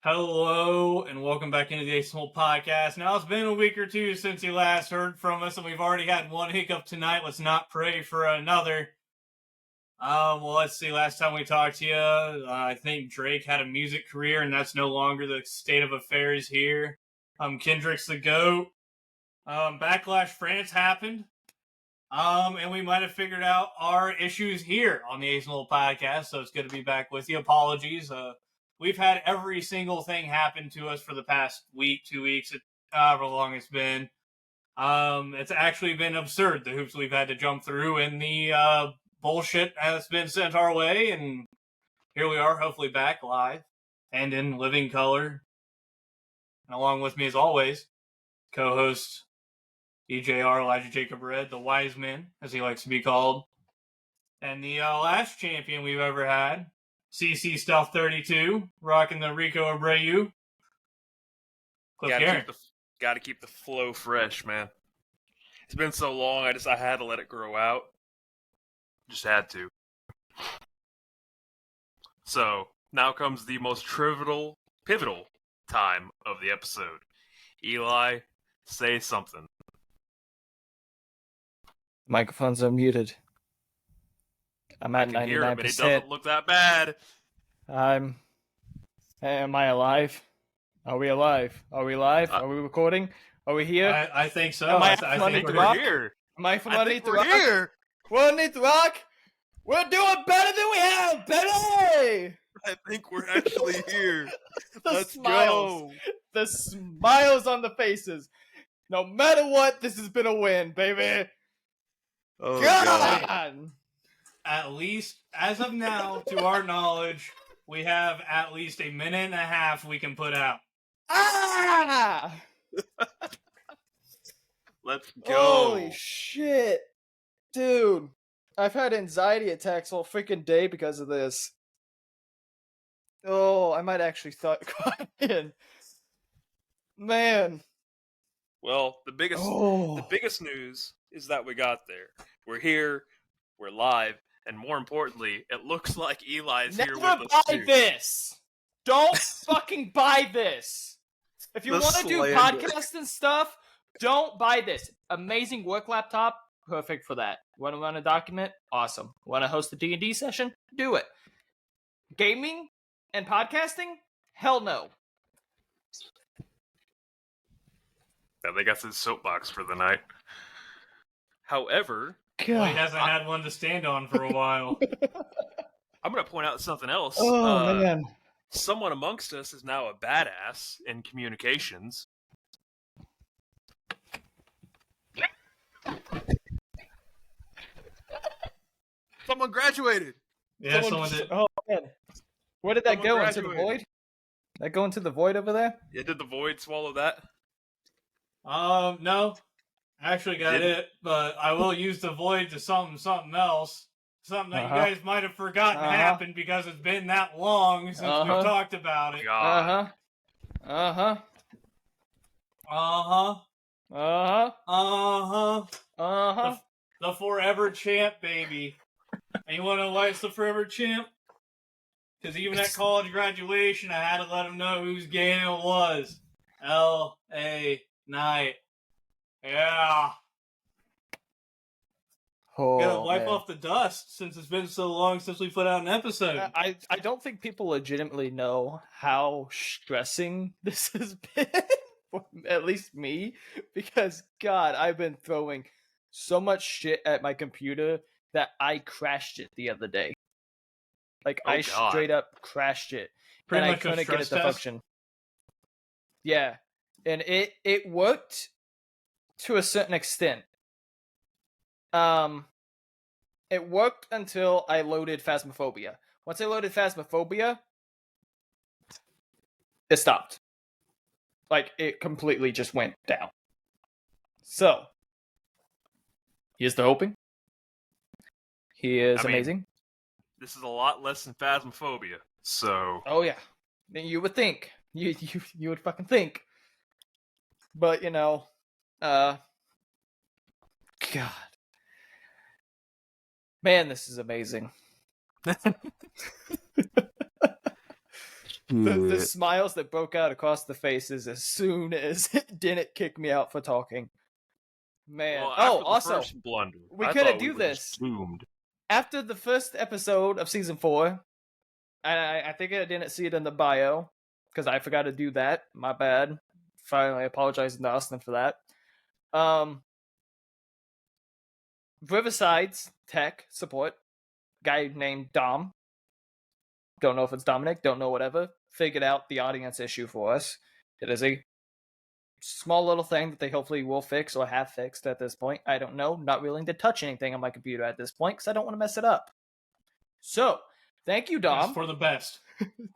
Hello, and welcome back into the WrestleRoll podcast. Now, it's been a week or two since you last heard from us, and we've already had one hiccup tonight. Let's not pray for another. Well, let's see. Last time we talked to you, I think Drake had a music career, and that's no longer the state of affairs here. Kendrick's the GOAT. Backlash France happened. And we might have figured out our issues here on the WrestleRoll podcast, so it's good to be back with you. Apologies. We've had every single thing happen to us for the past week, 2 weeks, however long it's been. It's actually been absurd, the hoops we've had to jump through and the bullshit has been sent our way. And here we are, hopefully back live and in living color. And along with me, as always, co-host EJR, Elijah Jacob Red, the wise man, as he likes to be called. And the last champion we've ever had, CC Stuff 32, rocking the Rico Abreu. Gotta keep the flow fresh, man. It's been so long, I had to let it grow out. Just had to. So, now comes the most pivotal time of the episode. Eli, say something. Microphones are muted. I'm at 99%. Hear it, but it doesn't look that bad. Am I alive? Are we alive? Are we live? Are we recording? Are we here? I think so. I think we're here. Am I from underneath the we're rock? here. We're underneath the rock. We're doing better than we have, baby! I think we're actually here. Let's go. The smiles on the faces. No matter what, this has been a win, baby. Oh, God! At least, as of now, to our knowledge, we have at least a minute and a half we can put out. Ah! Let's go. Holy shit. Dude, I've had anxiety attacks all freaking day because of this. Oh, I might actually start crying. Man. Well, the biggest news is that we got there. We're here, we're live, and more importantly, it looks like Eli's here with us too. Never buy this! Don't fucking buy this! If you want to do podcasts and stuff, don't buy this. Amazing work laptop, perfect for that. Want to run a document? Awesome. Want to host a D&D session? Do it. Gaming and podcasting? Hell no. Yeah, they got his soapbox for the night. However, well, he hasn't had one to stand on for a while. I'm going to point out something else. Oh, man. Someone amongst us is now a badass in communications. Someone graduated. Yeah, someone did. Oh, man. Where did that go? Into the void? That go into the void over there? Yeah, did the void swallow that? No. Actually got it, but I will use the void to something else. Something that you guys might have forgotten happened because it's been that long since we've talked about it. God. The forever champ, baby. And you want to know why it's the forever champ? Because even at college graduation, I had to let them know whose game it was. L.A. Knight. Yeah. Oh, gotta wipe off the dust since it's been so long since we put out an episode. I don't think people legitimately know how stressing this has been, for at least me, because God, I've been throwing so much shit at my computer that I crashed it the other day. Like, I straight up crashed it. Pretty and much I couldn't get it to test? function. Yeah. And it worked to a certain extent. It worked until I loaded Phasmophobia. Once I loaded Phasmophobia, it stopped. Like, it completely just went down. So, here's the hoping. He is amazing. This is a lot less than Phasmophobia, so... Oh, yeah. You would think. You would fucking think. But, you know, God. Man, this is amazing. The smiles that broke out across the faces as soon as it didn't kick me out for talking. Man. Well, also, first blunder, we couldn't do this. Doomed. After the first episode of season 4, I think I didn't see it in the bio because I forgot to do that. My bad. Finally, apologizing to Austen for that. Riverside's tech support guy named Dom. Don't know if it's Dominic. Don't know whatever. Figured out the audience issue for us. It is a small little thing that they hopefully will fix or have fixed at this point. I don't know. Not willing to touch anything on my computer at this point because I don't want to mess it up. So, thank you, Dom. That's for the best.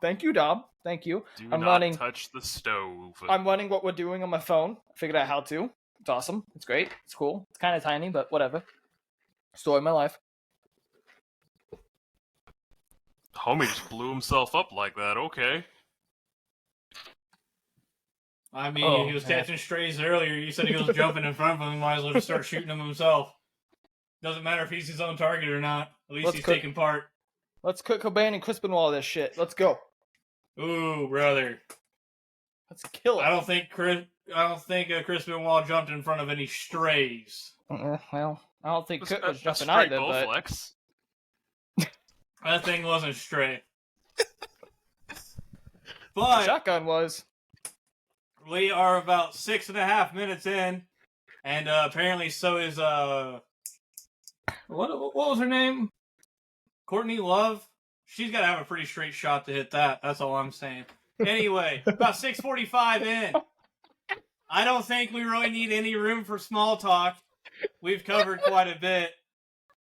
Thank you, Dom. Thank you. Do not touch the stove. I'm running what we're doing on my phone. I figured out how to. It's awesome. It's great. It's cool. It's kind of tiny, but whatever. Story of my life. Homie just blew himself up like that. Okay. I mean, he was catching strays earlier. You said he was jumping in front of him. He might as well just start shooting them himself. Doesn't matter if he's his own target or not. At least he's taking part. Let's Kurt Cobain and Crispin Wall this shit. Let's go. Ooh, brother. Let's kill it. I don't think Crispin Wall jumped in front of any strays. Well, I don't think Kurt was jumping either, but... Flex. That thing wasn't straight. But... The shotgun was. We are about 6.5 minutes in, and apparently so is, what was her name? Courtney Love? She's got to have a pretty straight shot to hit that. That's all I'm saying. Anyway, about 6:45 in. I don't think we really need any room for small talk. We've covered quite a bit.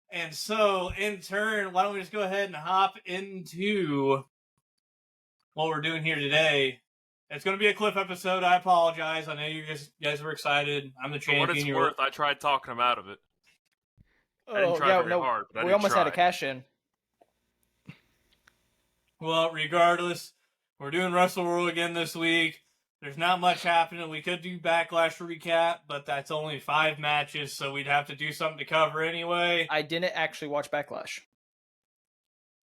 And so, in turn, why don't we just go ahead and hop into what we're doing here today. It's going to be a clip episode. I apologize. I know you guys were excited. I'm the champion. For what it's worth, I tried talking him out of it. I didn't try very hard, but we almost had a cash in. Well, regardless, we're doing WrestleRoll again this week. There's not much happening. We could do Backlash recap, but that's only 5 matches, so we'd have to do something to cover anyway. I didn't actually watch Backlash.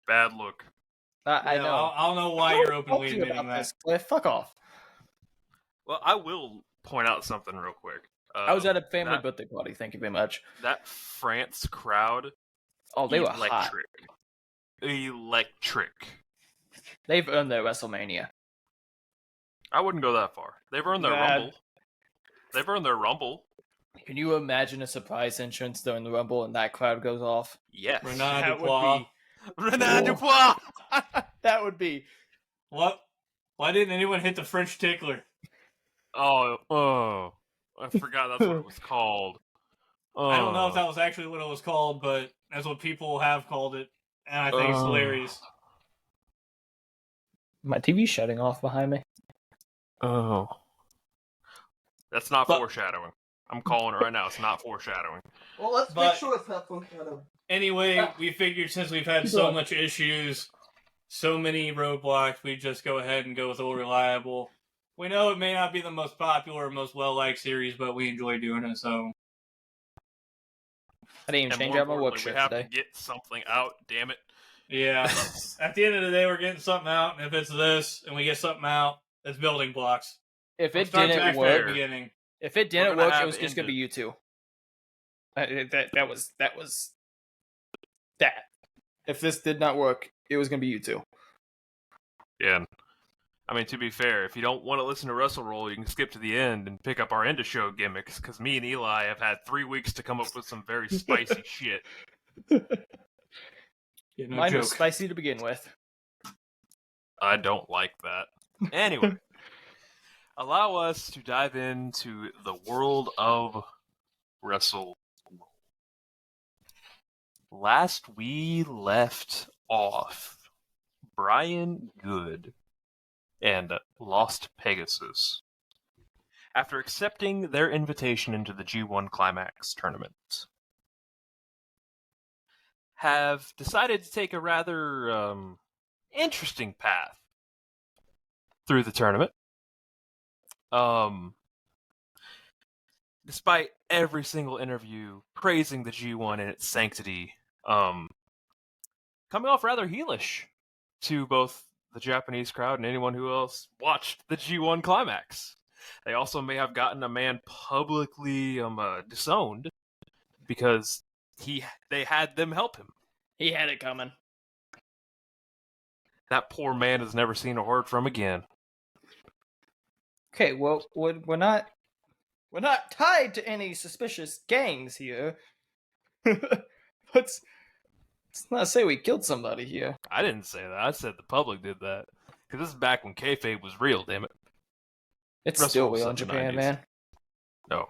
Bad look. I know. I don't know why you're openly admitting that. Cliff, fuck off. Well, I will point out something real quick. I was at a family birthday party. Thank you very much. That France crowd. Oh, they were electric. Electric. They've earned their WrestleMania. I wouldn't go that far. They've earned their Rumble. They've earned their Rumble. Can you imagine a surprise entrance during the Rumble and that crowd goes off? Yes. Renan Dubois. Renan Dubois! That would be... What? Why didn't anyone hit the French tickler? Oh. I forgot that's what it was called. I don't know if that was actually what it was called, but that's what people have called it. And I think it's hilarious. My TV's shutting off behind me. Oh. That's not foreshadowing. I'm calling it right now. It's not foreshadowing. Well, let's make sure it's not foreshadowing. Anyway, we figured since we've had so much issues, so many roadblocks, we just go ahead and go with Old Reliable. We know it may not be the most popular or most well-liked series, but we enjoy doing it, so... I didn't even change out my work shift today. We have to get something out, damn it. Yeah. At the end of the day, we're getting something out, and if it's this, and we get something out, it's building blocks. If it didn't work, it was just going to be you two. That was that. If this did not work, it was going to be you two. Yeah. I mean, to be fair, if you don't want to listen to WrestleRoll, you can skip to the end and pick up our end of show gimmicks, because me and Eli have had 3 weeks to come up with some very spicy shit. Yeah, no Mine joke. was spicy to begin with. I don't like that. Anyway, allow us to dive into the world of WrestleRoll. Last we left off, Brian Good and Lost Pegasus, after accepting their invitation into the G1 climaxed tournament, have decided to take a rather interesting path through the tournament. Despite every single interview praising the G1 and its sanctity, coming off rather heelish to both the Japanese crowd and anyone who else watched the G1 climax. They also may have gotten a man publicly disowned because they had them help him. He had it coming. That poor man is never seen or heard from again. Okay, well, we're not tied to any suspicious gangs here. let's not say we killed somebody here. I didn't say that. I said the public did that. Because this is back when kayfabe was real, damn it. It's Russell still was real in in the Japan, 90s. man. No.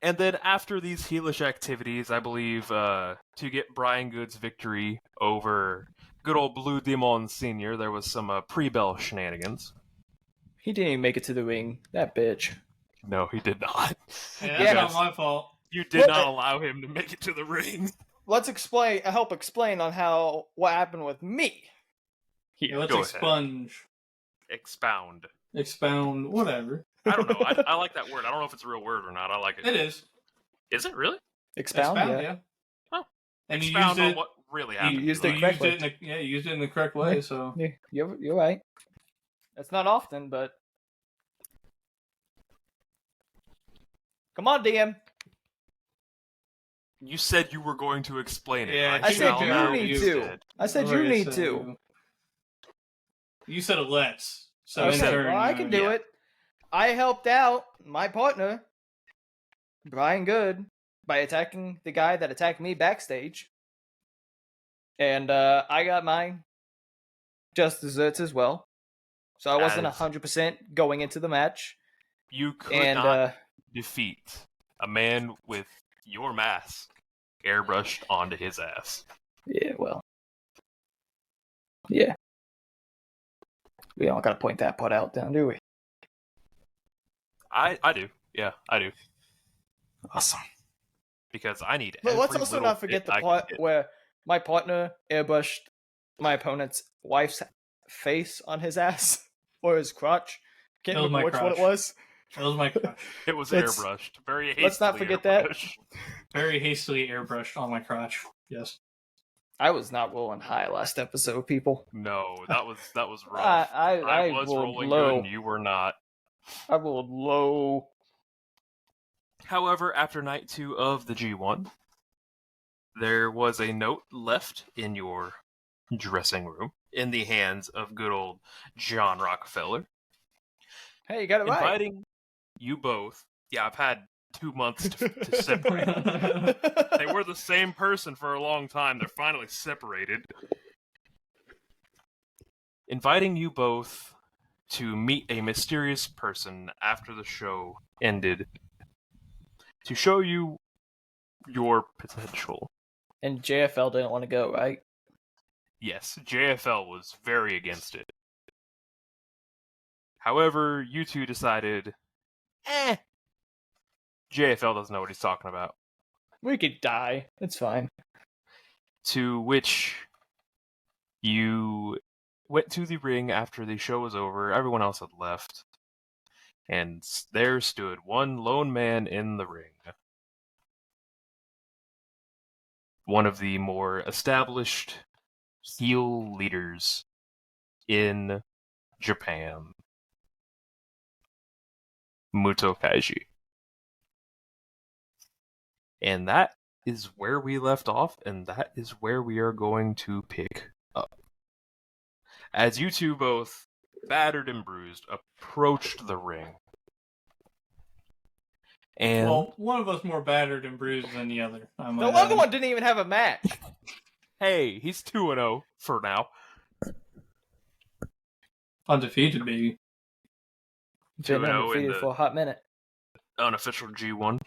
And then after these heelish activities, I believe, to get Brian Good's victory over good old Blue Demon Sr., there was some pre-bell shenanigans. He didn't even make it to the ring. That bitch. No, he did not. Hey, that's Yeah, not my fault. You did not allow him to make it to the ring. Let's help explain on what happened with me. Yeah, let's Go ahead. expunge. Expound. Expound, whatever. I don't know. I like that word. I don't know if it's a real word or not. I like it. It is. Is it really? Expound, yeah. Oh. And Expound you on used it. what really You happened. used You it used correctly. it you used it in the correct way. So Yeah, you're right. That's not often, but come on, DM. You said you were going to explain it. Yeah, I said shall you now need use to. it. I said you need to. You said a let's. So Okay, in turn, well, I can do yeah. it. I helped out my partner, Brian Good, by attacking the guy that attacked me backstage. And I got mine just desserts as well. So I wasn't As- 100% going into the match. You could And not defeat a man with your mask airbrushed onto his ass. yeah, well. Yeah. We don't gotta point that part out down, do we? I do. Yeah, I do. Awesome. Because I need But let's every also little not forget bit the I can part get. where my partner airbrushed my opponent's wife's face on his ass or his crotch. Can't That was remember my which one it crotch. was. That was my crush. It was Let's- airbrushed. Very hastily let's not forget that. airbrushed. Very hastily airbrushed on my crotch. Yes. I was not rolling high last episode, people. No, that was rough. I was rolled rolling low. good and you were not. I rolled low. However, after night 2 of the G1, there was a note left in your dressing room in the hands of good old John Rockefeller, Hey, you got it right. inviting you both. Yeah, I've had 2 months to separate. They were the same person for a long time. They're finally separated. Inviting you both to meet a mysterious person after the show ended to show you your potential. And JFL didn't want to go, right? Yes, JFL was very against it. However, you two decided, JFL doesn't know what he's talking about. We could die. It's fine. To which you went to the ring after the show was over. Everyone else had left. And there stood one lone man in the ring. One of the more established heel leaders in Japan. Muto Kaiji. And that is where we left off, and that is where we are going to pick up. As you two both, battered and bruised, approached the ring. And Well, one of us more battered and bruised than the other. The other one didn't even have a match. hey, he's 2-0 for now. Undefeated, baby. Been 2-0 in undefeated the for a hot minute. unofficial G1.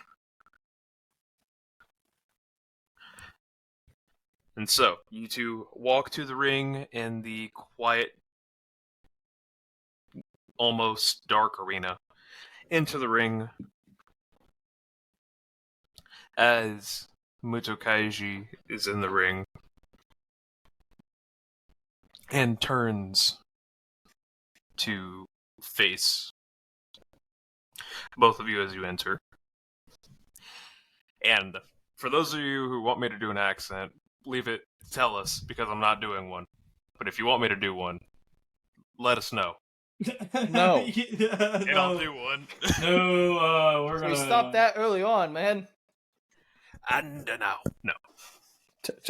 And so, you two walk to the ring in the quiet, almost dark arena. Into the ring. As Muto Kaiji is in the ring. And turns to face both of you as you enter. And for those of you who want me to do an accent, leave it, tell us, because I'm not doing one. But if you want me to do one, let us know. No. And I'll do one. No, we're gonna... We stopped that early on, man. And now, no.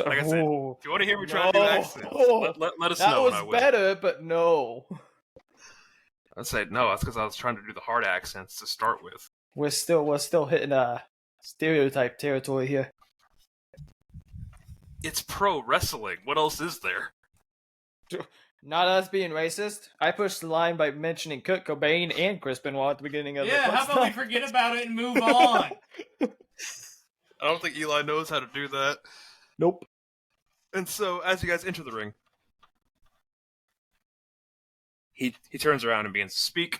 Like I said, if you want to hear me try to do accents, let us that know. That was better, but no. I'd say no. That's because I was trying to do the hard accents to start with. We're still hitting stereotype territory here. It's pro wrestling. What else is there? Not us being racist. I pushed the line by mentioning Kurt Cobain and Chris Benoit at the beginning of Yeah, how about we forget about it and move on? I don't think Eli knows how to do that. Nope. And so, as you guys enter the ring, he turns around and begins to speak.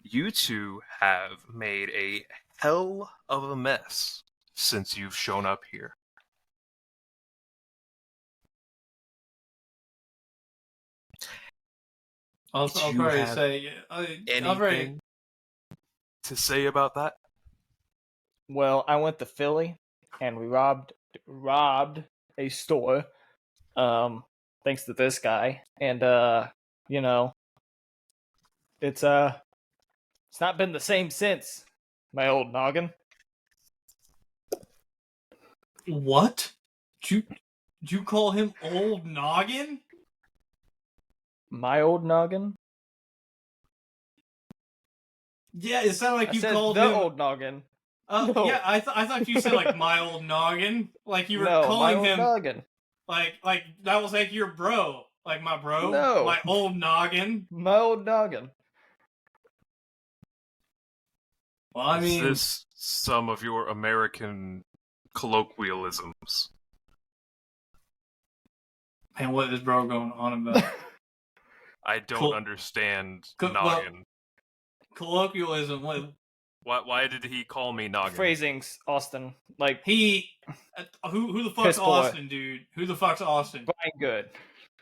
You two have made a hell of a mess since you've shown up here. I'll probably say anything to say about that? Well, I went to Philly and we robbed a store. Thanks to this guy. And you know, it's not been the same since, my old noggin. What? Did you call him old noggin? My old noggin? Yeah, it sounded like you called the him old noggin. No. Yeah, I thought you said like my old noggin, like you were calling him noggin. Like that was like your bro, like my bro, No. my old noggin. My old noggin. Well, I mean, is this some of your American colloquialisms? Man, what is bro going on about? I don't understand noggin. Colloquialism. Why did he call me noggin? Phrasings, Austen. Like he, who the fuck's Austen, dude? Who the fuck's Austen? Fine, good.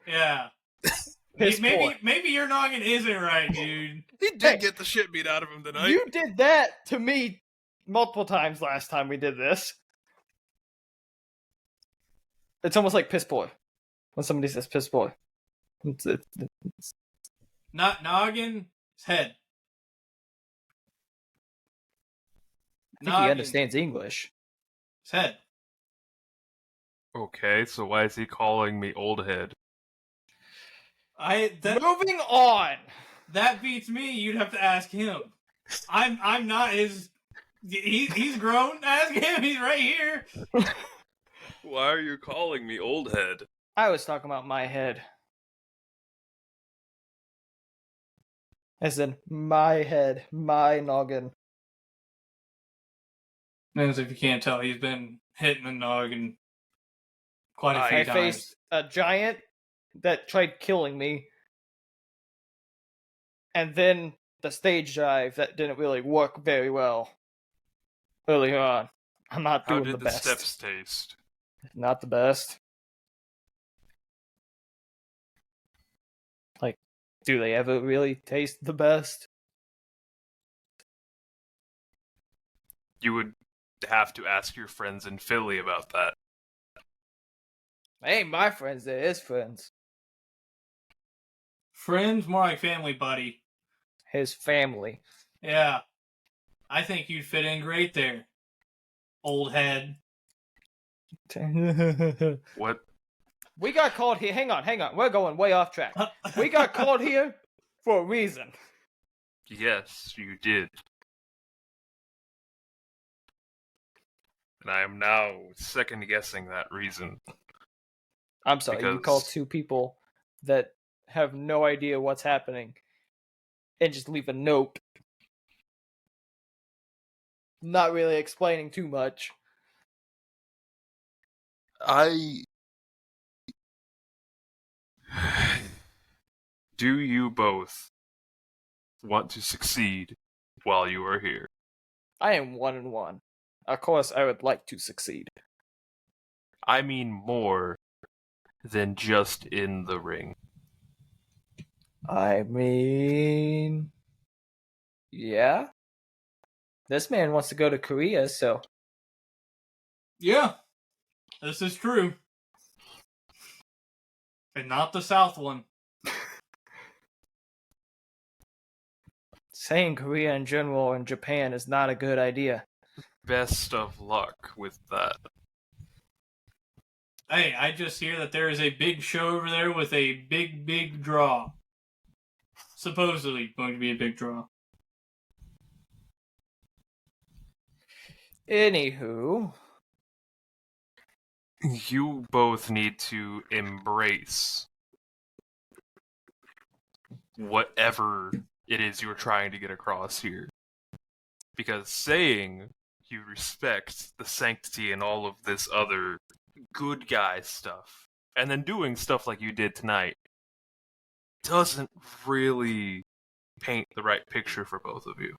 Yeah. Maybe your noggin isn't right, dude. He did get the shit beat out of him tonight. You did that to me multiple times last time we did this. It's almost like piss boy. When somebody says piss boy. It's... Not noggin, it's head. I think he understands English. It's head. Okay, so why is he calling me old head? Moving on. That beats me. You'd have to ask him. I'm not his. He's grown. Ask him. He's right here. Why are you calling me old head? I was talking about my head. As in my head, my noggin. As if you can't tell, he's been hitting the noggin quite a few times. I faced a giant that tried killing me, and then the stage dive that didn't really work very well earlier on. I'm not doing the best. How did the steps taste? Not the best. Like, do they ever really taste the best? You would have to ask your friends in Philly about that. They ain't my friends, they're his friends. Friends? More like family, buddy. His family. Yeah. I think you'd fit in great there. Old head. What? We got called here. Hang on. We're going way off track. We got called here for a reason. Yes, you did. And I am now second-guessing that reason. I'm sorry, you call two people that have no idea what's happening and just leave a note. Not really explaining too much. Do you both want to succeed while you are here? I am 1-1. Of course, I would like to succeed. I mean more than just in the ring. I mean... yeah? This man wants to go to Korea, so... Yeah. This is true. And not the South one. Saying Korea in general and Japan is not a good idea. Best of luck with that. Hey, I just hear that there is a big show over there with a big draw. Supposedly going to be a big draw. Anywho, You both need to embrace whatever it is you're trying to get across here. Because saying you respect the sanctity and all of this other good guy stuff, and then doing stuff like you did tonight, doesn't really paint the right picture for both of you.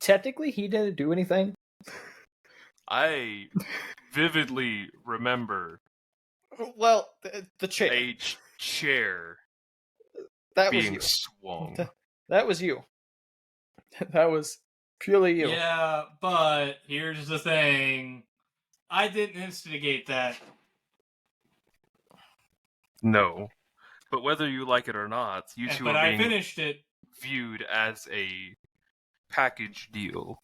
technically he didn't do anything. I vividly remember Well, the chair. a chair That was being you. swung. That was you. That was purely you. Yeah, but here's the thing. I didn't instigate that. No. But whether you like it or not, you two But are I being finished it. viewed as a package deal.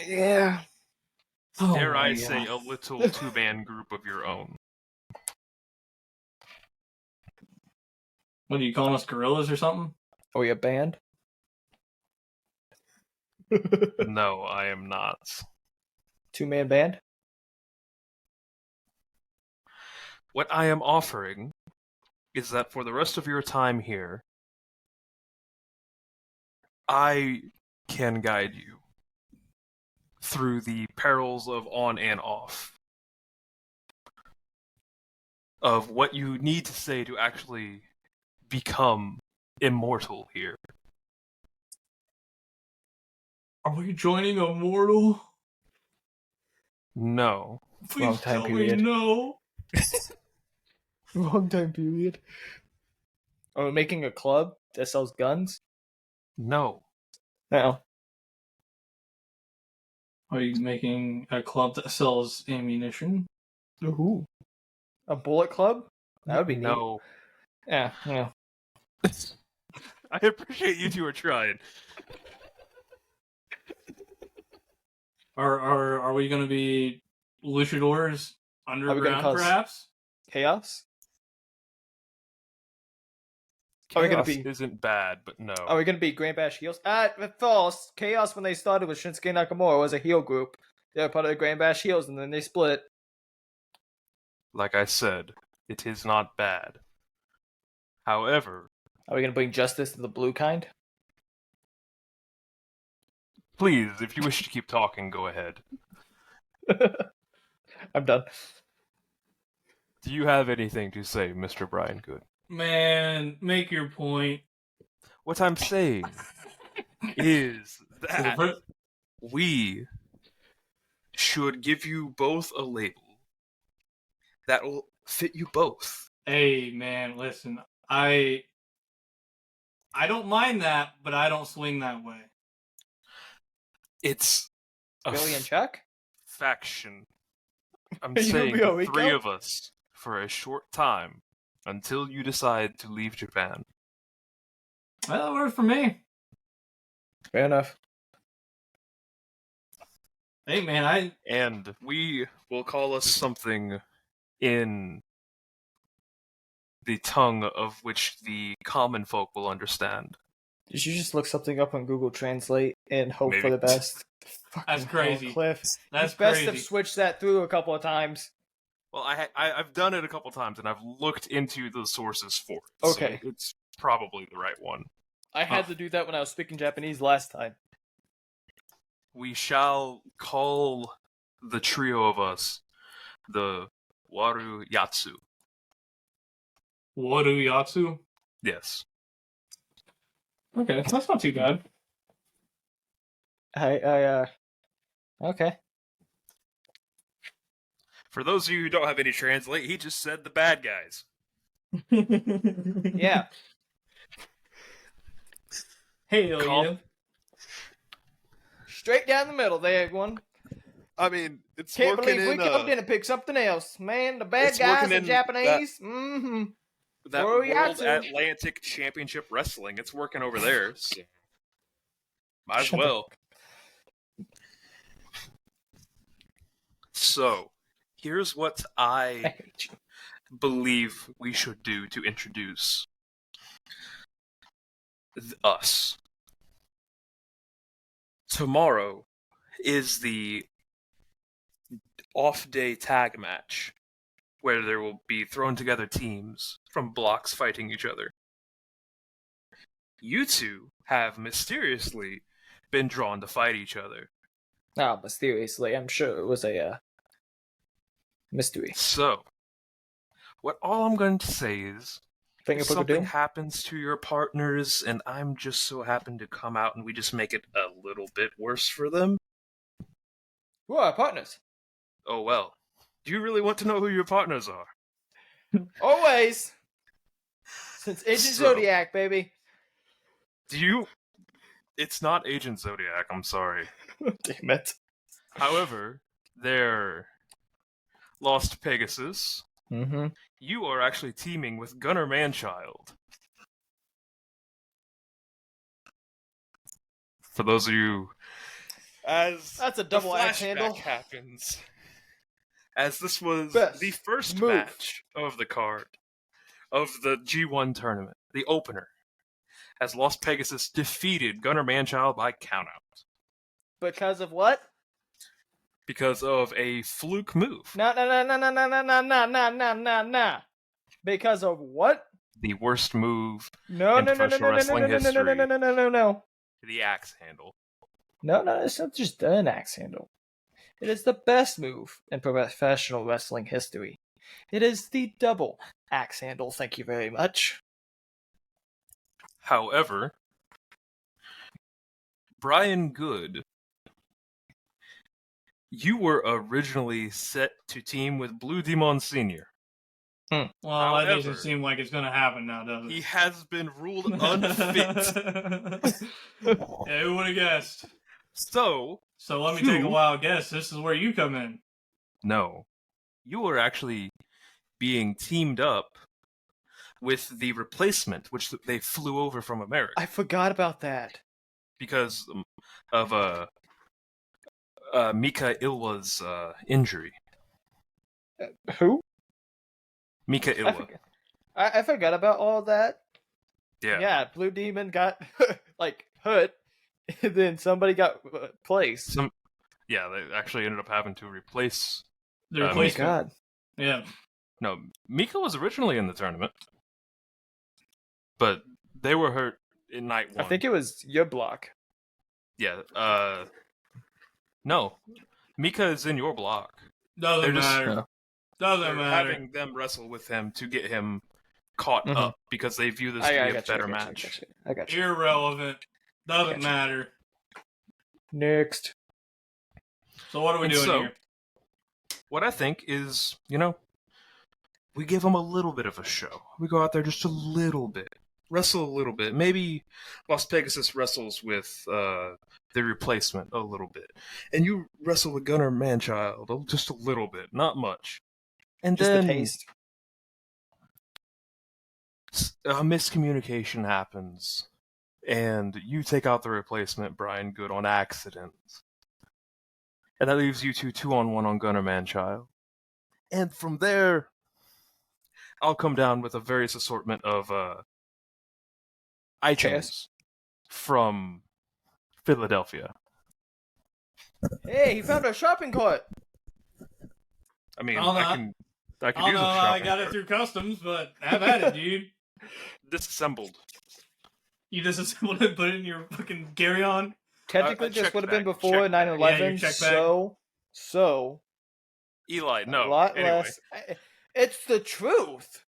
Yeah. Dare I my say, God. a little two-man group of your own. What are you calling us, gorillas or something? Are we a band? No, I am not. 2-man band? What I am offering is that for the rest of your time here, I can guide you through the perils of on and off. Of what you need to say to actually become immortal here. Are we joining Immortal? No. Please Wrong time tell period. me no. Wrong time period. Are we making a club that sells guns? No. No. Are you making a club that sells ammunition? Ooh. A bullet club? That would be neat. No. Yeah, yeah. I appreciate you two are trying. Are we going to be luchadors underground, cause- perhaps? Chaos? Are we gonna Chaos be- isn't bad, but no. Are we gonna be Grand Bash heels? False. Chaos, when they started with Shinsuke Nakamura, was a heel group. They were part of the Grand Bash heels, and then they split. Like I said, it is not bad. However, Are we gonna bring justice to the blue kind? please, if you wish to keep talking, go ahead. I'm done. Do you have anything to say, Mr. Brian Good? Man, make your point. What I'm saying is So that we should give you both a label that will fit you both. Hey, man, listen. I don't mind that, but I don't swing that way. It's a Billy and Chuck? faction. I'm You saying be a the three Rico? of us for a short time until you decide to leave Japan. Well, that works for me. Fair enough. Hey, man, And we will call us something in the tongue of which the common folk will understand. Did you just look something up on Google Translate and hope for Maybe. the best? That's Fucking crazy. hell, Cliff. That's You best crazy. have switched that through a couple of times. Well, I've done it a couple times, and I've looked into the sources for it. Okay. So it's probably the right one. I had to do that when I was speaking Japanese last time. We shall call the trio of us the Waru Yatsu. Waruyatsu? Yes. Okay, that's not too bad. Okay. For those of you who don't have any translate, he just said the bad guys. Yeah. Hell Call- yeah. Straight down the middle there, everyone. I mean, it's Can't working believe we in didn't pick something else, man. The bad it's guys working are in Japanese. Mm-hmm. that World World Atlantic Championship Wrestling. It's working over there. So might as well. So, here's what I believe we should do to introduce us. Tomorrow is the off-day tag match, where there will be thrown together teams from blocks fighting each other. You two have mysteriously been drawn to fight each other. Oh, mysteriously. I'm sure it was a mystery. So, all I'm going to say is, if something happens to your partners and I'm just so happen to come out and we just make it a little bit worse for them. Who are our partners? Oh, well. Do you really want to know who your partners are? Always! Since Agent Zodiac, baby. Do you... It's not Agent Zodiac, I'm sorry. Damn it. However, they're Lost Pegasus. Mm-hmm. You are actually teaming with Gunner Manchild. For those of you... That's a double axe handle. Happens. As this was the first match of the card of the G1 tournament, the opener, as Lost Pegasus defeated Gunner Manchild by countout. Because of what? Because of a fluke move. No. Because of what? The worst move in No. professional wrestling history. No. The axe handle. No, it's not just an axe handle. It is the best move in professional wrestling history. It is the double axe handle, thank you very much. However, Brian Good, you were originally set to team with Blue Demon Sr. Well, however, that doesn't seem like it's going to happen now, does it? He has been ruled unfit. Yeah, who would have guessed? So let me take a wild guess. This is where you come in. No. You are actually being teamed up with the replacement, which they flew over from America. I forgot about that. Because of Mika Ilwa's injury. Who? Mika Ilwa. I forgot about all that. Yeah. Yeah, Blue Demon got, hurt, and then somebody got placed. They actually ended up having to replace... The replacement. Oh, God. Yeah. No, Mika was originally in the tournament. But they were hurt in night one. I think it was your block. Yeah, no. Mika is in your block. Doesn't matter. Doesn't matter. Having them wrestle with him to get him caught up because they view this to be a better match. I got you. Irrelevant. Doesn't matter. Next. So what are we doing here? What I think is, we give them a little bit of a show. We go out there just a little bit. Wrestle a little bit. Maybe Lost Pegasus wrestles with the replacement a little bit. And you wrestle with Gunner Manchild just a little bit. Not much. And just then the taste. A miscommunication happens. And you take out the replacement, Brian Good, on accident. And that leaves you 2-on-1 on Gunner Manchild. And from there, I'll come down with a various assortment of items from Philadelphia. Hey, he found a shopping cart. I mean, I can use a shopping I got it through customs, but have at it, dude. Disassembled. You disassembled it, put it in your fucking carry-on? Technically, this would have been before 9/11, so... Eli, no. A lot anyway. less. It's the truth.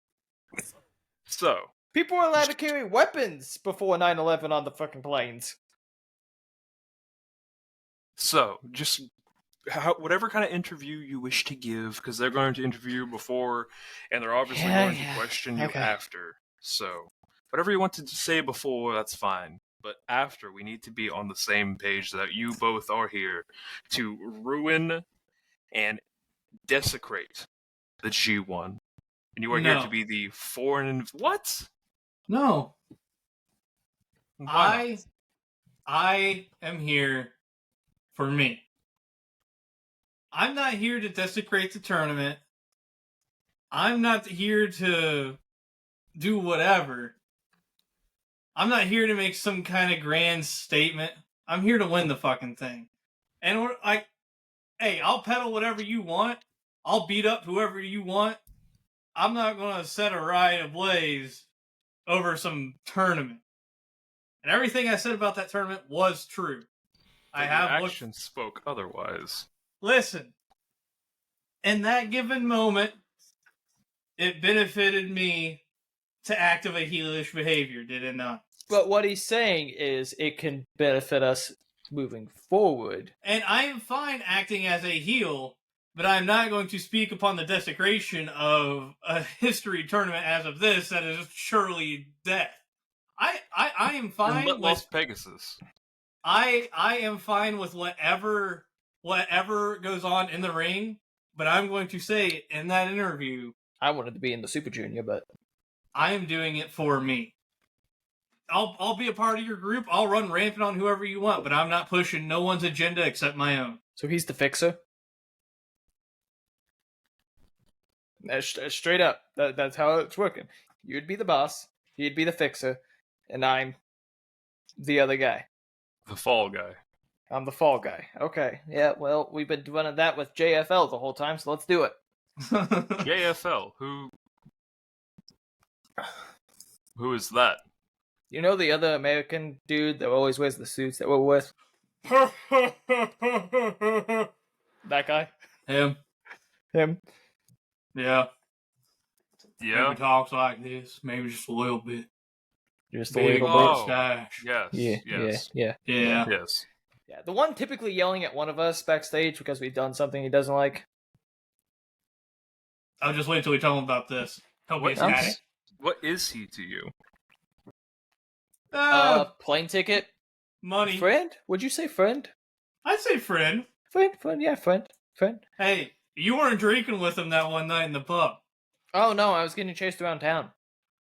So... People were allowed to carry weapons before 9/11 on the fucking planes. So, just whatever kind of interview you wish to give, because they're going to interview you before, and they're obviously going to question you after. So, whatever you want to say before, that's fine. But after, we need to be on the same page that you both are here to ruin and desecrate the G1. And you are No. here to be the foreign... What? No. Why not? I am here for me. I'm not here to desecrate the tournament. I'm not here to do whatever. I'm not here to make some kind of grand statement. I'm here to win the fucking thing. And we're like, hey, I'll peddle whatever you want. I'll beat up whoever you want. I'm not going to set a riot ablaze over some tournament. And everything I said about that tournament was true. But I have actions spoke otherwise. Listen, in that given moment, it benefited me to activate heelish behavior, did it not? But what he's saying is it can benefit us moving forward. And I am fine acting as a heel, but I'm not going to speak upon the desecration of a history tournament as of this that is surely death. I am fine with Las Pegasus. I am fine with whatever goes on in the ring, but I'm going to say in that interview, I wanted to be in the Super Junior, but I am doing it for me. I'll be a part of your group. I'll run rampant on whoever you want, but I'm not pushing no one's agenda except my own. so he's the fixer. Straight up, that's how it's working. You'd be the boss, he'd be the fixer, and I'm the other guy. The fall guy. I'm the fall guy. Okay, yeah. Well, we've been running that with JFL the whole time, so let's do it. JFL. Who is that? You know the other American dude that always wears the suits that we're with? That guy? Him. Him? Yeah. Yeah. Maybe talks like this. Maybe just a little bit. Just a Big little bit. mustache. Yes. Yeah, Yes. yeah. Yeah. Yes. Yeah, the one typically yelling at one of us backstage because we've done something he doesn't like. I'll just wait till we tell him about this. He'll be What ecstatic. What is he to you? Plane ticket? Money. Friend? Would you say friend? I'd say friend. Friend, yeah, friend. Hey, you weren't drinking with him that one night in the pub. Oh no, I was getting chased around town.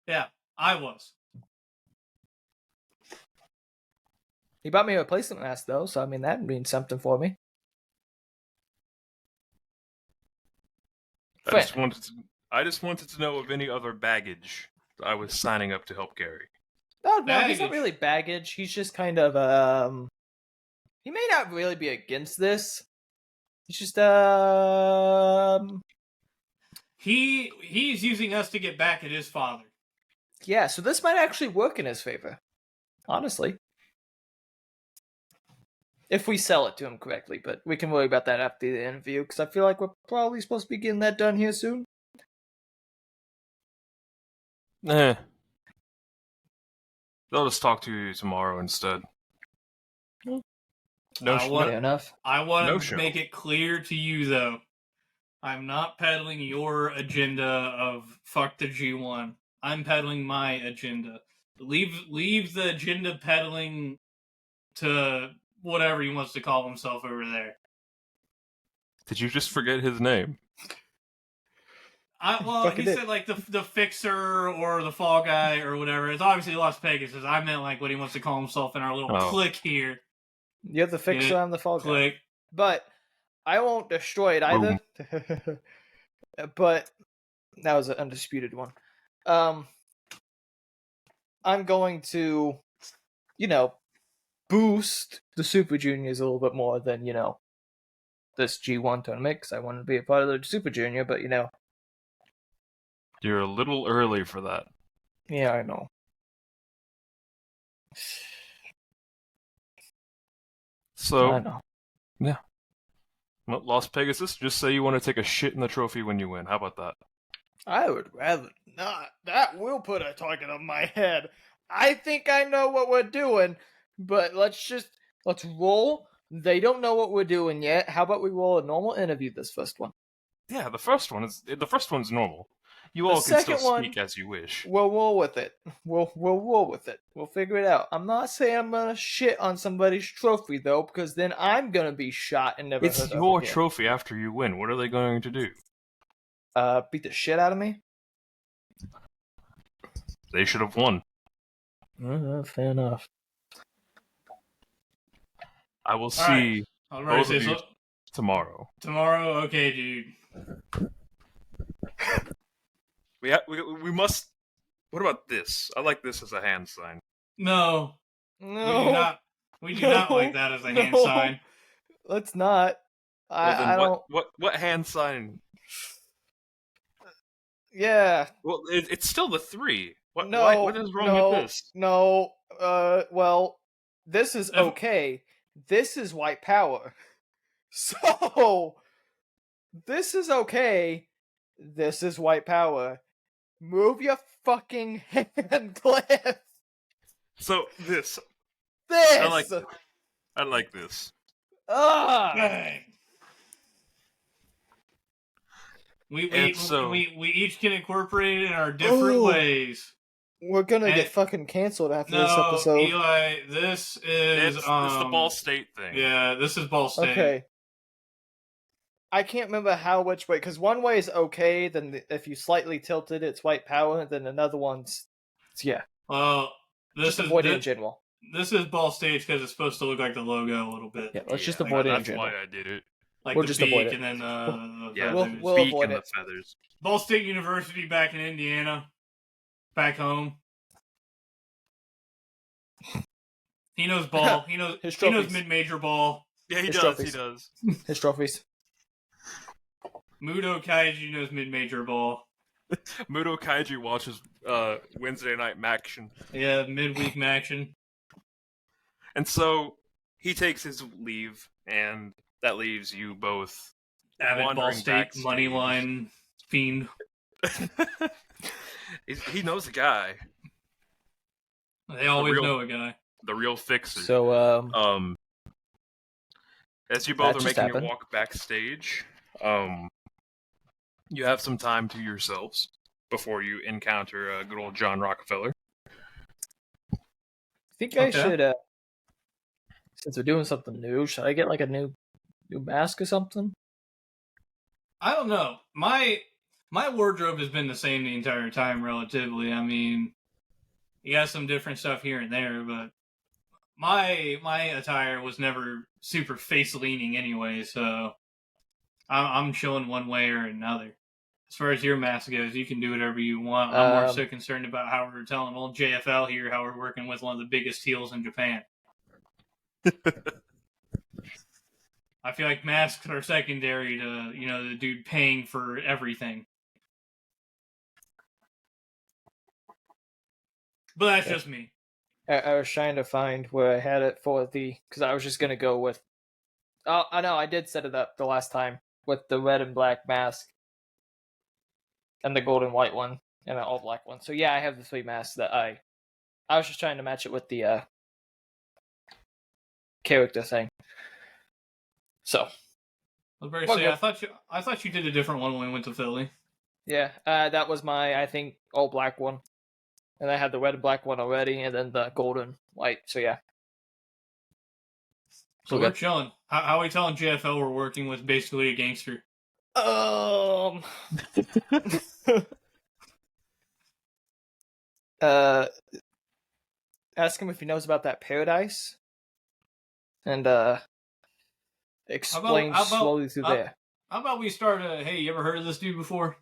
Yeah, I was. He bought me a replacement mask though, so I mean that means something for me. I just wanted to know of any other baggage I was signing up to help carry. Oh no, he's not Baggage. really baggage. He's just kind of he may not really be against this. He's just He's using us to get back at his father. yeah, so this might actually work in his favor. Honestly. If we sell it to him correctly, but we can worry about that after the interview, because I feel like we're probably supposed to be getting that done here soon. They'll just talk to you tomorrow instead. Hmm. Fair enough. I want No to show. make it clear to you, though. I'm not peddling your agenda of fuck the G1. I'm peddling my agenda. Leave the agenda peddling to whatever he wants to call himself over there. Did you just forget his name? Well, Fucking he did. said like the fixer or the fall guy or whatever. It's obviously Las Pegasus. I meant like what he wants to call himself in our little Oh. clique here. You're the fixer, Yeah, I'm the fall guy. Clique. But I won't destroy it either. But that was an undisputed one. I'm going to, boost the Super Juniors a little bit more than, this G1 tournament, because I want to be a part of the Super Junior, but, You're a little early for that. yeah, I know. So, I know. well, Las Pegasus, just say you want to take a shit in the trophy when you win. How about that? I would rather not. That will put a target on my head. I think I know what we're doing, but let's roll. They don't know what we're doing yet. How about we roll a normal interview this first one? Yeah, the first one's normal. You The all can still second one- speak as you wish. We'll roll with it. We'll roll with it. We'll figure it out. I'm not saying I'm gonna shit on somebody's trophy though, because then I'm gonna be shot and never It's heard of your again. trophy after you win. What are they going to do? Beat the shit out of me. They should have won. Fair enough. I will see I'm both ready of to you say tomorrow. tomorrow. Okay, dude. We must. What about this? I like this as a hand sign. No, No, we do not No. like that as a hand No. sign. let's not. Well, then I don't. what hand sign? Yeah. Well, it's still the 3. No. What is wrong with this? No. Well, this is If- okay. This is white power. So, this is okay. This is white power. Move your fucking hand, Cliff. So this. This. I like this. Dang. We so- each can incorporate it in our different Ooh. ways. We're gonna And- get fucking canceled after this No, episode. Eli, this is It's the Ball State thing. Yeah, this is Ball State. Okay. I can't remember which way, because one way is okay, then if you slightly tilt it, it's white power, then another one's, yeah. Well, this Just is avoid it in general. this is Ball State because it's supposed to look like the logo a little bit. Yeah, let's just Yeah, avoid it in That's general. why I did it. Like We'll the just beak avoid it. and then the Yeah, We'll- the we'll beak avoid and it. the feathers. Ball State University back in Indiana, back home. He knows ball. He knows His he knows trophies. mid-major ball. Yeah, he His does. trophies. He does. His trophies. Mudo Kaiji knows mid-major ball. Mudo Kaiji watches Wednesday Night Maction. Yeah, midweek action. And so he takes his leave, and that leaves you both Avid Ball wandering State backstage. money line fiend. He knows the guy, They always real- know a guy. the real fixer. So, As you both that are just making happened. your walk backstage, you have some time to yourselves before you encounter good old John Rockefeller. I think I Okay. should, since we're doing something new, should I get like a new mask or something? I don't know. My wardrobe has been the same the entire time, relatively. I mean, you got some different stuff here and there, but my attire was never super face leaning anyway. So I'm chilling one way or another. As far as your mask goes, you can do whatever you want. I'm more so concerned about how we're telling old JFL here how we're working with one of the biggest heels in Japan. I feel like masks are secondary to, the dude paying for everything. But that's just me. I was trying to find where I had it for because I was just gonna go with. Oh, I know I did set it up the last time with the red and black mask, and the gold and white one, and the all black one. So yeah, I have the 3 masks that I was just trying to match it with the character thing. So I was about to Well, say, good. I thought you did a different one when we went to Philly. yeah, that was my all black one, and I had the red and black one already, and then the gold and white. So yeah. So Okay. we're chilling. How are we telling JFL we're working with basically a gangster? Ask him if he knows about that paradise, and explain how about- slowly through there. How about we start hey, you ever heard of this dude before?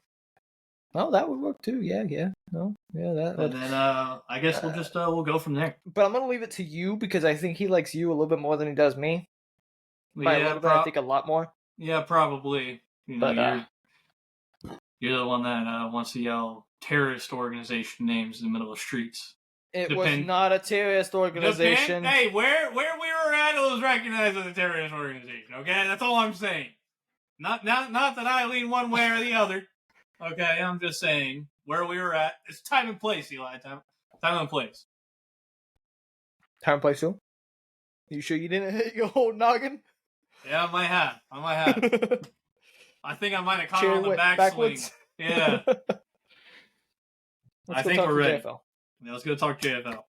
Well, that would work too. Yeah. No, yeah, And that. then I guess we'll just we'll go from there. But I'm gonna leave it to you because I think he likes you a little bit more than he does me. By a little bit, I think a lot more. Yeah, probably. But, you're the one that wants to yell terrorist organization names in the middle of streets. It was not a terrorist organization. Hey, where we were at, it was recognized as a terrorist organization. Okay, that's all I'm saying. Not that I lean one way or the other. Okay, I'm just saying where we were at. It's time and place, Eli. Time and place. Time and place too. You sure you didn't hit your whole noggin? Yeah, I might have. I think I might have caught it on the Chair went backswing. backwards. Yeah. I think we're ready. JFL. Yeah, let's go talk JFL.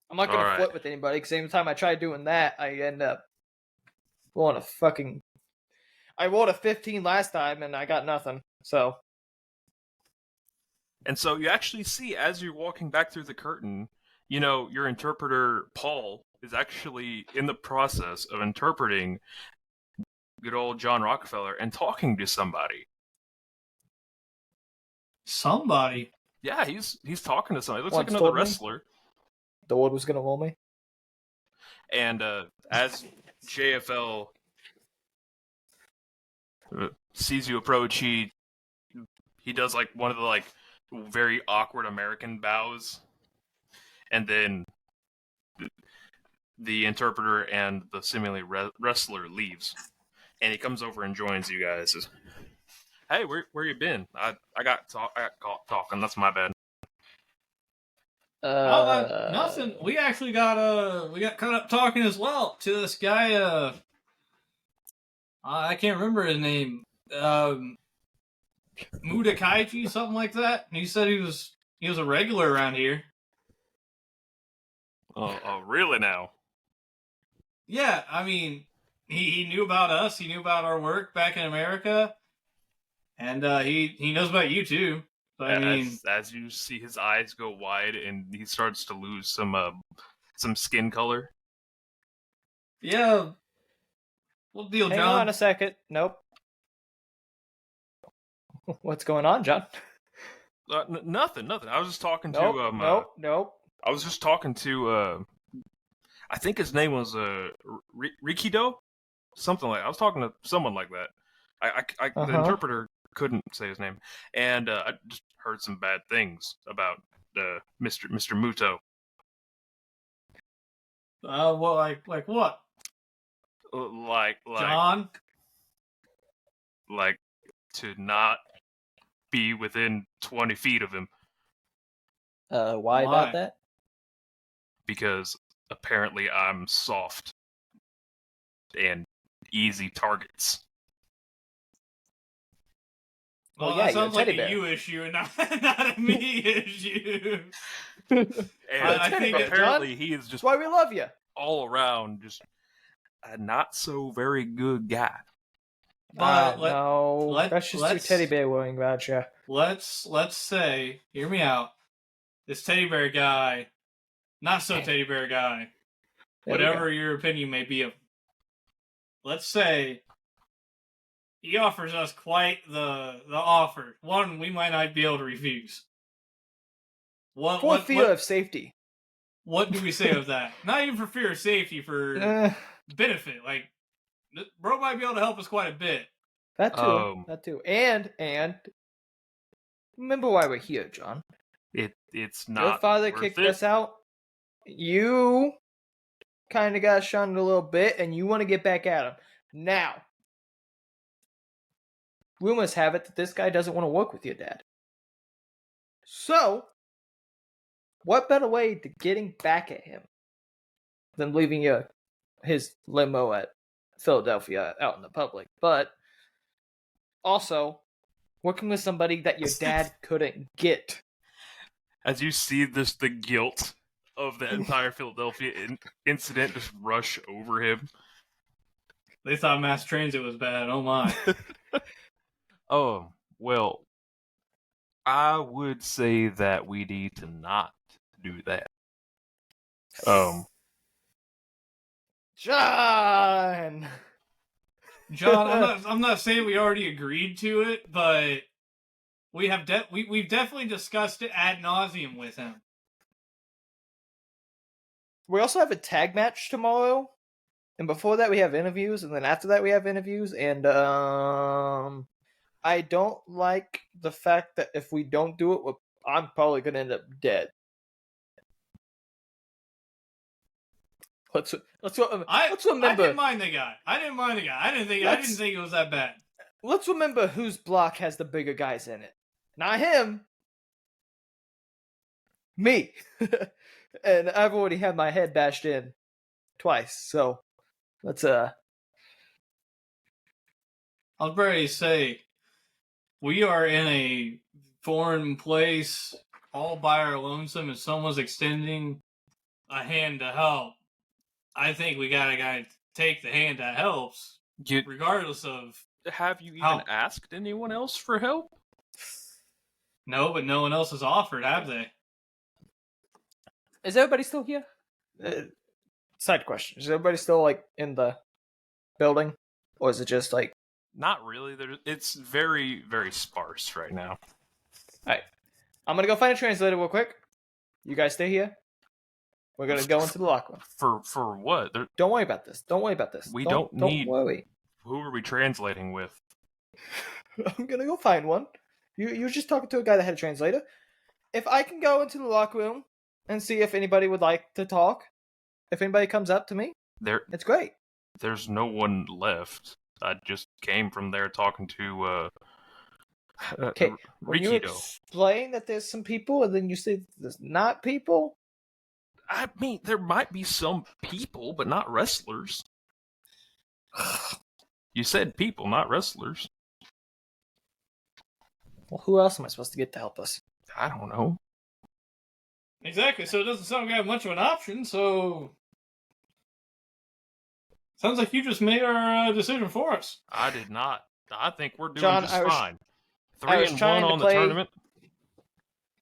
I'm not going to flip with anybody, because every time I try doing that, I end up rolling a fucking... I rolled a 15 last time, and I got nothing, so... And so you actually see, as you're walking back through the curtain, you know, your interpreter, Paul, is actually in the process of interpreting good old John Rockefeller and talking to somebody. Somebody? Yeah, he's talking to somebody. It looks like another wrestler. The word was going to roll me. And as JFL sees you approach, he does like one of the like very awkward American bows, and then the interpreter and the seemingly wrestler leaves, and he comes over and joins you guys. Says, "Hey, where you been? I got caught talking. That's my bad." Nothing. We actually got caught up talking as well to this guy. I can't remember his name. Mudakaiji, something like that. And he said he was a regular around here. Oh, really now? Yeah, I mean, he knew about us. He knew about our work back in America, and he knows about you too. So, I mean, as you see his eyes go wide and he starts to lose some skin color. Yeah. What deal, John? Hang on a second. Nope. What's going on, John? Nothing. I was just talking to Nope. I was just talking to I think his name was Rikido, something like. I was talking to someone like that. The interpreter couldn't say his name, and I just heard some bad things about Mr. Muto. Well, like what? Like John? Like to not be within 20 feet of him. Why about that? Because apparently I'm soft and easy targets. Well, yeah, that sounds like a you issue and not a me issue. And I think apparently he is just... That's why we love you. All around, just a not so very good guy. But that's just two teddy bear worrying about you. Let's say, hear me out. This teddy bear guy, not so teddy bear guy, whatever your opinion may be of, let's say he offers us quite the offer. One we might not be able to refuse. For fear of safety. What do we say of that? Not even for fear of safety, for benefit. Like, bro might be able to help us quite a bit. That too. And remember why we're here, John. It's not. Your father kicked us out. You kind of got shunned a little bit, and you want to get back at him. Now, rumors have it that this guy doesn't want to work with your dad. So, what better way to getting back at him than leaving his limo at Philadelphia out in the public? But also, working with somebody that your dad couldn't get. As you see the guilt of the entire Philadelphia incident just rush over him. They thought mass transit was bad. Oh my. Oh, well, I would say that we need to not do that. John, I'm not saying we already agreed to it, but we have we've definitely discussed it ad nauseum with him. We also have a tag match tomorrow, and before that we have interviews, and then after that we have interviews, and I don't like the fact that if we don't do it, I'm probably going to end up dead. Let's remember. I didn't mind the guy. I didn't think it was that bad. Let's remember whose block has the bigger guys in it. Not him. Me. And I've already had my head bashed in twice, so let's I was ready to say, we are in a foreign place all by our lonesome and someone's extending a hand to help, I think we gotta take the hand that helps, regardless of. Have you even asked anyone else for help? No, but no one else has offered, have they? Is everybody still here? Side question: is everybody still like in the building, or is it just like? Not really. It's very, very sparse right now. All right, I'm gonna go find a translator real quick. You guys stay here. We're gonna go into the locker room. For what? Don't worry about this. Don't worry about this. Don't need. Worry. Who are we translating with? I'm gonna go find one. You were just talking to a guy that had a translator. If I can go into the locker room and see if anybody would like to talk, if anybody comes up to me, it's great. There's no one left. I just came from there talking to okay. When you explain that there's some people, and then you say there's not people. I mean, there might be some people, but not wrestlers. You said people, not wrestlers. Well, who else am I supposed to get to help us? I don't know. Exactly, so it doesn't sound like I have much of an option, so... Sounds like you just made our decision for us. I did not. I think we're doing John, just fine. 3-1 on the tournament.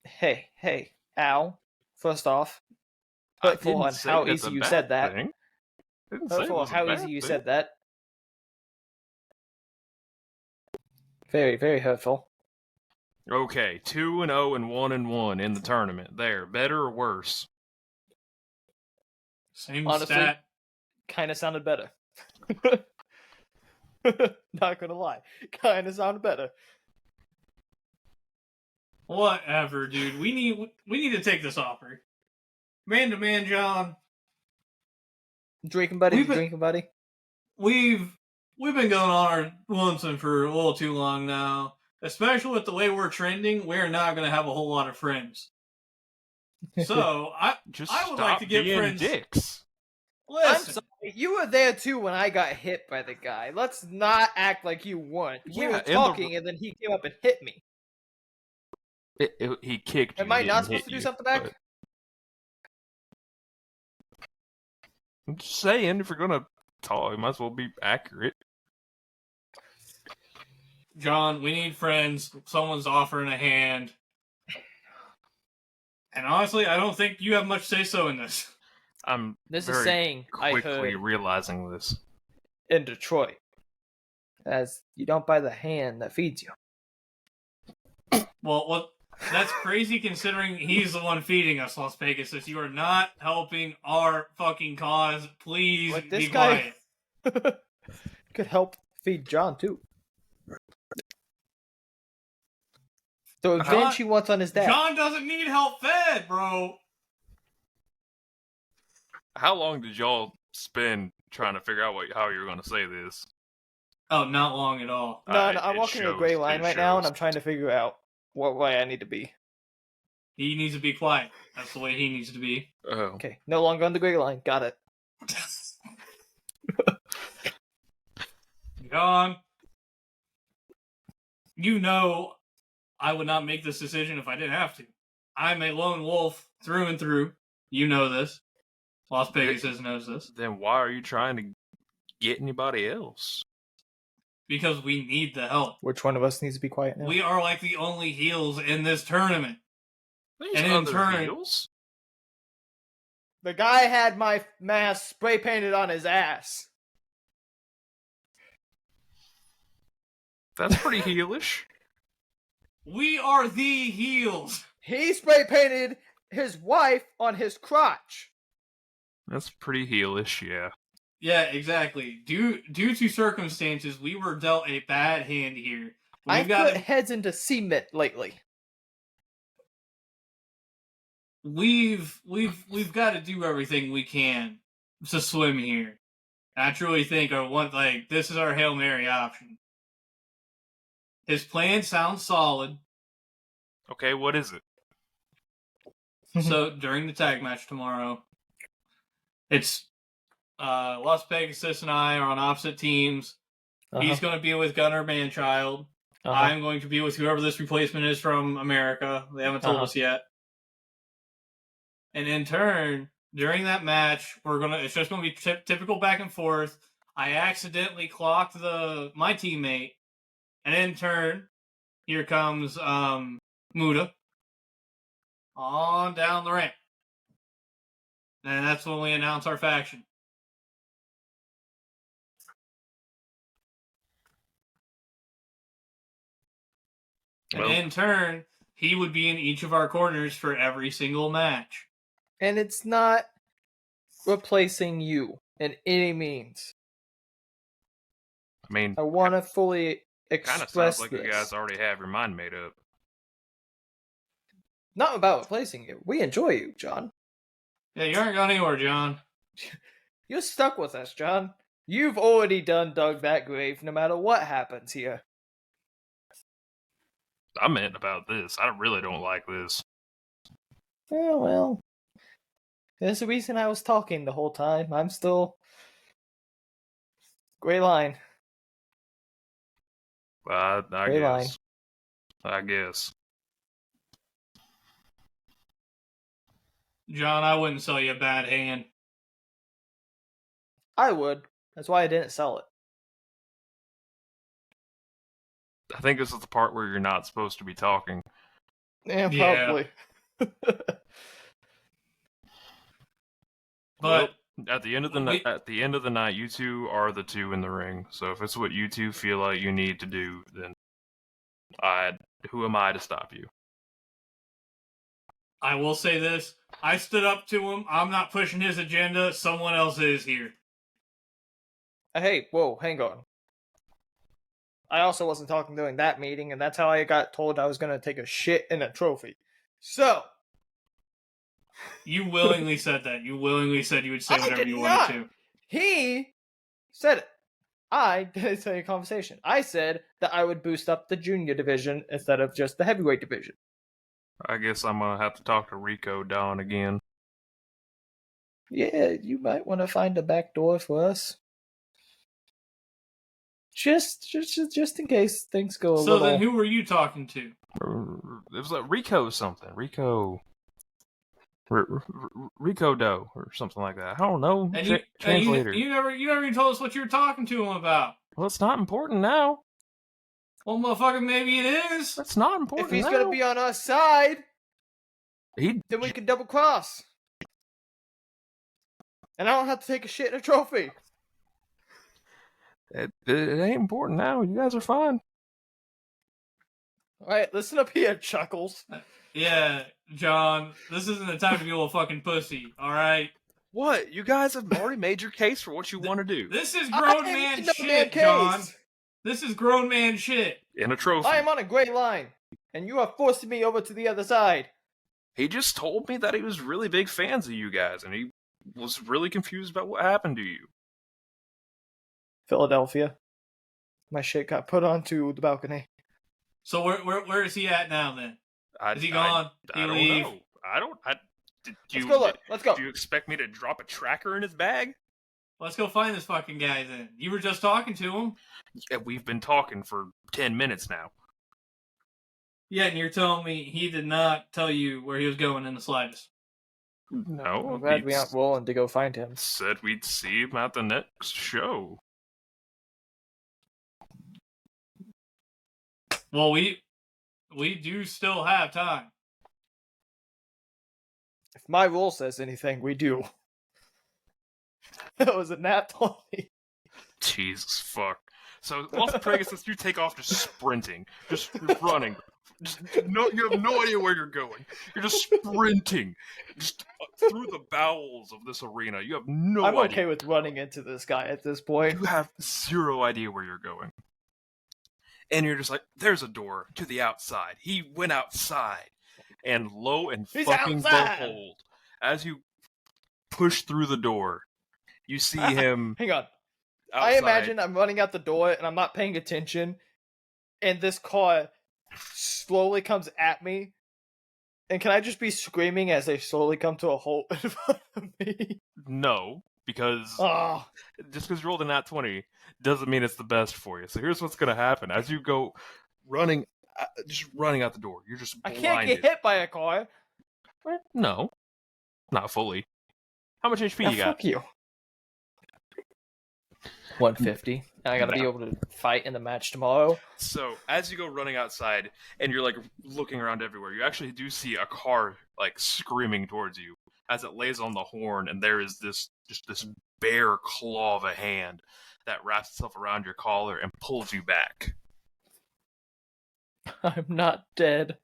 Hey, Al. First off, hurtful on how easy you said that. Hurtful on how easy you said that. Very, very hurtful. Okay, 2-0 and 1-1 in the tournament. There, better or worse? Same Honestly, stat. Kind of sounded better. Not gonna lie, kind of sounded better. Whatever, dude. We need to take this offer. Man to man, John. Drinking buddy. We've been going on our lonesome for a little too long now. Especially with the way we're trending, we're not going to have a whole lot of friends. So I would like to get friends. Dicks. Listen, I'm sorry, you were there too when I got hit by the guy. Let's not act like you weren't. We were talking, and then he came up and hit me. He kicked you. Am I not supposed to do something back? I'm just saying, if you're gonna talk, you might as well be accurate. John, we need friends. Someone's offering a hand. And honestly, I don't think you have much say-so in this. This is saying quickly I heard realizing this. in Detroit, as you don't buy the hand that feeds you. Well, that's crazy considering he's the one feeding us, Las Vegas. If you are not helping our fucking cause, please be quiet. Could help feed John too. The revenge he wants on his dad. John doesn't need help fed, bro. How long did y'all spend trying to figure out how you were going to say this? Oh, not long at all. No, I'm walking a gray line right now, and I'm trying to figure out what way I need to be. He needs to be quiet. That's the way he needs to be. Oh. Okay, no longer on the gray line. Got it. John, you know I would not make this decision if I didn't have to. I'm a lone wolf through and through. You know this. Las Vegas knows this. Then why are you trying to get anybody else? Because we need the help. Which one of us needs to be quiet now? We are like the only heels in this tournament. And in turn, heels? The guy had my mask spray painted on his ass. That's pretty heelish. We are the heels. He spray painted his wife on his crotch. That's pretty heelish, yeah. Yeah, exactly. Due to circumstances, we were dealt a bad hand here. I've put heads into cement lately. We've got to do everything we can to swim here. I truly think this is our Hail Mary option. His plan sounds solid. Okay, what is it? So during the tag match tomorrow, it's Las Vegas and I are on opposite teams. Uh-huh. He's going to be with Gunner Manchild. I'm going to be with whoever this replacement is from America. They haven't told us yet. And in turn, during that match, it's just gonna be typical back and forth. I accidentally clocked my teammate, and in turn, here comes Muda on down the ramp. And that's when we announce our faction. And in turn, he would be in each of our corners for every single match. And it's not replacing you in any means. I mean, I want to fully express this. Kind of sounds like this. You guys already have your mind made up. Not about replacing you. We enjoy you, John. Yeah, you aren't going anywhere, John. You're stuck with us, John. You've already dug that grave no matter what happens here. I meant about this. I really don't like this. Yeah, well, there's a reason I was talking the whole time. I'm still... Gray line. I Gray guess. line. I guess. John, I wouldn't sell you a bad hand. I would. That's why I didn't sell it. I think this is the part where you're not supposed to be talking. Yeah, probably. But at the end of the night, you two are the two in the ring. So if it's what you two feel like you need to do, then who am I to stop you? I will say this. I stood up to him. I'm not pushing his agenda. Someone else is here. Hey, whoa, hang on. I also wasn't talking during that meeting, and that's how I got told I was going to take a shit in a trophy. So... You willingly said that. You willingly said you would say whatever you wanted to. He said it. I didn't say a conversation. I said that I would boost up the junior division instead of just the heavyweight division. I guess I'm going to have to talk to Rico Don again. Yeah, you might want to find a back door for us. Just in case things go a little... So then who were you talking to? It was like Rico something. Rico Doe or something like that. I don't know. And translator. You never even told us what you were talking to him about. Well, it's not important now. Well, motherfucker, maybe it is. That's not important. If he's gonna be on our side, then we can double cross. And I don't have to take a shit in a trophy. It ain't important now. You guys are fine. Alright, listen up here, Chuckles. Yeah, John, this isn't the time to be a little fucking pussy, alright? What? You guys have already made your case for what you want to do. This is grown man shit, John. This is grown man shit. In a trophy. I am on a gray line, and you are forcing me over to the other side. He just told me that he was really big fans of you guys, and he was really confused about what happened to you. Philadelphia. My shit got put onto the balcony. So where is he at now then? Is he gone? I don't know. Let's go look. Let's go. Do you expect me to drop a tracker in his bag? Let's go find this fucking guy then. You were just talking to him. Yeah, we've been talking for 10 minutes now. Yeah, and you're telling me he did not tell you where he was going in the slightest. No. I'm glad we aren't rolling to go find him. Said we'd see him at the next show. Well, we do still have time. If my rule says anything, we do. That was a nat 20. Jesus fuck. So, Los Pregas, you take off just sprinting. Just running. You have no idea where you're going. You're just sprinting. Just through the bowels of this arena. You have no idea. I'm okay with running into this guy at this point. You have zero idea where you're going. And you're just like, there's a door to the outside. He went outside. And lo and fucking behold, as you push through the door, you see him. Hang on. Outside. I imagine I'm running out the door and I'm not paying attention. And this car slowly comes at me. And can I just be screaming as they slowly come to a halt in front of me? No, because just because you rolled a nat 20 doesn't mean it's the best for you. So here's what's going to happen. As you go running out the door. You're just I blinded. can't get hit by a car. No, not fully. How much HP you got? Fuck you. 150. And I gotta be No. able to fight in the match tomorrow. So as you go running outside and you're like looking around everywhere, you actually do see a car like screaming towards you as it lays on the horn, and there is this bare claw of a hand that wraps itself around your collar and pulls you back I'm not dead.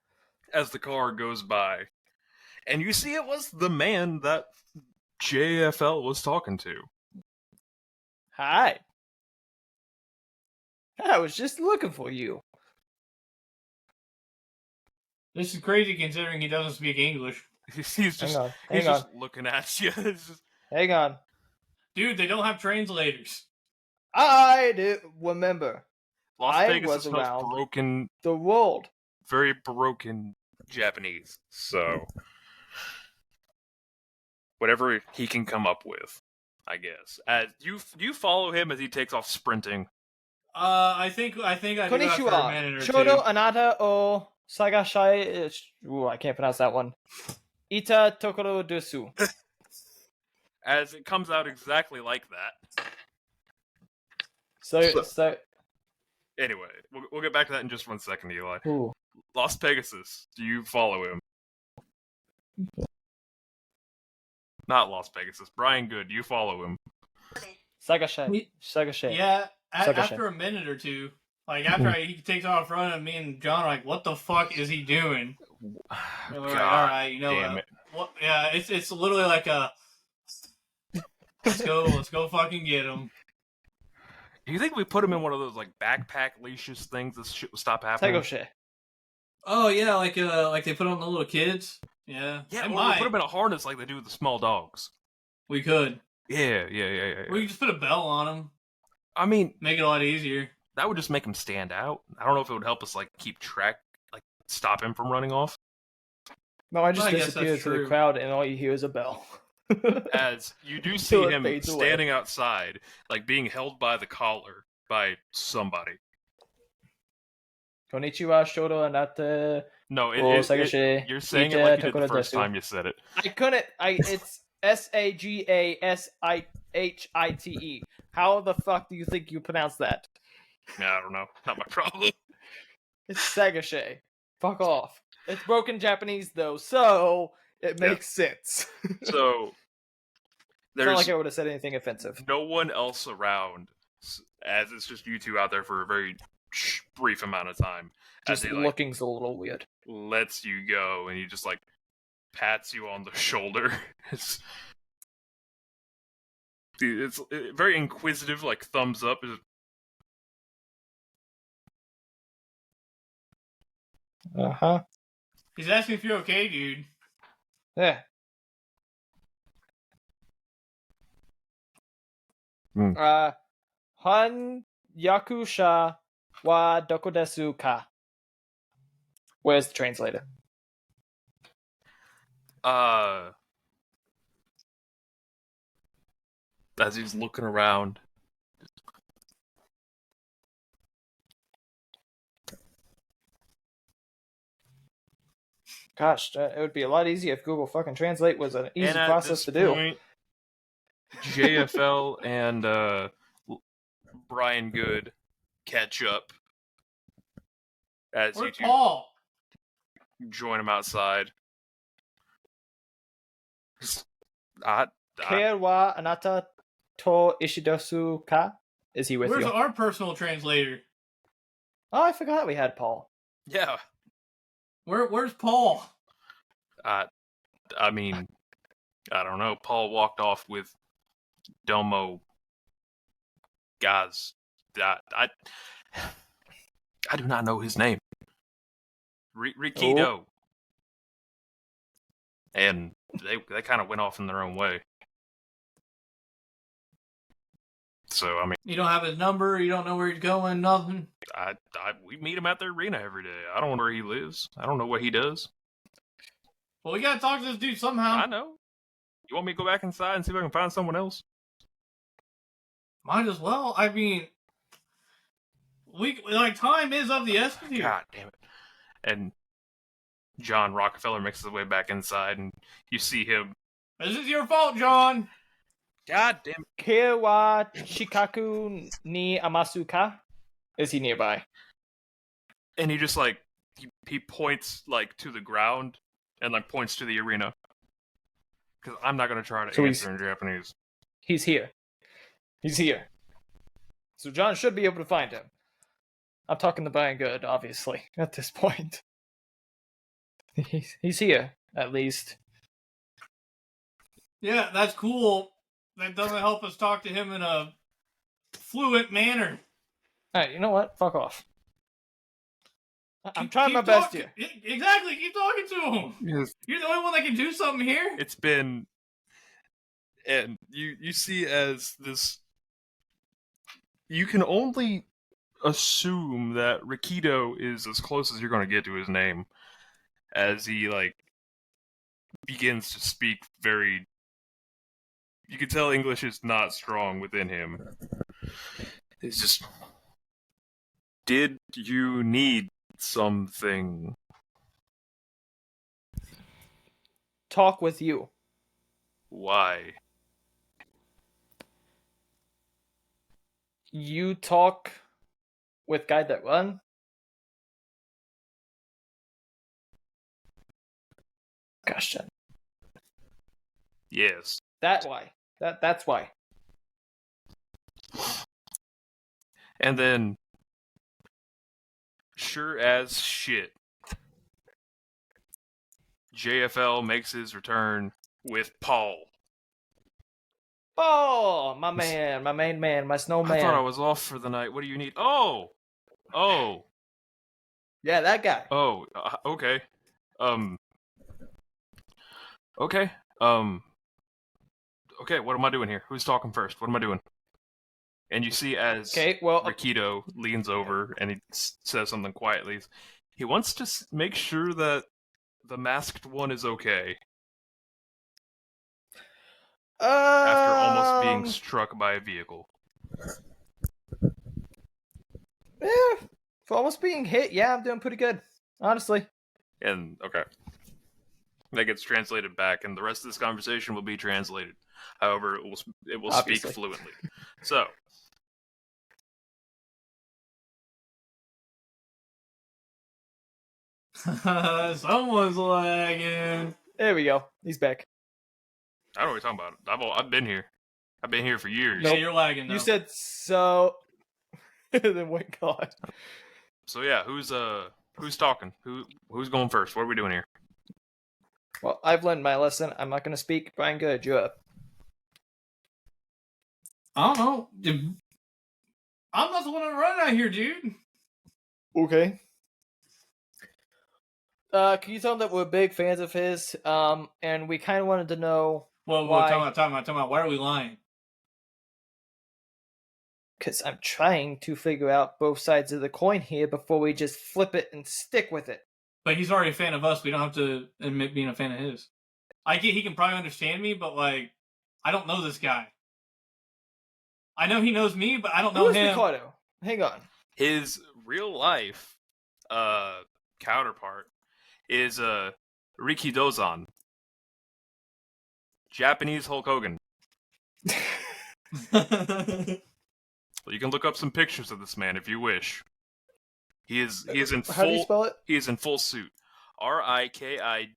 as the car goes by. And you see it was the man that JFL was talking to. Hi. I was just looking for you. This is crazy considering he doesn't speak English. He's just looking at you. Hang on. Dude, they don't have translators. I do remember. Las I Vegas was is around broken, the world. very broken Japanese. So whatever he can come up with, I guess. As you follow him as he takes off sprinting. I think I do after a minute Konnichiwa. or Chodo two. anata o sagashai. Ooh, I can't pronounce that one. Ita tokoro desu. As it comes out exactly like that. So Anyway, we'll get back to that in just 1 second, Eli. ooh. Las Pegasus, do you follow him? Not Las Pegasus. Brian Good, do you follow him? Sagashai. Sagashai. Yeah, Sagashai. after a minute or two, like after he takes off running, me and John are like, "What the fuck is he doing?" And we're like, "All right, you know damn it. what? Yeah, it's literally like a let's go fucking get him." Do you think we put him in one of those like backpack leashes things, this shit would stop happening? Sagashai. Oh yeah, like they put on the little kids. Yeah, Yeah, they or we might. put him in a harness like they do with the small dogs. We could. Yeah. We could just put a bell on him. I mean, Make it a lot easier. that would just make him stand out. I don't know if it would help us like keep track, like stop him from running off. No, I just I guess disappeared that's to the true. crowd, and all you hear is a bell. As you do see Until it him fades away. standing outside, like being held by the collar by somebody. Konnichiwa, Shodo, Anata. No, Sagashai. you're saying it Ita like you did the tokoro first desu. time you said it. I couldn't. It's Sagashite. How the fuck do you think you pronounce that? Yeah, I don't know. Not my problem. It's Sagashai. Fuck off. It's broken Japanese though, so it Yeah. makes sense. So It's there's not like I would have said anything offensive. no one else around, as it's just you two out there for a very brief amount of time. As Just he like looking's a little weird. lets you go, and he just like pats you on the shoulder. It's very inquisitive, like thumbs up. Uh-huh. He's asking if you're okay, dude. Yeah. Hmm. Han Yakusha wa doko desu ka? Where's the translator? As he's looking around. Gosh, it would be a lot easier if Google fucking Translate was an easy And at process this to do. point, JFL and Brian Good catch up as you Where's two Paul? join him outside. Kei wa anata to ishidosu ka? Is he with Where's you? our personal translator? Oh, I forgot we had Paul. Yeah, Where's Paul? I mean, I don't know. Paul walked off with Domo Gaz. I do not know his name. Rikido. Oh. And they kind of went off in their own way. So, I mean, You don't have his number. You don't know where he's going. Nothing. we meet him at the arena every day. I don't know where he lives. I don't know what he does. Well, we gotta talk to this dude somehow. I know. You want me to go back inside and see if I can find someone else? Might as well. I mean, Time is of the essence here. God damn it. And John Rockefeller makes his way back inside, and you see him. This is your fault, John. God damn it. Kewa Chikaku ni Amasuka? Is he nearby? And he just, like, he points, like, to the ground, and, like, points to the arena. Because I'm not going to try to answer in Japanese. He's here. He's here. So John should be able to find him. I'm talking to Brian Good, obviously, at this point. He's here, at least. Yeah, that's cool. That doesn't help us talk to him in a fluent manner. Alright, you know what? Fuck off. I'm trying my best here. Exactly, keep talking to him. Yes. You're the only one that can do something here. It's been... And you see as this... You can only assume that Rikido is as close as you're going to get to his name. As he, like, begins to speak very... You can tell English is not strong within him. It's just... Did you need something? Talk with you. Why? You talk with guy that run? Gosh, Jen. Yes. That's why. That's why. And then, sure as shit, JFL makes his return with Paul. Oh, my man, my main man, my snowman. I thought I was off for the night. What do you need? Oh! Yeah, that guy. Oh, okay. Okay. Okay, what am I doing here? Who's talking first? What am I doing? And you see as Rikido leans over and he says something quietly. He wants to make sure that the masked one is okay. After almost being struck by a vehicle. Yeah, for almost being hit, yeah, I'm doing pretty good. Honestly. And, okay. That gets translated back, and the rest of this conversation will be translated. However, it will speak fluently. So. Someone's lagging. There we go. He's back. I don't know what you're talking about. I've been here. I've been here for years. Nope. Yeah, you're lagging though. You said so. Then what God? So yeah, who's talking? Who's going first? What are we doing here? Well, I've learned my lesson. I'm not going to speak. Brian, good. You're up. I don't know. I'm not the one to run out here, dude. Okay. Can you tell him that we're big fans of his? And we kind of wanted to know why. Time out. Why are we lying? Because I'm trying to figure out both sides of the coin here before we just flip it and stick with it. But he's already a fan of us. We don't have to admit being a fan of his. I get he can probably understand me, but, like, I don't know this guy. I know he knows me, but I don't know him. Who's Ricardo? Hang on. His real life counterpart is Rikidozan. Japanese Hulk Hogan. You can look up some pictures of this man if you wish. He is in full. How do you spell it? He is in full suit. Rikidozan.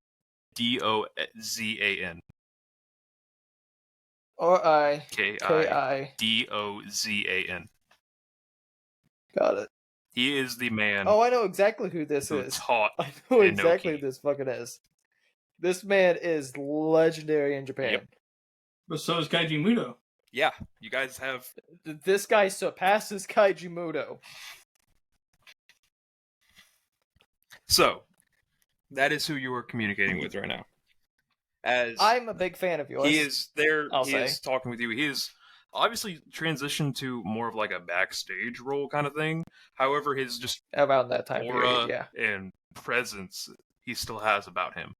Rikidozan. Got it. He is the man. Oh, I know exactly who this is. Taught I know exactly Inoki. who this fucking is. This man is legendary in Japan. Yep. But so is Kaiji Muto. Yeah, you guys have. This guy surpasses Kaiji Muto. So, that is who you are communicating with right now. As I'm a big fan of yours. he is there. I'll he say. is talking with you. He is obviously transitioned to more of like a backstage role kind of thing. However, his just Around that time aura period, yeah. and presence he still has about him.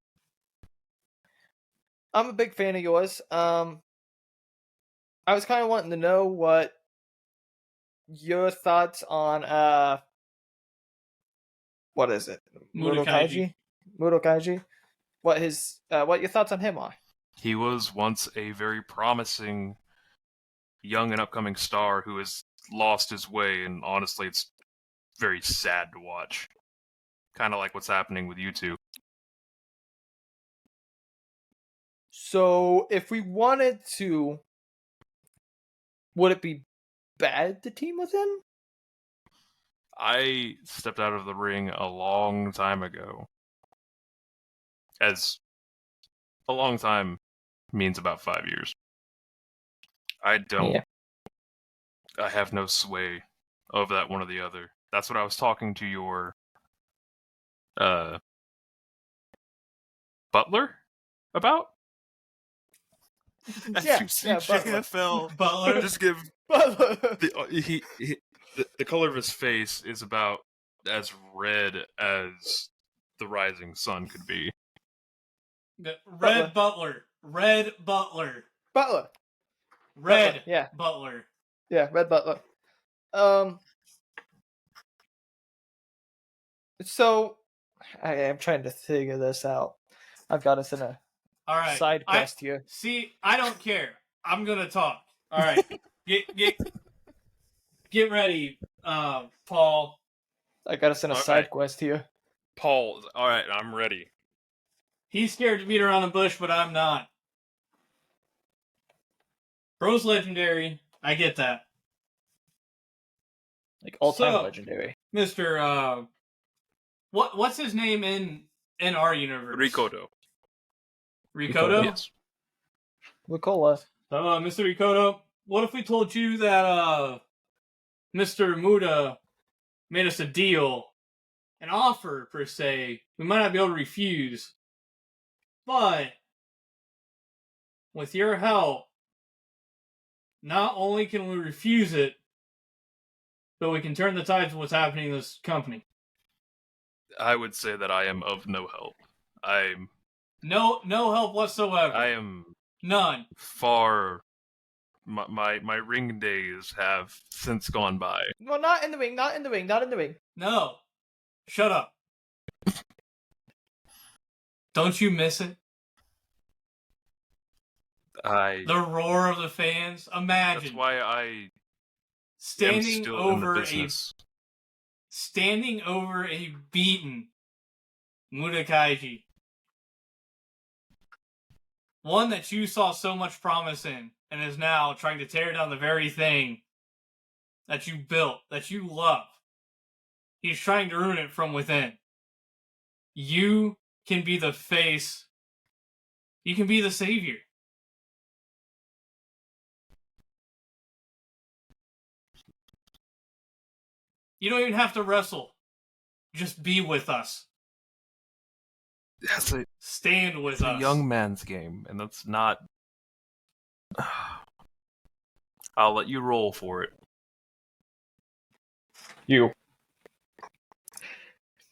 I'm a big fan of yours. I was kind of wanting to know what your thoughts on what is it? Murakaiji. Murakaiji. What your thoughts on him are? He was once a very promising young and upcoming star who has lost his way, and honestly, it's very sad to watch. Kind of like what's happening with you two. So, if we wanted to, would it be bad to team with him? I stepped out of the ring a long time ago. As a long time means about 5 years. I don't. Yeah. I have no sway over that one or the other. That's what I was talking to your butler about. Yeah, JFL Butler. just give Butler. the color of his face is about as red as the rising sun could be. Red Butler. Red Butler. Butler. Red Butler, yeah. Butler. Yeah, Red Butler. So I am trying to figure this out. I've got us in a All right. side quest here. See, I don't care. I'm gonna talk. All right. Get ready, Paul. I got us in a side quest here. Paul, all right, I'm ready. He's scared to beat around the bush, but I'm not. Bro's legendary. I get that. Like all-time So, legendary. Mr. What's his name in our universe? Ricoto. Ricoto? Yes. Ricola. So, Mr. Ricoto, what if we told you that Mr. Muda made us a deal, an offer per se, we might not be able to refuse, but with your help, not only can we refuse it, but we can turn the tides of what's happening in this company. I would say that I am of no help. No help whatsoever. I am None. far. My ring days have since gone by. Well, not in the ring. Not in the ring. Not in the ring. No. Shut up. Don't you miss it? The roar of the fans. Imagine. That's why I am standing still over in the business. standing over a beaten Murakaiji. One that you saw so much promise in, and is now trying to tear down the very thing that you built, that you love. He's trying to ruin it from within. You can be the face. You can be the savior. You don't even have to wrestle. Just be with us. That's Stand with us. a young man's game, and that's not. I'll let you roll for it. You.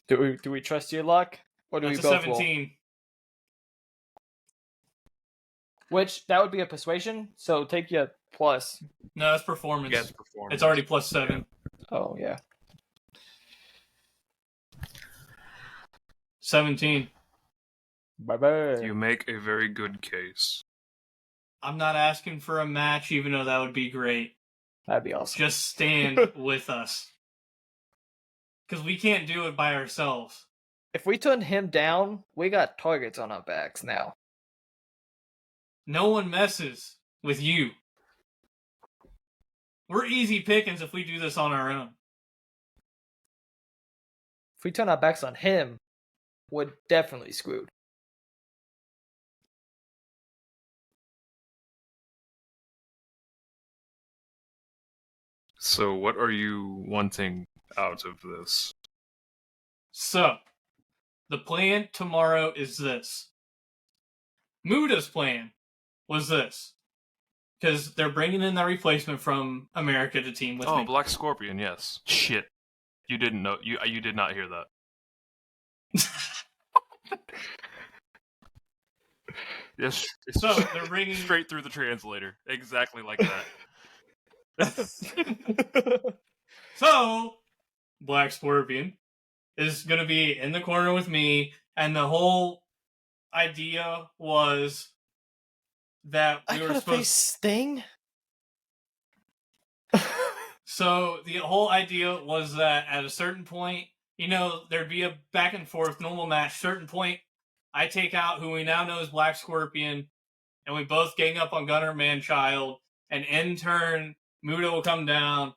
Do we trust your luck, or do That's we a both 17. roll? Which that would be a persuasion. So take your plus. No, that's performance. Yes, performance. It's already plus 7. Oh yeah. 17. Bye bye. You make a very good case. I'm not asking for a match, even though that would be great. That'd be awesome. Just stand with us. Because we can't do it by ourselves. If we turn him down, we got targets on our backs now. No one messes with you. We're easy pickings if we do this on our own. If we turn our backs on him, we're definitely screwed. So, what are you wanting out of this? So, the plan tomorrow is this. Muda's plan was this. Because they're bringing in that replacement from America to team with me. Oh, Black Scorpion, yes. Shit. You didn't know. You did not hear that. Yes. So, they're bringing... straight through the translator. Exactly like that. So, Black Scorpion is going to be in the corner with me, and the whole idea was that we were supposed face Sting. So the whole idea was that at a certain point, there'd be a back and forth normal match. Certain point, I take out who we now know as Black Scorpion, and we both gang up on Gunner Manchild, and in turn, Muda will come down,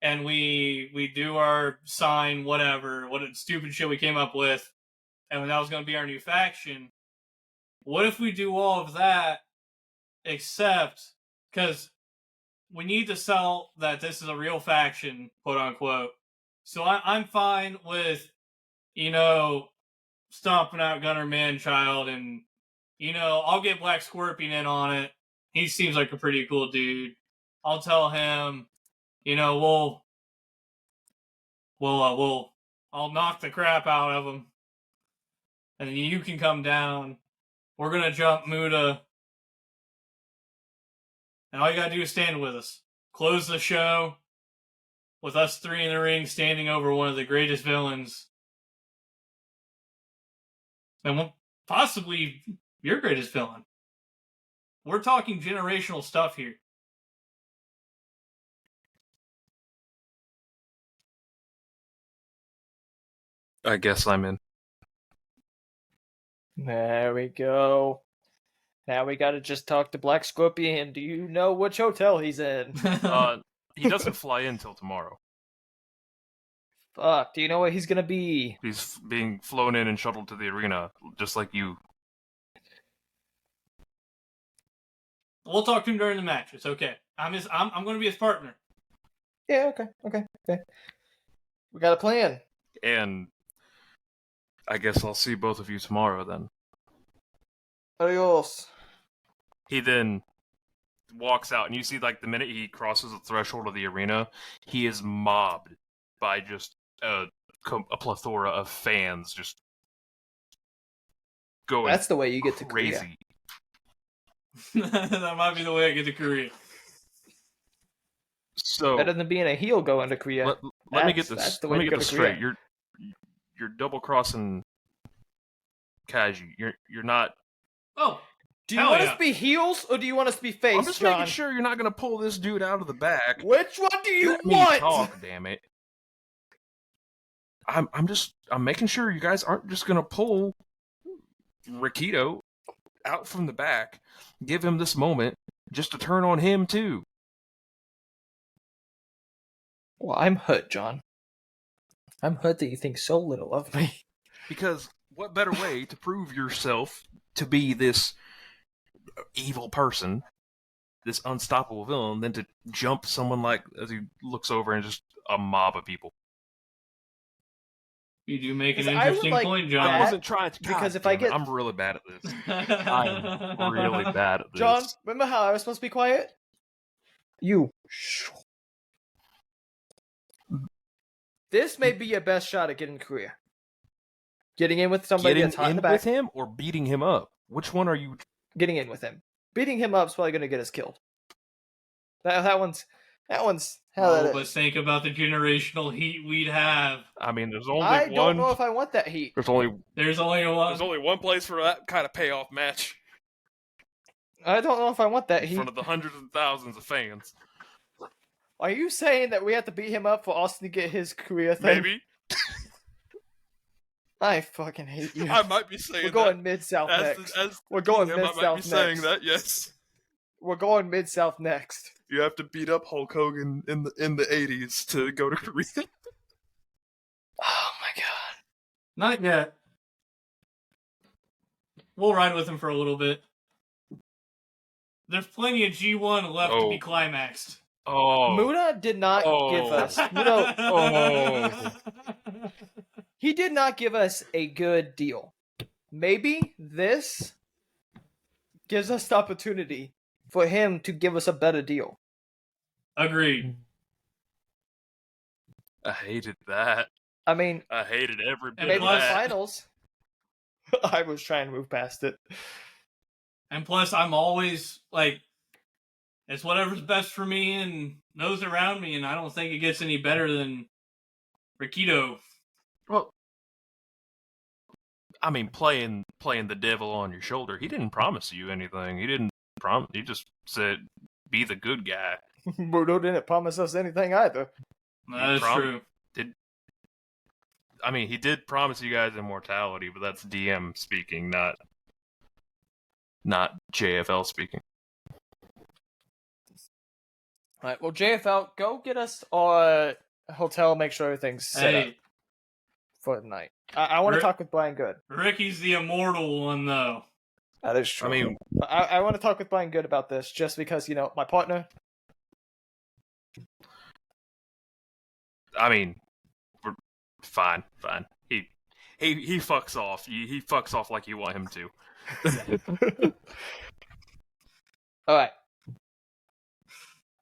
and we do our sign, whatever, what stupid shit we came up with, and that was going to be our new faction. What if we do all of that, except, because we need to sell that this is a real faction, quote unquote. So I'm fine with, stomping out Gunner Manchild, and, I'll get Black Scorpion in on it. He seems like a pretty cool dude. I'll tell him, I'll knock the crap out of him, and then you can come down. We're gonna jump Muda. And all you gotta do is stand with us. Close the show with us three in the ring standing over one of the greatest villains. And possibly your greatest villain. We're talking generational stuff here. I guess I'm in. There we go. Now we gotta just talk to Black Scorpion. Do you know which hotel he's in? He doesn't fly in till tomorrow. Fuck, do you know where he's gonna be? He's being flown in and shuttled to the arena, just like you. We'll talk to him during the match. It's okay. I'm going to be his partner. Yeah, okay. We got a plan. And I guess I'll see both of you tomorrow then. Adios. He then walks out, and you see, like, the minute he crosses the threshold of the arena, he is mobbed by just a plethora of fans just going That's the way you get to crazy. Korea. That might be the way I get to Korea. So better than being a heel going to Korea. Let me get this. Let me get this straight. You're double crossing Kaji. You're not. Oh, do you want us to be heels or do you want us to be face? I'm just making sure you're not going to pull this dude out of the back. Which one do you Let want? me talk, damn it. I'm making sure you guys aren't just going to pull Rikito out from the back, give him this moment just to turn on him too. Well, I'm hurt, John. I'm hurt that you think so little of me. Because what better way to prove yourself to be this evil person, this unstoppable villain, than to jump someone like, as he looks over and just a mob of people. You do make an interesting point, John. I wasn't trying to, because if I get, I'm really bad at this. I'm really bad at this. John, remember how I was supposed to be quiet? You. This may be your best shot at getting Korea. Getting in with somebody that's hot in the back. Getting in with him or beating him up? Which one are you? Getting in with him. Beating him up is probably going to get us killed. That one's. But think about the generational heat we'd have. I mean, there's only I one. I don't know if I want that heat. There's only one. There's only one place for that kind of payoff match. I don't know if I want that heat. In front of the hundreds and thousands of fans. Are you saying that we have to beat him up for Austen to get his career thing? Maybe. I fucking hate you. I might be saying We're going Mid-South next. We're going Mid-South next. I might be saying that, yes. We're going Mid-South next. You have to beat up Hulk Hogan in the 80s to go to Korea. Oh my god. Not yet. We'll ride with him for a little bit. There's plenty of G1 left to be climaxed. Oh. Muda did not give us. He did not give us a good deal. Maybe this gives us the opportunity for him to give us a better deal. Agreed. I hated that. I mean, I hated every bit maybe of that. the finals. I was trying to move past it. And plus, I'm always, like, it's whatever's best for me and those around me, and I don't think it gets any better than Rikido. Well, I mean, playing the devil on your shoulder, he didn't promise you anything. He didn't promise. He just said, "Be the good guy." Muto didn't promise us anything either. That is true. I mean, he did promise you guys immortality, but that's DM speaking, not JFL speaking. All right, well, JFL, go get us a hotel, make sure everything's set up for the night. I want to talk with Brian Good. Ricky's the immortal one, though. That is true. I mean, I want to talk with Brian Good about this, just because, my partner. I mean, we're fine. He fucks off. He fucks off like you want him to. All right.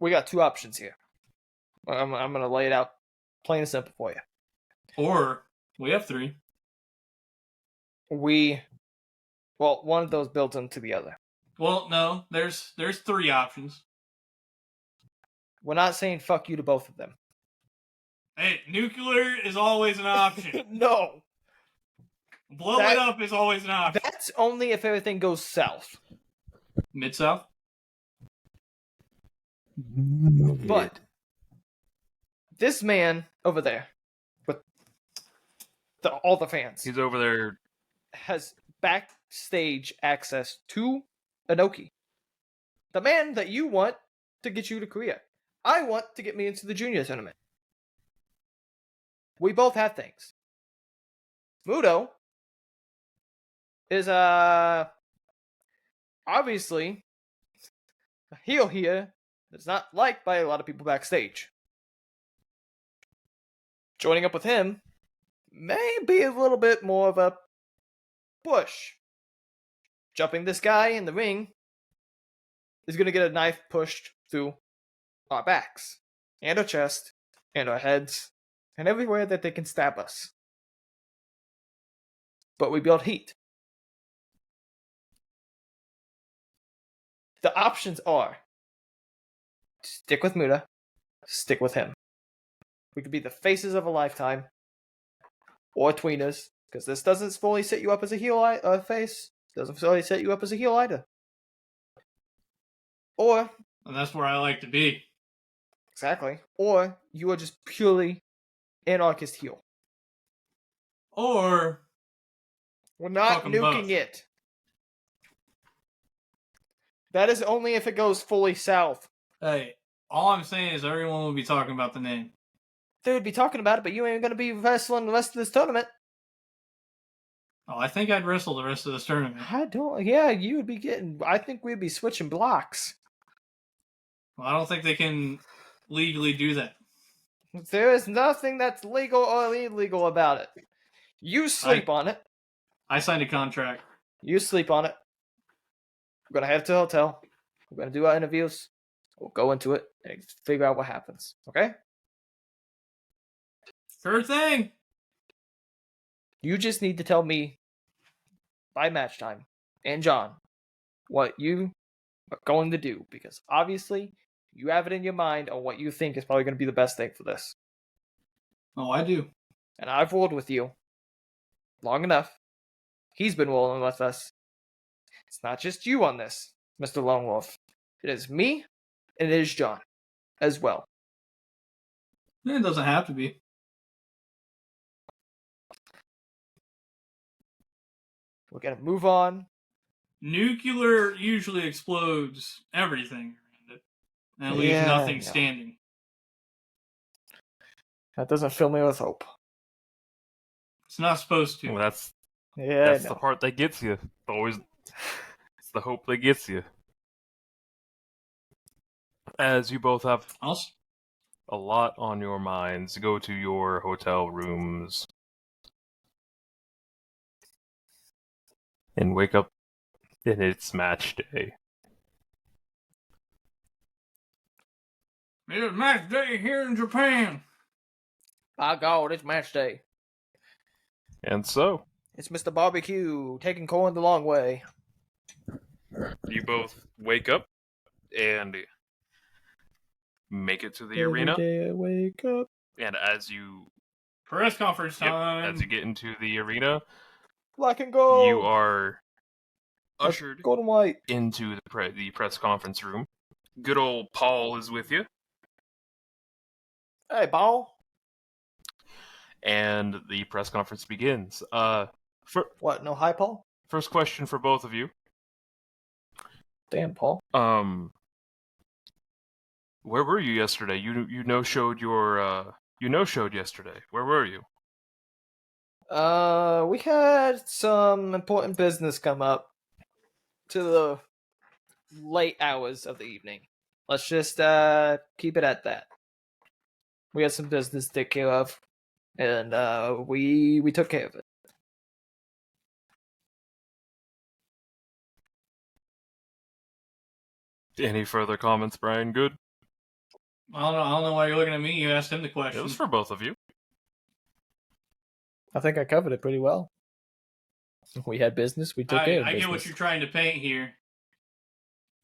We got two options here. I'm going to lay it out plain and simple for you. Or we have three. One of those builds into the other. Well, no, there's three options. We're not saying fuck you to both of them. Hey, nuclear is always an option. No. Blow it up is always an option. That's only if everything goes south. Mid-South? But this man over there, with all the fans, he's over there, has backstage access to Inoki. The man that you want to get you to Korea. I want to get me into the junior tournament. We both have things. Muto is obviously a heel here that's not liked by a lot of people backstage. Joining up with him may be a little bit more of a push. Jumping this guy in the ring is going to get a knife pushed through our backs, and our chest, and our heads, and everywhere that they can stab us. But we build heat. The options are stick with Muda, stick with him. We could be the faces of a lifetime, or tweeners, because this doesn't fully set you up as a heel face. Doesn't fully set you up as a heel either. Or, and that's where I like to be. Exactly. Or you are just purely anarchist heel. Or we're not nuking it. That is only if it goes fully south. Hey, all I'm saying is everyone will be talking about the name. They would be talking about it, but you ain't going to be wrestling the rest of this tournament. Oh, I think I'd wrestle the rest of this tournament. Yeah, you would be I think we'd be switching blocks. Well, I don't think they can legally do that. There is nothing that's legal or illegal about it. You sleep on it. I signed a contract. You sleep on it. We're going to head to the hotel. We're going to do our interviews. We'll go into it and figure out what happens. Okay? Sure thing. You just need to tell me by match time and John what you are going to do, because obviously you have it in your mind on what you think is probably going to be the best thing for this. Oh, I do. And I've rolled with you long enough. He's been rolling with us. It's not just you on this, Mr. Lone Wolf. It is me, and it is John as well. It doesn't have to be. We're going to move on. Nuclear usually explodes everything around it. And leaves nothing standing. That doesn't fill me with hope. It's not supposed to. Well, that's the part that gets you. It's the hope that gets you. As you both have a lot on your minds, go to your hotel rooms and wake up, and it's match day. It is match day here in Japan. By God, it's match day. And so, it's Mr. Barbecue taking Corn the long way. You both wake up, and make it to the Every arena. day I wake up. And as you Press conference time. as you get into the arena, Black and gold. you are ushered Gold and white. into the press conference room. Good old Paul is with you, Hey, Paul. and the press conference begins. What? No hi, Paul? First question for both of you. Damn, Paul. Where were you yesterday? You no-showed yesterday. Where were you? We had some important business come up to the late hours of the evening. Let's just keep it at that. We had some business to take care of, and we took care of it. Any further comments, Brian? Good? I don't know why you're looking at me. You asked him the question. It was for both of you. I think I covered it pretty well. We had business. We took care of I business. get what you're trying to paint here.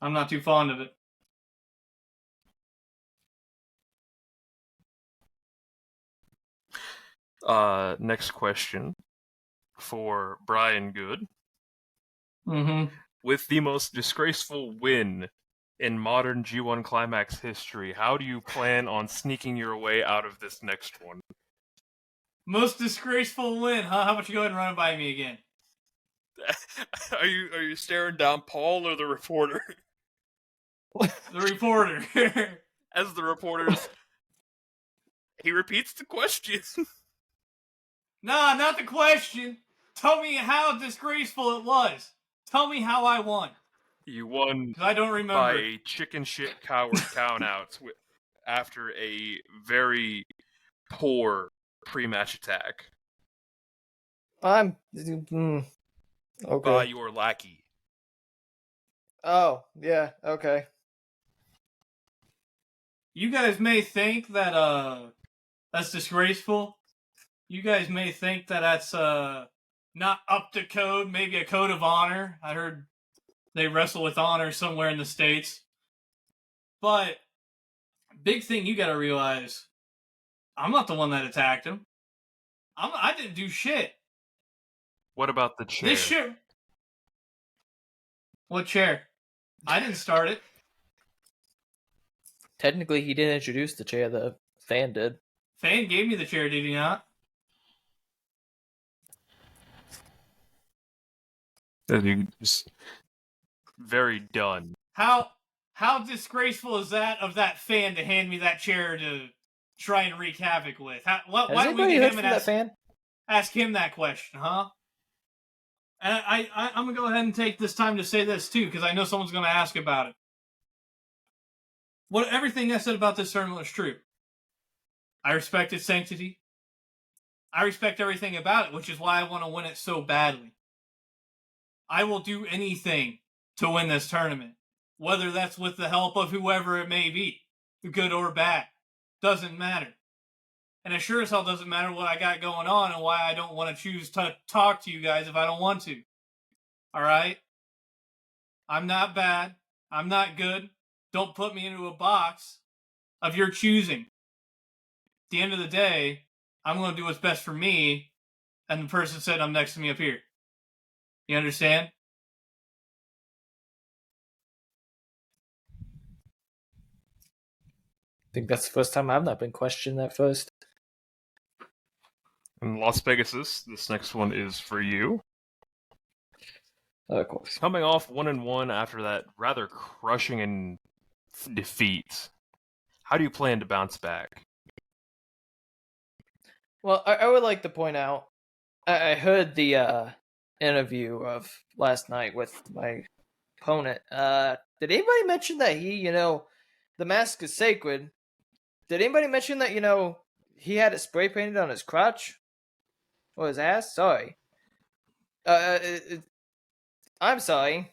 I'm not too fond of it. Next question for Brian Good. Mm-hmm. With the most disgraceful win in modern G1 Climax history, how do you plan on sneaking your way out of this next one? Most disgraceful win, huh? How about you go ahead and run it by me again? Are you staring down Paul or the reporter? The reporter. As the reporter's... He repeats the question. Nah, not the question. Tell me how disgraceful it was. Tell me how I won. You won 'Cause I don't remember. by a chicken shit coward countouts after a very poor pre-match attack. Okay. By your lackey. Oh, yeah, okay. You guys may think that that's disgraceful. You guys may think that that's not up to code, maybe a code of honor. I heard they wrestle with honor somewhere in the States. But big thing you gotta realize, I'm not the one that attacked him. I didn't do shit. What about the chair? This shit. What chair? I didn't start it. Technically, he didn't introduce the chair. The fan did. Fan gave me the chair, did he not? Just very done. How disgraceful is that of that fan to hand me that chair to try and wreak havoc with? Why don't we get him and ask him that question, huh? And I'm gonna go ahead and take this time to say this too, because I know someone's gonna ask about it. Everything I said about this tournament was true. I respect its sanctity. I respect everything about it, which is why I want to win it so badly. I will do anything to win this tournament, whether that's with the help of whoever it may be, good or bad. Doesn't matter. And it sure as hell doesn't matter what I got going on and why I don't want to choose to talk to you guys if I don't want to. Alright? I'm not bad. I'm not good. Don't put me into a box of your choosing. At the end of the day, I'm going to do what's best for me and the person sitting up next to me up here. You understand? I think that's the first time I've not been questioned at first. In Las Vegas, this next one is for you. Of course. Coming off 1-1 after that rather crushing defeat, how do you plan to bounce back? Well, I would like to point out, I heard the interview of last night with my opponent. Did anybody mention that the mask is sacred? Did anybody mention that, he had it spray painted on his crotch? Or his ass? Sorry. I'm sorry.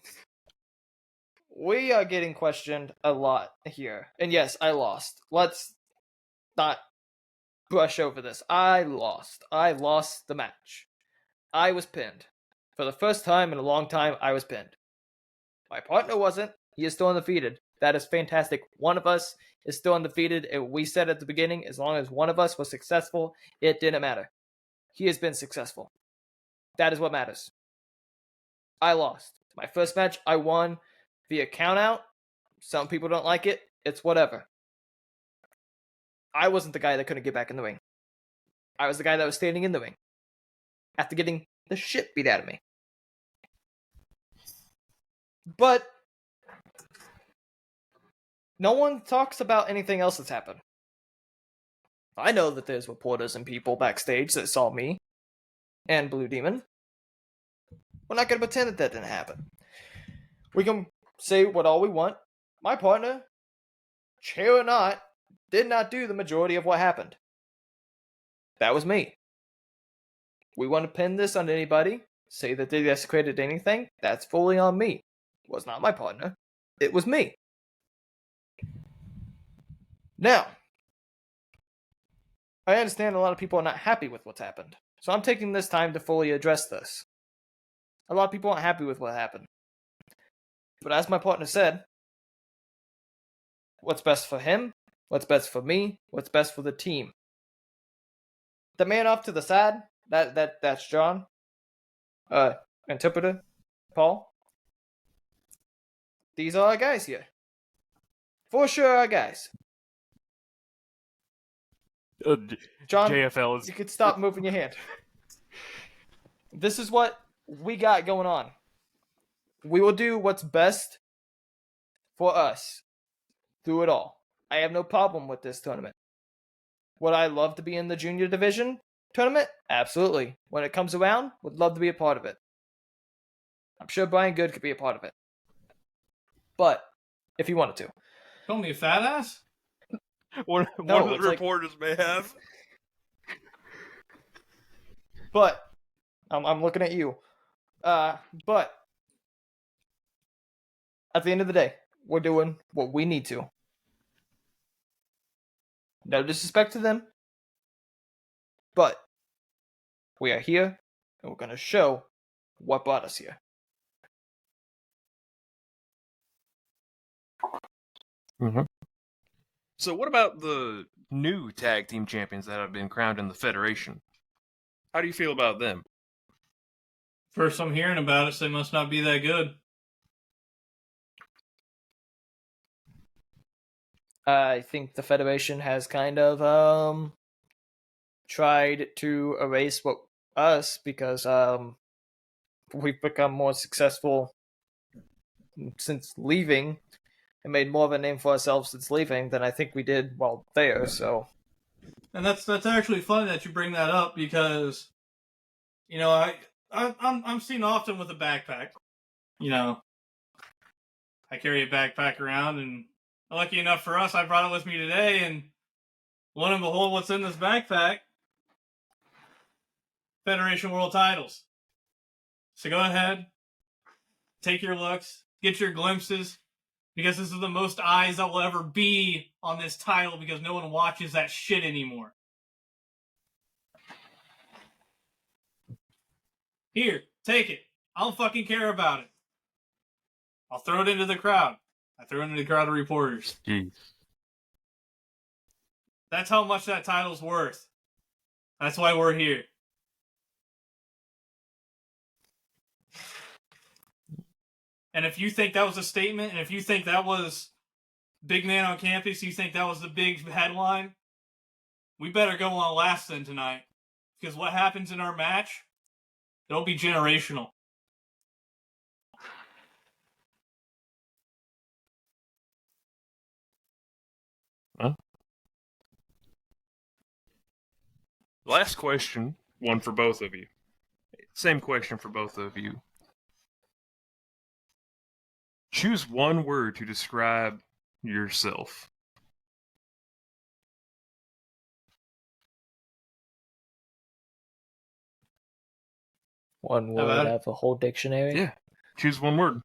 We are getting questioned a lot here. And yes, I lost. Let's not brush over this. I lost. I lost the match. I was pinned. For the first time in a long time, I was pinned. My partner wasn't. He is still undefeated. That is fantastic. One of us is still undefeated, and we said at the beginning, as long as one of us was successful, it didn't matter. He has been successful. That is what matters. I lost. My first match, I won via countout. Some people don't like it. It's whatever. I wasn't the guy that couldn't get back in the ring. I was the guy that was standing in the ring after getting the shit beat out of me. But no one talks about anything else that's happened. I know that there's reporters and people backstage that saw me and Blue Demon. We're not going to pretend that didn't happen. We can say what all we want. My partner, chair or not, did not do the majority of what happened. That was me. We want to pin this on anybody, say that they desecrated anything, that's fully on me. It was not my partner. It was me. Now, I understand a lot of people are not happy with what's happened, so I'm taking this time to fully address this. A lot of people aren't happy with what happened. But as my partner said, what's best for him, what's best for me, what's best for the team. The man off to the side, that's John. Interpreter, Paul. These are our guys here. For sure our guys. John, JFL is... you could stop moving your hand. This is what we got going on. We will do what's best for us through it all. I have no problem with this tournament. Would I love to be in the junior division tournament? Absolutely. When it comes around, would love to be a part of it. I'm sure Brian Good could be a part of it. But, if he wanted to. Call me a fat ass? One of the reporters may have. But, I'm looking at you. But, at the end of the day, we're doing what we need to. No disrespect to them. But, we are here, and we're going to show what brought us here. Mm-hmm. So what about the new tag team champions that have been crowned in the Federation? How do you feel about them? First I'm hearing about it, so they must not be that good. I think the Federation has kind of tried to erase us because we've become more successful since leaving and made more of a name for ourselves since leaving than I think we did while there. So, and that's actually funny that you bring that up because, you know, I'm seen often with a backpack. You know, I carry a backpack around, and lucky enough for us, I brought it with me today, and lo and behold, what's in this backpack? Federation World Titles. So go ahead, take your looks, get your glimpses, because this is the most eyes that will ever be on this title because no one watches that shit anymore. Here, take it. I don't fucking care about it. I'll throw it into the crowd. I throw it into the crowd of reporters. Jeez. That's how much that title's worth. That's why we're here. And if you think that was a statement, and if you think that was big man on campus, you think that was the big headline, we better go on last then tonight. Because what happens in our match, it'll be generational. Huh? Last question, one for both of you. Same question for both of you. Choose one word to describe yourself. One word out of a whole dictionary? Yeah. Choose one word.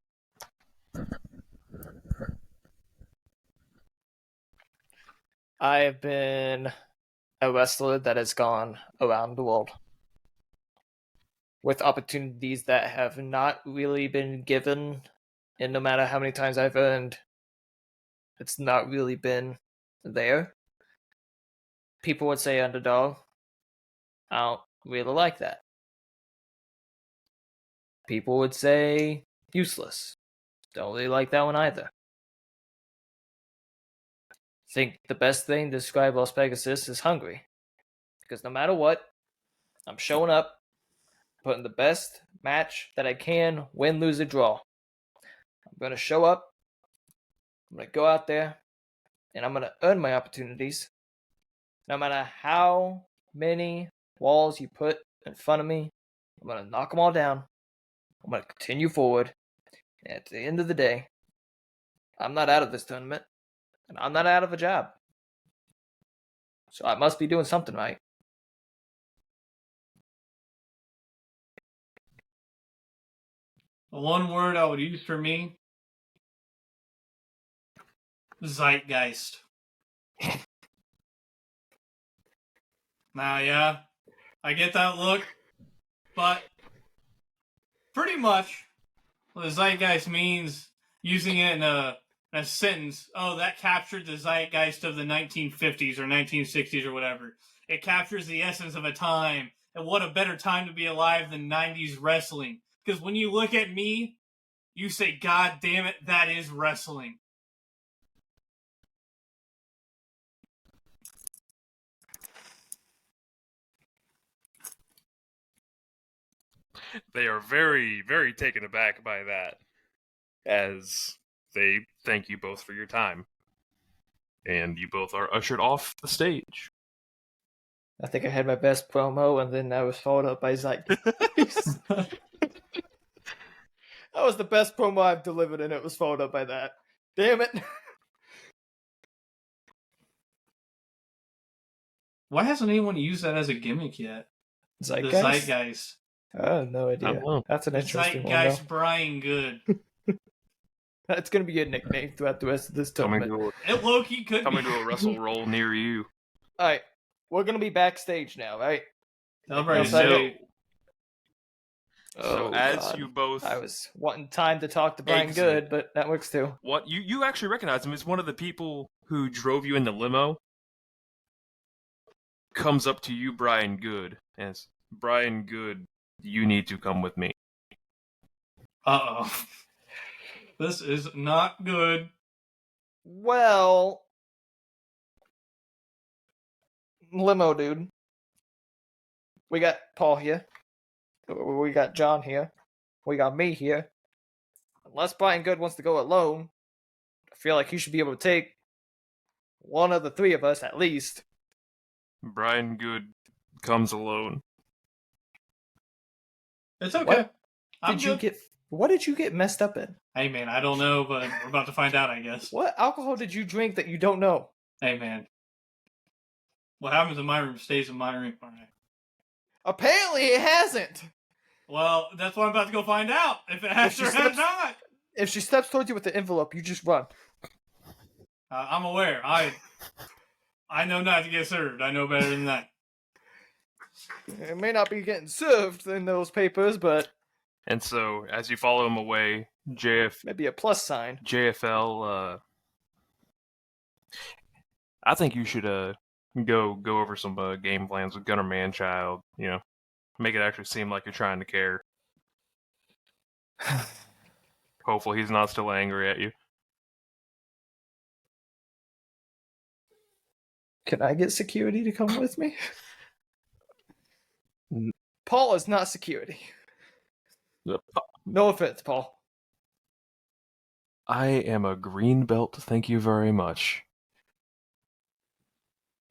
I have been a wrestler that has gone around the world with opportunities that have not really been given, and no matter how many times I've earned it's not really been there. People would say underdog. I don't really like that. People would say useless. Don't really like that one either. I think the best thing to describe Las Pegasus is hungry. Because no matter what, I'm showing up, putting the best match that I can, win, lose, or draw. I'm going to show up, I'm going to go out there, and I'm going to earn my opportunities. No matter how many walls you put in front of me, I'm going to knock them all down. I'm going to continue forward. And at the end of the day, I'm not out of this tournament, and I'm not out of a job. So I must be doing something right. One word I would use for me, zeitgeist. Now, yeah, I get that look, but pretty much what the zeitgeist means, using it in a sentence, oh, that captured the zeitgeist of the 1950s or 1960s or whatever. It captures the essence of a time, and what a better time to be alive than 90s wrestling. Because when you look at me, you say, God damn it, that is wrestling. They are very, very taken aback by that, as they thank you both for your time. And you both are ushered off the stage. I think I had my best promo, and then I was followed up by zeitgeist. That was the best promo I've delivered, and it was followed up by that. Damn it. Why hasn't anyone used that as a gimmick yet? Zeitgeist? The zeitgeist. I have no idea. That's an interesting one, Zeitgeist though. Brian Good. That's going to be your nickname throughout the rest of this tournament. It low-key could coming be. to a WrestleRoll near you. Alright, we're going to be backstage now, right? I'm ready to Outside say. So as you both... I was wanting time to talk to Brian Good, but that works too. What you actually recognize him as one of the people who drove you in the limo. Comes up to you, Brian Good, and says, Brian Good, you need to come with me. Uh-oh. This is not good. Well, limo dude. We got Paul here. We got John here. We got me here. Unless Brian Good wants to go alone, I feel like he should be able to take one of the three of us at least. Brian Good comes alone. It's okay. What did you get messed up in? Hey, man, I don't know, but we're about to find out, I guess. What alcohol did you drink that you don't know? Hey, man. What happens in my room stays in my room. All right. Apparently it hasn't. Well, that's what I'm about to go find out. If it has or has not. If she steps towards you with the envelope, you just run. I'm aware. I know not to get served. I know better than that. It may not be getting served in those papers, but... And so, as you follow him away, maybe a plus sign. JFL, I think you should go over some game plans with Gunner Manchild, make it actually seem like you're trying to care. Hopefully he's not still angry at you. Can I get security to come with me? Paul is not security. No offense, Paul. I am a green belt, thank you very much.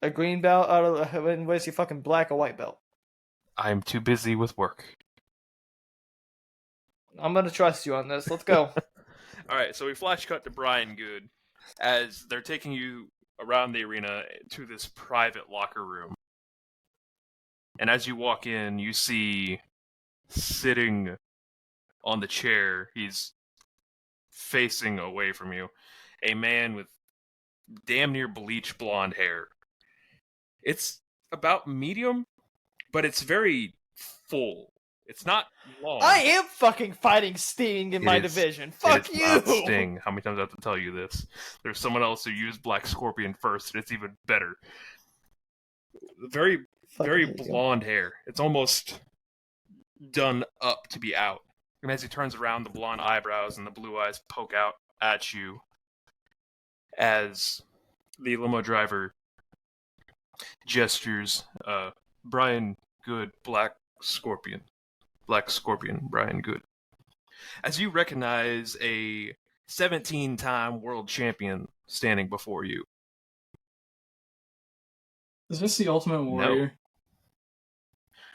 A green belt? Where's your fucking black or white belt? I'm too busy with work. I'm gonna trust you on this. Let's go. Alright, so we flash cut to Brian Good as they're taking you around the arena to this private locker room. And as you walk in, you see sitting on the chair, he's facing away from you, a man with damn near bleach blonde hair. It's about medium, but it's very full. It's not long. I am fucking fighting Sting in my division. Fuck you! Not Sting. How many times do I have to tell you this? There's someone else who used Black Scorpion first, and it's even better. Very blonde hair. It's almost done up to be out. And as he turns around, the blonde eyebrows and the blue eyes poke out at you as the limo driver gestures, Brian Good, Black Scorpion, Brian Good. As you recognize a 17-time world champion standing before you. Is this the Ultimate Warrior?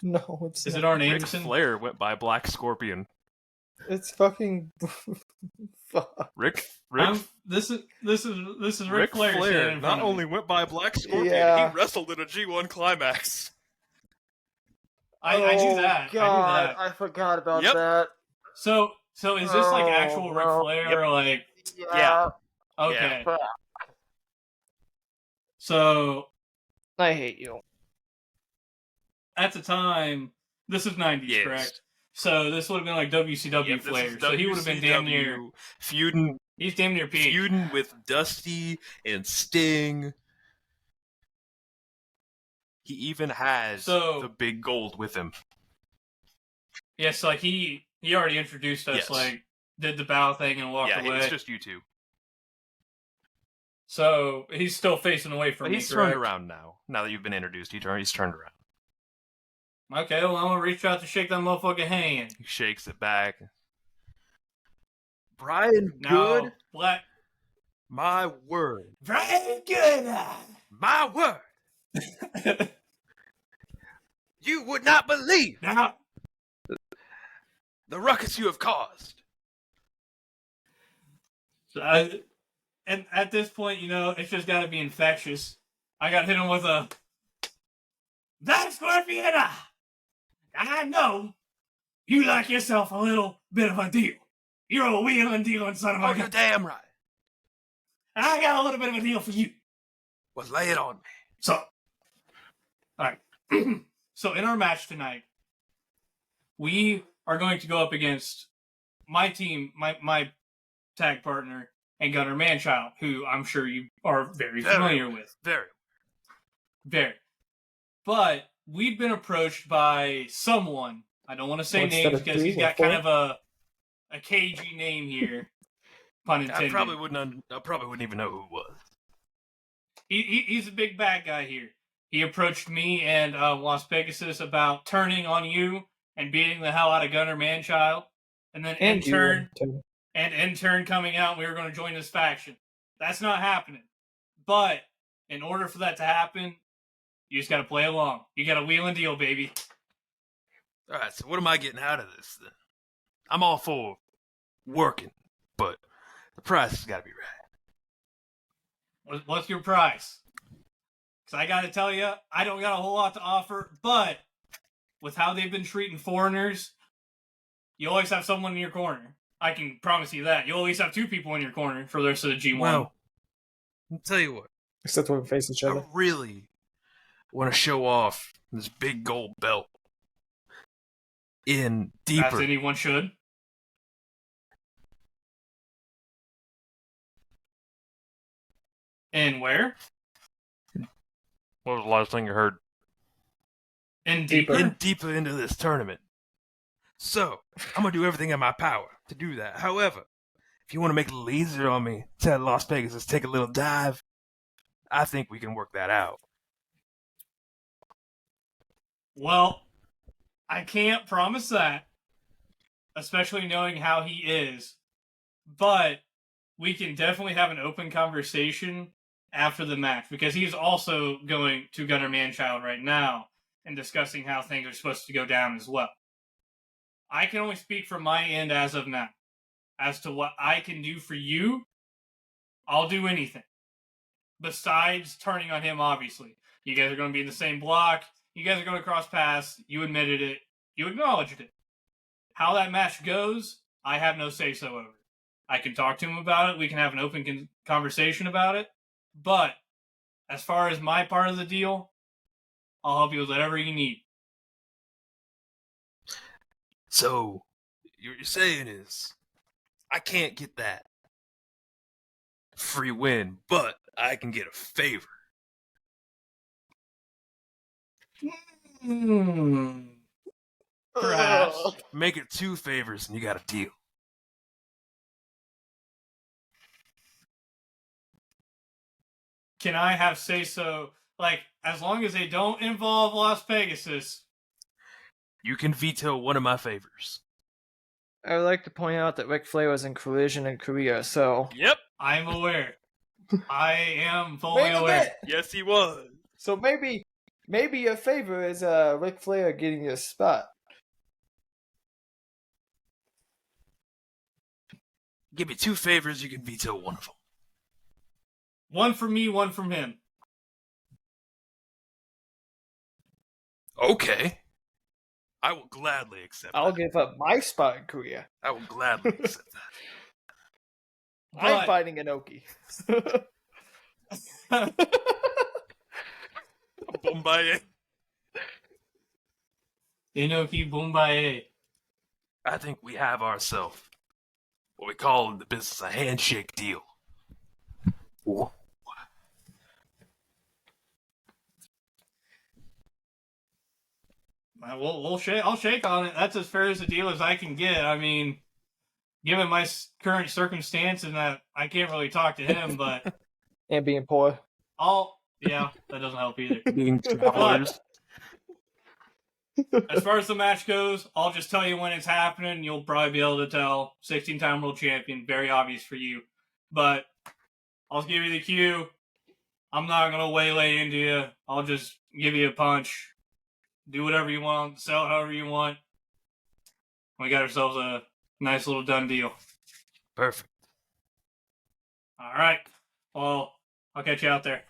No, it's Is not. it Arn Ric Anderson? Flair went by Black Scorpion. It's fucking. Fuck. This is Ric Ric Flair. Flair not only went by Black Scorpion, Yeah. he wrestled in a G1 climax. I knew that. God, I knew that. I forgot about Yep. that. So is this like actual Ric Flair Yep. or like? Yeah. Okay. Yeah. So I hate you. at the time, this is 90s, Yes. correct? So this would have been like WCW Yep, this Flair. is So he would have been damn near. WCW feuding He's damn near peak. with Dusty and Sting. He even has the big gold with him. Yes, like he already introduced us, Yes. like did the bow thing and walked away. It's just you two. So he's still facing away from But me. he's correct? turned around now. Now that you've been introduced, he's turned around. Okay, well I'm gonna reach out to shake that motherfucking hand. He shakes it back. Brian Now, Good, Black. my word. Brian Good. My word. You would not believe Now, the ruckus you have caused. and at this point, it's just got to be infectious. I got hit him with a Black Scorpion. I know you like yourself a little bit of a deal. You're a wheeling dealing son of a Oh, you're gun. damn right. And I got a little bit of a deal for you. Well, lay it on me. So, all right. So in our match tonight, we are going to go up against my team, my tag partner, and Gunnar Manchild, who I'm sure you are very familiar with. Very. But we've been approached by someone. I don't want to say names because he's got kind of a cagey name here. Pun intended. I probably wouldn't even know who it was. He's a big bad guy here. He approached me and Las Pegasus about turning on you and beating the hell out of Gunnar Manchild, and then in turn coming out, we were going to join this faction. That's not happening. But in order for that to happen, you just got to play along. You got to wheel and deal, baby. All right, so what am I getting out of this then? I'm all for working, but the price has got to be right. What's your price? Because I got to tell you, I don't got a whole lot to offer, but with how they've been treating foreigners, you always have someone in your corner. I can promise you that. You'll always have two people in your corner for the rest of the G1. Well, I'll tell you what. Except when we face each other. I really want to show off this big gold belt in deeper. As anyone should. And where? What was the last thing you heard? In deeper? In deeper into this tournament. So, I'm going to do everything in my power to do that. However, if you want to make it a little easier on me, tell Las Vegas, let's take a little dive. I think we can work that out. Well, I can't promise that, especially knowing how he is. But we can definitely have an open conversation after the match, because he's also going to Gunnar Manchild right now and discussing how things are supposed to go down as well. I can only speak from my end as of now. As to what I can do for you, I'll do anything. Besides turning on him, obviously. You guys are going to be in the same block. You guys are going to cross paths. You admitted it. You acknowledged it. How that match goes, I have no say-so over. I can talk to him about it. We can have an open conversation about it. But as far as my part of the deal, I'll help you with whatever you need. So, what you're saying is, I can't get that free win, but I can get a favor. Perhaps. Make it 2 favors and you got a deal. Can I have say-so, like, as long as they don't involve Las Pegasus? You can veto one of my favors. I would like to point out that Ric Flair was in Collision in Korea, so... Yep. I'm aware. I am fully aware. Yes, he was. So maybe your favor is Ric Flair getting your spot. Give me 2 favors, you can veto one of them. One from me, one from him. Okay. I will gladly accept I'll that. give up my spot in Korea. I will gladly accept that. I'm fighting Inoki. Bombay. Inoki Boombaye. I think we have ourselves what we call in the business a handshake deal. Ooh. I'll shake on it. That's as fair as a deal as I can get. I mean, given my current circumstance and that I can't really talk to him, but And being poor. yeah, that doesn't help either. Being travelers. As far as the match goes, I'll just tell you when it's happening. You'll probably be able to tell. 16-time world champion, very obvious for you. But I'll give you the cue. I'm not going to waylay into you. I'll just give you a punch. Do whatever you want. Sell however you want. We got ourselves a nice little done deal. Perfect. All right. Well, I'll catch you out there.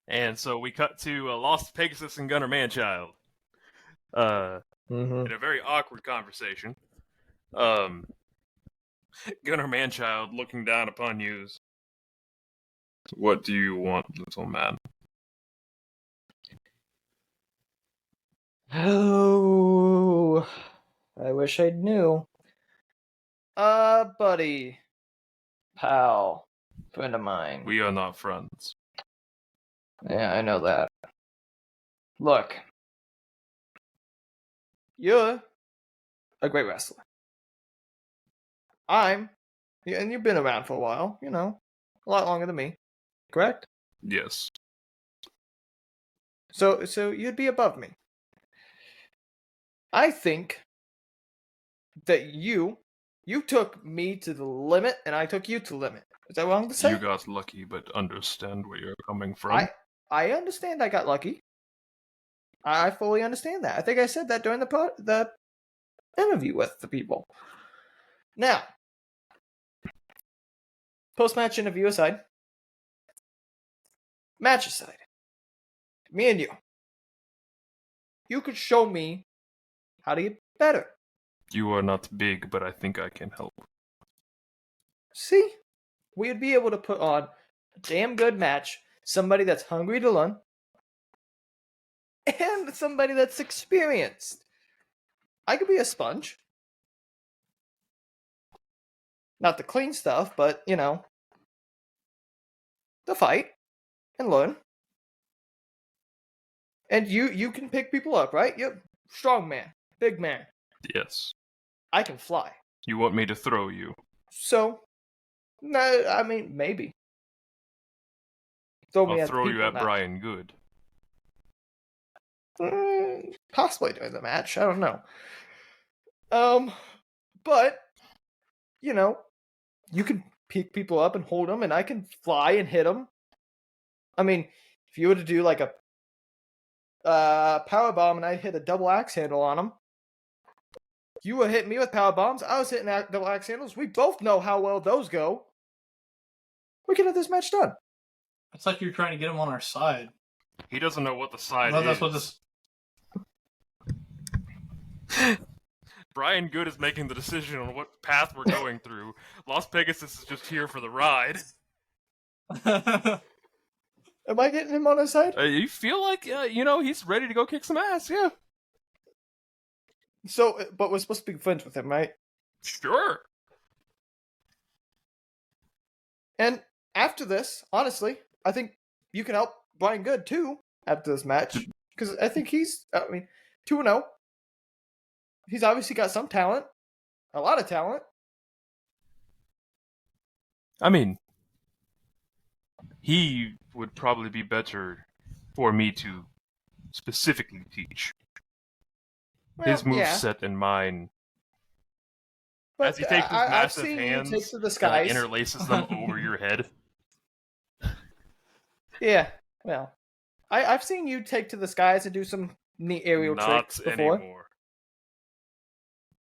And so we cut to Lost Pegasus and Gunnar Manchild. In a very awkward conversation. Gunnar Manchild looking down upon you. What do you want, little man? Oh, I wish I knew. Buddy. Pal. Friend of mine. We are not friends. Yeah, I know that. Look. You're a great wrestler. And you've been around for a while, you know, a lot longer than me, correct? Yes. So you'd be above me. I think that you took me to the limit, and I took you to the limit. Is that wrong to say? You got lucky, but understand where you're coming from. I understand I got lucky. I fully understand that. I think I said that during the interview with the people. Now, post-match interview aside, match aside, me and you could show me how to get better. You are not big, but I think I can help. See? We'd be able to put on a damn good match, somebody that's hungry to learn, and somebody that's experienced. I could be a sponge. Not the clean stuff, but, you know, the fight and learn. And you can pick people up, right? You're strong man, big man. Yes. I can fly. You want me to throw you? So, no, I mean, maybe. I'll throw you at Brian Good. Possibly during the match. I don't know. But, you know, you can pick people up and hold them, and I can fly and hit them. I mean, if you were to do like a power bomb and I hit a double axe handle on them, you were hitting me with power bombs. I was hitting double axe handles. We both know how well those go. We can have this match done. It's like you're trying to get him on our side. He doesn't know what the side Well, is. that's what this. Brian Good is making the decision on what path we're going through. Las Pegasus is just here for the ride. Am I getting him on his side? You feel like, he's ready to go kick some ass, yeah. So, but we're supposed to be friends with him, right? Sure. And after this, honestly, I think you can help Brian Good too after this match. Because I think he's, 2-0. He's obviously got some talent. A lot of talent. I mean, he would probably be better for me to specifically teach. Well, His moveset and mine. But As he takes his massive hands take to the and skies. interlaces them over your head. Yeah, well, I've seen you take to the skies and do some neat aerial tricks before. Anymore.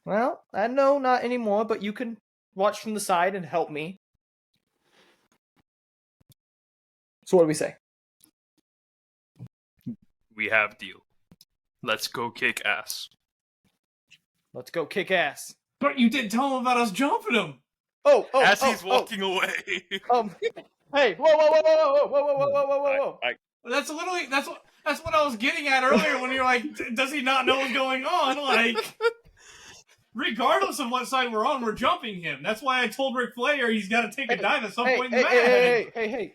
Well, I know not anymore, but you can watch from the side and help me. So what do we say? We have deal. Let's go kick ass. Let's go kick ass. But you didn't tell him about us jumping him. As he's walking away. Hey, whoa. That's literally that's what I was getting at earlier when you're like, does he not know what's going on? Like, regardless of what side we're on, we're jumping him. That's why I told Ric Flair he's got to take a dive at some point in the match.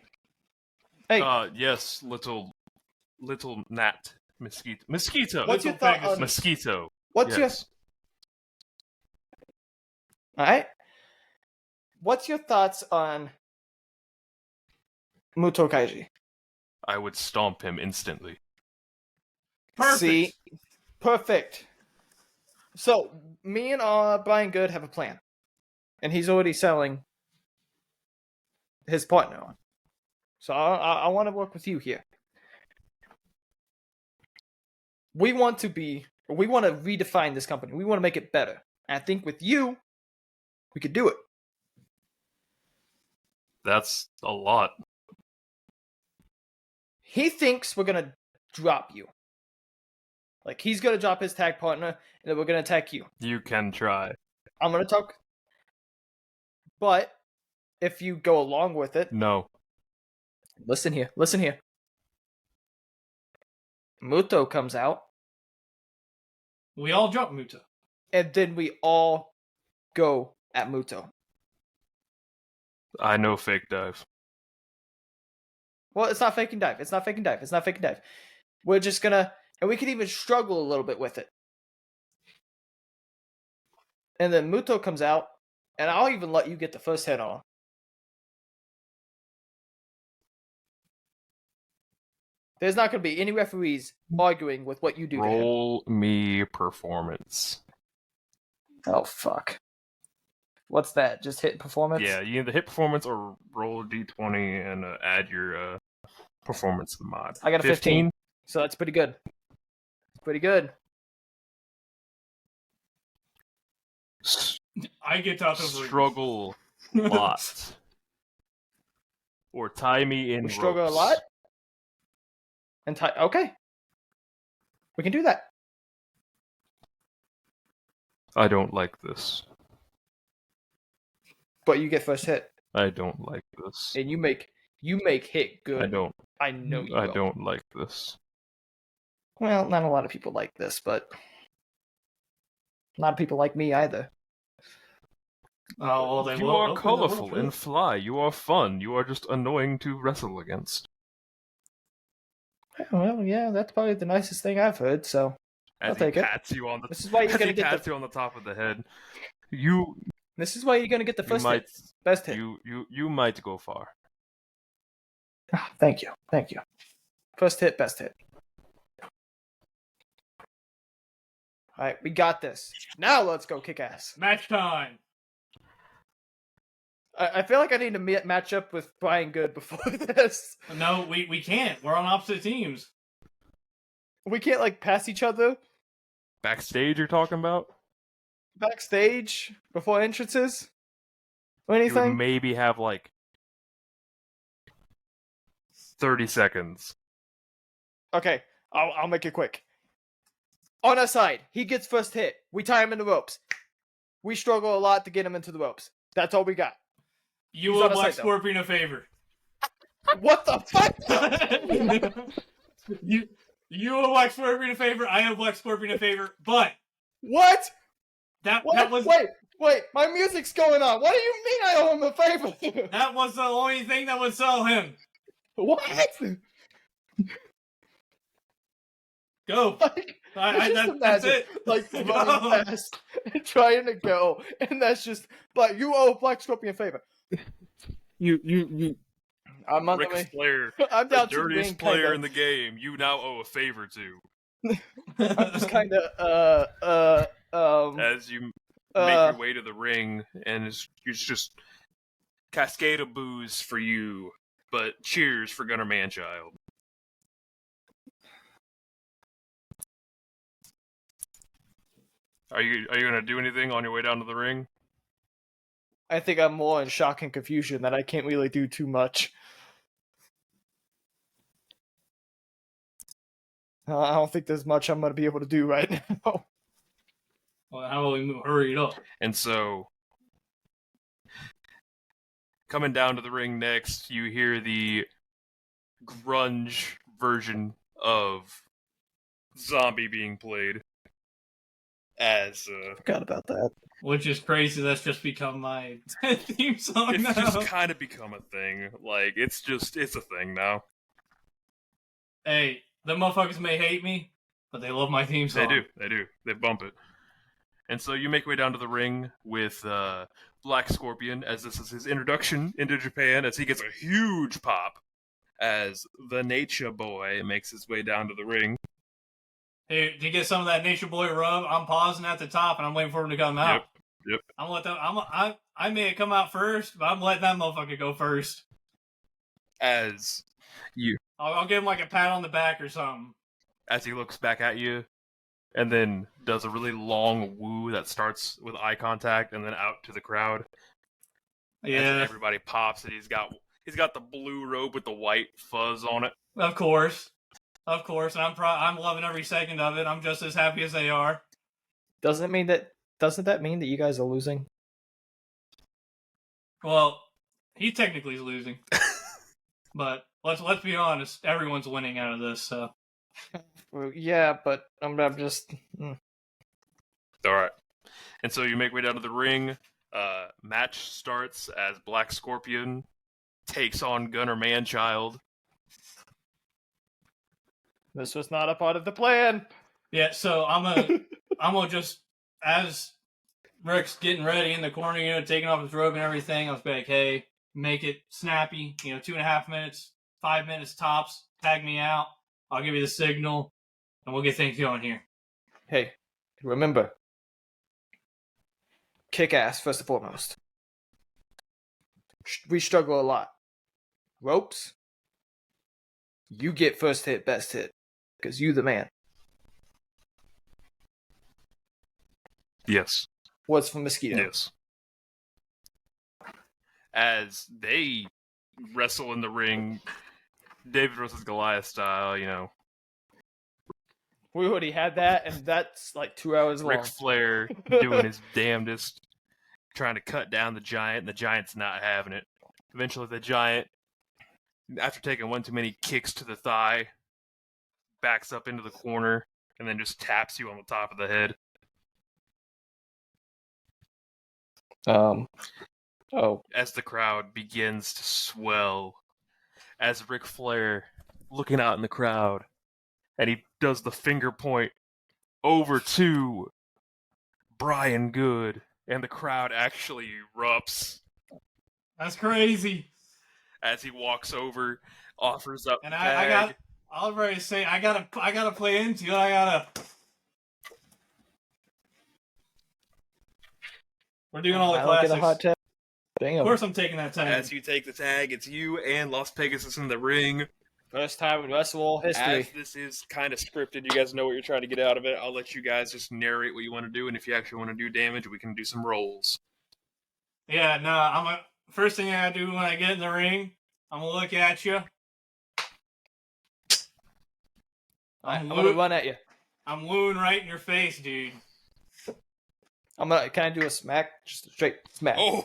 Hey. Yes, little gnat. Mosquito. What's your thought on Mosquito. Alright. What's your thoughts on Muto Kaiji? I would stomp him instantly. Perfect. See? Perfect. So, me and Brian Good have a plan. And he's already selling his partner on. So I want to work with you here. We want to redefine this company. We want to make it better. And I think with you, we could do it. That's a lot. He thinks we're going to drop you. Like, he's going to drop his tag partner, and then we're going to attack you. You can try. I'm going to talk. But, if you go along with it... No. Listen here. Muto comes out. We all jump Muto. And then we all go at Muto. I know fake dive. Well, it's not faking dive. We're just gonna... And we can even struggle a little bit with it. And then Muto comes out, and I'll even let you get the first hit on. There's not going to be any referees arguing with what you do. Roll me performance. Oh, fuck. What's that? Just hit performance? Yeah, you either hit performance or roll a d20 and add your performance to the mod. I got a 15. So that's pretty good. I get out of struggle a lot. Or tie me in. We struggle a lot? And okay. We can do that. I don't like this. But you get first hit. I don't like this. And you make hit good. I don't. I know you I will. don't like this. Well, not a lot of people like this, but a lot of people like me either. Oh, well, you are colorful and fly. You are fun. You are just annoying to wrestle against. Well, yeah, that's probably the nicest thing I've heard, so I'll take it. This is why you're going to get you on the top of the head. This is why you're going to get the first hit. Best hit. You might go far. Thank you. First hit, best hit. Alright, we got this. Now let's go kick ass. Match time. I feel like I need to match up with Brian Good before this. No, we can't. We're on opposite teams. We can't, like, pass each other? Backstage you're talking about? Backstage? Before entrances? Or anything? You would maybe have, like, 30 seconds. Okay, I'll make it quick. On our side, he gets first hit. We tie him in the ropes. We struggle a lot to get him into the ropes. That's all we got. You owe Black Scorpion a favor. What the fuck? You owe Black Scorpion a favor. I owe Black Scorpion a favor. But What? That was Wait, my music's going on. What do you mean I owe him a favor? that was the only thing that would sell him. What? Go. Like, That's it. Like running fast and trying to go, and that's just. But you owe Black Scorpion a favor. You. I'm on Ric the way. Flair, I'm the down to dirtiest being player kinda, in the game, you now owe a favor to. I'm just kind of As you make your way to the ring, and it's just cascade of booze for you, but cheers for Gunner Manchild. Are you gonna do anything on your way down to the ring? I think I'm more in shock and confusion that I can't really do too much. I don't think there's much I'm going to be able to do right now. Well, how about we hurry it up? And so, coming down to the ring next, you hear the grunge version of Zombie being played as Forgot about that. Which is crazy. That's just become my theme song it's now. just kind of become a thing. Like, it's a thing now. Hey, the motherfuckers may hate me, but they love my theme song. They do. They bump it. And so you make your way down to the ring with Black Scorpion, as this is his introduction into Japan, as he gets a huge pop as the Nature Boy makes his way down to the ring. Hey, to get some of that Nature Boy rub, I'm pausing at the top and I'm waiting for him to come out. Yep. I'm let them. I may come out first, but I'm letting that motherfucker go first. As I'll give him like a pat on the back or something. As he looks back at you, and then does a really long woo that starts with eye contact and then out to the crowd. Yeah. As everybody pops, and he's got the blue robe with the white fuzz on it. Of course, and I'm loving every second of it. I'm just as happy as they are. Doesn't that mean that you guys are losing? Well, he technically is losing, but let's be honest. Everyone's winning out of this. So. Well, yeah, but I'm just. All right, and so you make way down to the ring. Match starts as Black Scorpion takes on Gunner Manchild. This was not a part of the plan. Yeah, so I'm gonna just, as Rick's getting ready in the corner, taking off his robe and everything, I was like, hey, make it snappy, 2.5 minutes, 5 minutes tops, tag me out, I'll give you the signal, and we'll get things going here. Hey, remember, kick ass first and foremost. We struggle a lot. Ropes, you get first hit, best hit, because you the man. Yes. What's for Mosquito? Yes. As they wrestle in the ring, David versus Goliath style, We already had that, and that's like 2 hours long. Ric Flair doing his damnedest, trying to cut down the Giant, and the Giant's not having it. Eventually, the Giant, after taking one too many kicks to the thigh, backs up into the corner, and then just taps you on the top of the head. As the crowd begins to swell, as Ric Flair looking out in the crowd, and he does the finger point over to Brian Good, and the crowd actually erupts. That's crazy. As he walks over, offers up and tag. I was ready to say, I gotta play into it. We're doing all the classics. Get a hot tag. Of course I'm taking that tag. As you take the tag, it's you and Las Pegasus in the ring. First time in WrestleRoll history. As this is kind of scripted, you guys know what you're trying to get out of it. I'll let you guys just narrate what you want to do, and if you actually want to do damage, we can do some rolls. Yeah, no, first thing I do when I get in the ring, I'm gonna look at you. I'm gonna run at you. I'm wooing right in your face, dude. Can I do a smack? Just a straight smack. Oh!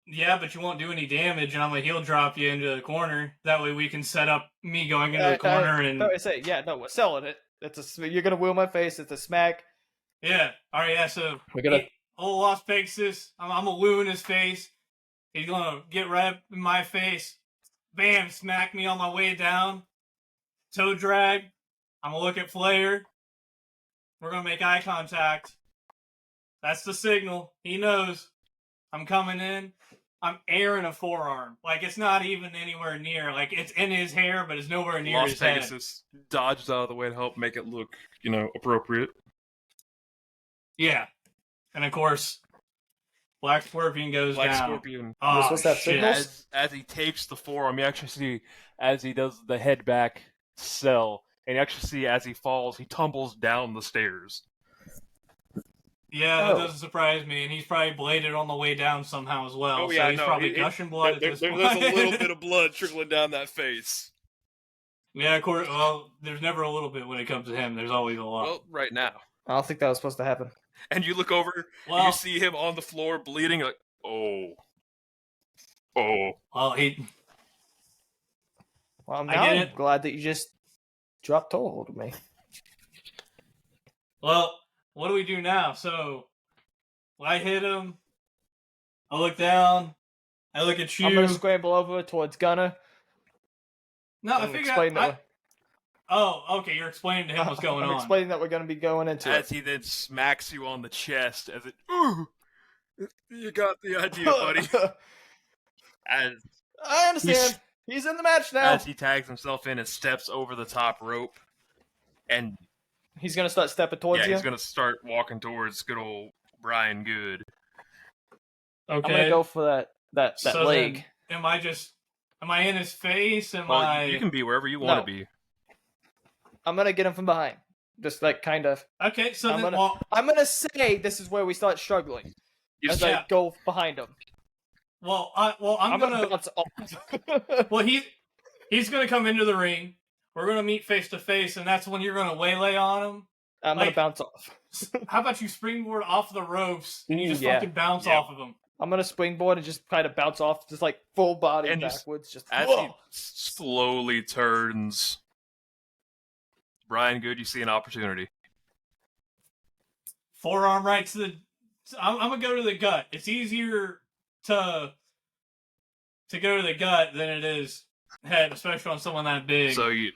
Yeah, but you won't do any damage, and I'm gonna heel drop you into the corner. That way we can set up me going into the corner and... I say, yeah, no, we're selling it. You're gonna wheel my face. It's a smack. Yeah. All right. Yeah. So We're gonna. old Las Pegasus. I'm a woo in his face. He's gonna get right up in my face. Bam! Smack me on my way down. Toe drag. I'm gonna look at Flair. We're gonna make eye contact. That's the signal. He knows I'm coming in. I'm airing a forearm. Like, it's not even anywhere near. Like, it's in his hair, but it's nowhere near Las his head. Pegasus dodged out of the way to help make it look, appropriate. Yeah. And, of course, Black Scorpion goes down. Scorpion. Oh, supposed to have shit. signals? As he takes the forearm, you actually see as he does the head back sell, and you actually see as he falls, he tumbles down the stairs. Yeah, that doesn't surprise me. And he's probably bladed on the way down somehow as well. Oh, yeah, so he's probably gushing blood at this point. There's a little bit of blood trickling down that face. Yeah, of course. Well, there's never a little bit when it comes to him. There's always a lot. Well, right now. I don't think that was supposed to happen. And you look over, and you see him on the floor bleeding, like, oh. Well, Well, now I'm glad that you just dropped toe hold of me. Well, what do we do now? So, I hit him. I look down. I look at you. I'm gonna scramble over towards Gunner. No, I figured. Oh, okay. You're explaining to him what's going on. I'm explaining that we're gonna be going into as he then smacks you on the chest, as it. Ooh, you got the idea, buddy. I understand. He's in the match now. As he tags himself in and steps over the top rope, and he's gonna start stepping towards you. He's gonna start walking towards good old Brian Good. Okay. I'm gonna go for that so leg. Am I in his face? You can be wherever you want to be. I'm gonna get him from behind. Just like kind of. Okay, so I'm gonna say this is where we start struggling. As I go behind him. Well, I'm gonna bounce off. Well, he's gonna come into the ring. We're gonna meet face to face, and that's when you're gonna waylay on him. I'm gonna bounce off. How about you springboard off the ropes and you just fucking bounce off of him? I'm gonna springboard and just kind of bounce off, just like full body and backwards. Just as he slowly turns, Brian Good, you see an opportunity. Forearm right to the. I'm gonna go to the gut. It's easier to go to the gut than it is head, especially on someone that big. So you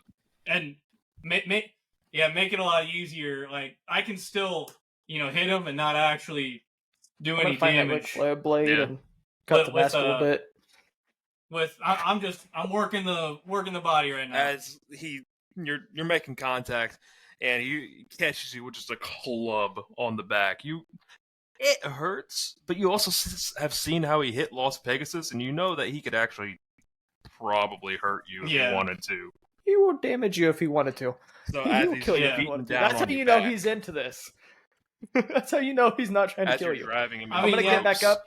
make it a lot easier. Like, I can still hit him and not actually do any damage. Flare blade and cut the mask a little bit. I'm working the body right now. As you're making contact, and he catches you with just a club on the back. It hurts, but you also have seen how he hit Las Pegasus, and you know that he could actually probably hurt you if he wanted to. He will damage you if he wanted to. So as he's beating down, that's how you know he's into this. That's how you know he's not trying to kill you. I'm gonna get back up.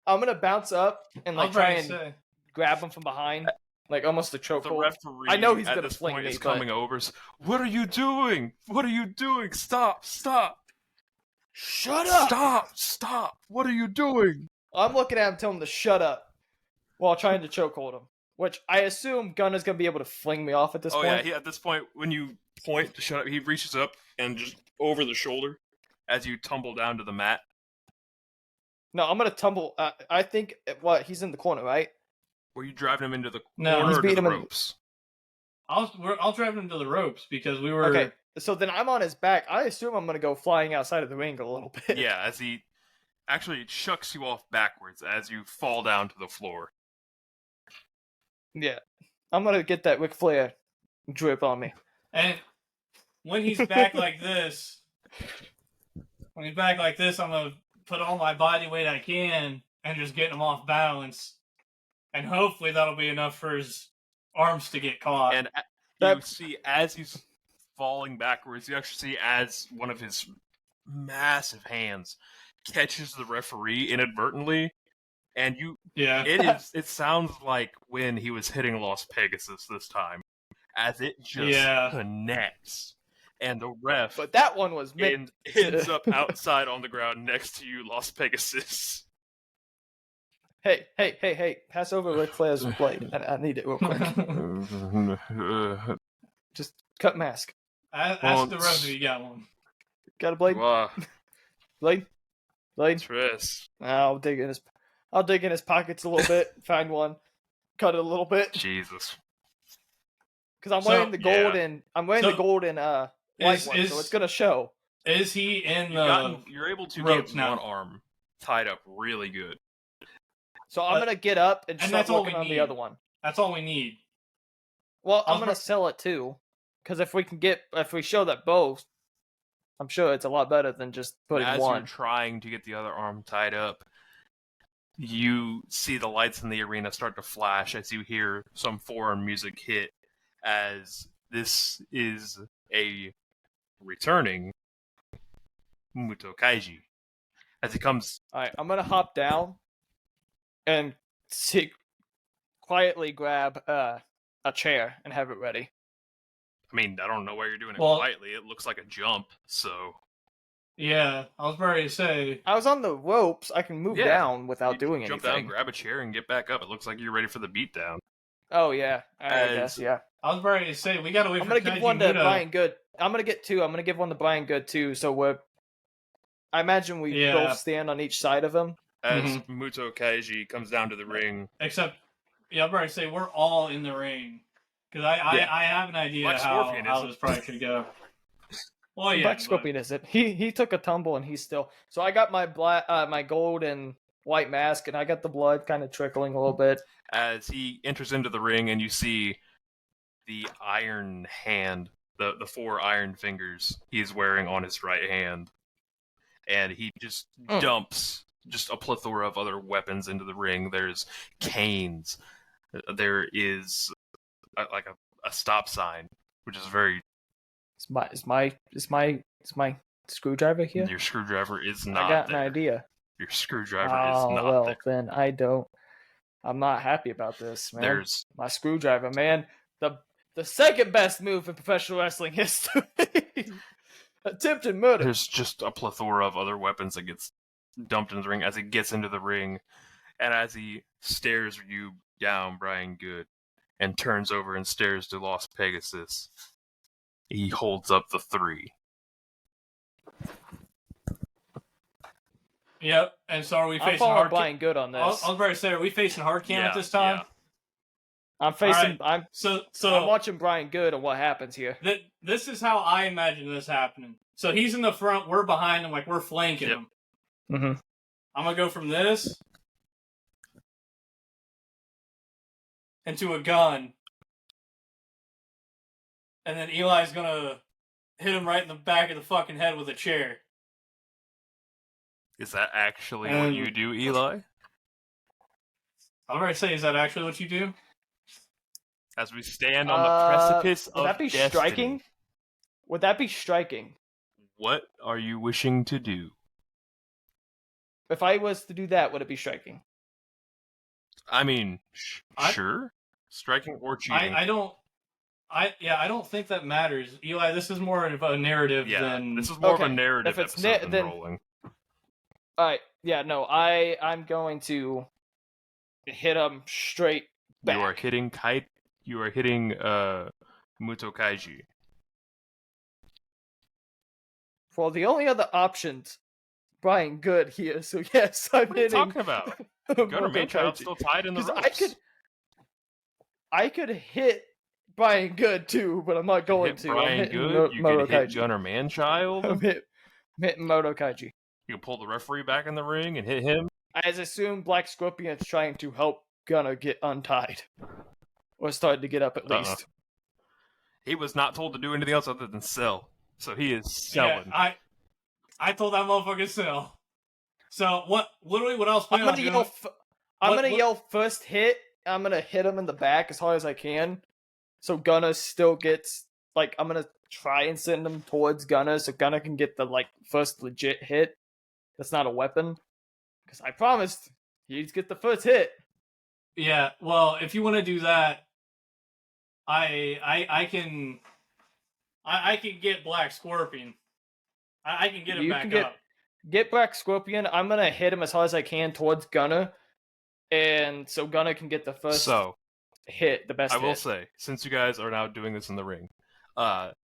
I'm gonna bounce up and try and grab him from behind, like almost a chokehold. I know he's gonna fling me. Coming over. What are you doing? What are you doing? Stop! Shut up! Stop! What are you doing? I'm looking at him, telling him to shut up, while trying to chokehold him. Which I assume Gunner's gonna be able to fling me off at this point. Oh yeah, at this point, when you point to shut up, he reaches up and just over the shoulder as you tumble down to the mat. No, I'm gonna tumble. I think he's in the corner, right? Were you driving him into the corner or to the ropes? I'll drive him to the ropes because we were okay. So then I'm on his back. I assume I'm gonna go flying outside of the ring a little bit. Yeah, as he actually chucks you off backwards as you fall down to the floor. Yeah, I'm gonna get that Ric Flair drip on me. And when he's back like this, I'm gonna put all my body weight I can and just get him off balance, and hopefully that'll be enough for his arms to get caught. And you see as he's falling backwards, you actually see as one of his massive hands catches the referee inadvertently, and it sounds like when he was hitting Las Pegasus this time, as it just connects, and the ref but that one was ends up outside on the ground next to you, Las Pegasus. Hey, pass over Ric Flair's blade. I need it real quick. Just cut mask. Ask the rest of you got one. Got a blade? Wow. Blade? Stress. I'll dig in his pockets a little bit, find one, cut it a little bit. Jesus. Because I'm wearing the golden, white one, so it's gonna show. Is he in the? You're able to ropes get now. one arm tied up really good. So I'm gonna get up and start that's all working we on the need. other one. That's all we need. Well, I'm gonna sell it too, because if we show that both, I'm sure it's a lot better than just putting As one. you're trying to get the other arm tied up, you see the lights in the arena start to flash as you hear some foreign music hit, as this is a returning Muto Kaiji. As he comes... Alright, I'm gonna hop down and quietly grab a chair and have it ready. I mean, I don't know why you're doing it Well- quietly. It looks like a jump, so... Yeah, I was ready to say. I was on the ropes. I can move Yeah, down without You doing jump anything. down, grab a chair, and get back up. It looks like you're ready for the beatdown. Oh yeah, I As- guess yeah. I was ready to say we gotta wait I'm for gonna Kaiji give one to Muto. Brian Good. I'm gonna get two. I'm gonna give one to Brian Good too. So I imagine we Yeah. both stand on each side of him. As Mm-hmm. Muto Kaiji comes down to the ring, Except, yeah, I'm ready to say we're all in the ring because I have an idea Black how Scorpion how isn't. this probably could go. Well, yeah, Black Scorpion isn't. He took a tumble and he's still. So I got my my gold and white mask, and I got the blood kind of trickling a little bit. as he enters into the ring, and you see the iron hand, the 4 iron fingers he's wearing on his right hand, and he just dumps just a plethora of other weapons into the ring. There's canes, there is a stop sign, which is very... Is my screwdriver here? Your screwdriver is not I got there. an idea. Your screwdriver Oh is not well, there. then I don't. I'm not happy about this, man. There's My screwdriver, man. The second best move in professional wrestling history. Attempted murder. There's just a plethora of other weapons that gets dumped in the ring as he gets into the ring, and as he stares you down, Brian Good, and turns over and stares to Lost Pegasus, he holds up the 3. Yep. And so are we I'm facing following hard? Brian Good on I this. was ready to say, are we facing hard cam at this time? Yeah. I'm facing. Alright. So I'm watching Brian Good and what happens here. This is how I imagine this happening. So he's in the front, we're behind him, like we're flanking Yep. him. Mm-hmm. I'm gonna go from this into a gun, and then Eli's gonna hit him right in the back of the fucking head with a chair. Is that actually what you do, Eli? I'm gonna say, is that actually what you do? As we stand on the precipice of Would that be destiny, striking? Would that be striking? what are you wishing to do? If I was to do that, would it be striking? I mean, sure. Striking or cheating. I don't think that matters, Eli. This is more of a narrative yeah, than this is more of a Okay, narrative if it's episode than then- rolling. Alright, yeah, no, I'm going to hit him straight back. You are hitting Muto Kaiji. Well, the only other options, Brian Good here, so yes, I'm What are you hitting. talking about? Gunner Muto Manchild's Kaiji. still tied in the 'Cause ropes. I could hit Brian Good too, but I'm not going hit to. Brian I'm hitting Good. You Moto can hit Kaiji. Gunner Manchild. I'm hitting Moto Kaiji. You can pull the referee back in the ring and hit him. I assume Black Scorpion's trying to help Gunner get untied. Or started to get up at least. He was not told to do anything else other than sell. So he is selling. Yeah, I told that motherfucker to sell. So literally what I was planning on doing... I'm gonna yell first hit. I'm gonna hit him in the back as hard as I can. So Gunner still gets, like, I'm gonna try and send him towards Gunner so Gunner can get the, like, first legit hit. That's not a weapon. Because I promised he'd get the first hit. Yeah, well, if you want to do that, I can get Black Scorpion. I can get him You back can up. Get Black Scorpion. I'm gonna hit him as hard as I can towards Gunner. And so Gunner can get the first So hit, the best I hit. will say, since you guys are now doing this in the ring,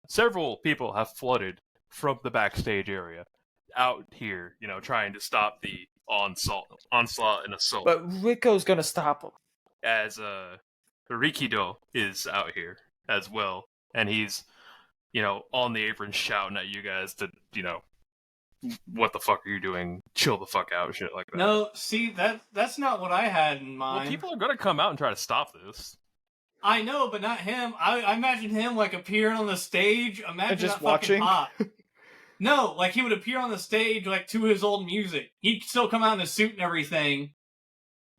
several people have flooded from the backstage area out here, trying to stop the onslaught and assault. But Rico's gonna stop him. As Rikido is out here as well, and he's, on the apron shouting at you guys to, what the fuck are you doing? Chill the fuck out, shit like that. No, see, that's not what I had in mind. Well, people are gonna come out and try to stop this. I know, but not him. I imagine him, like, appearing on the stage. Imagine just that watching? fucking pop. No, like, he would appear on the stage, like, to his old music. He'd still come out in a suit and everything.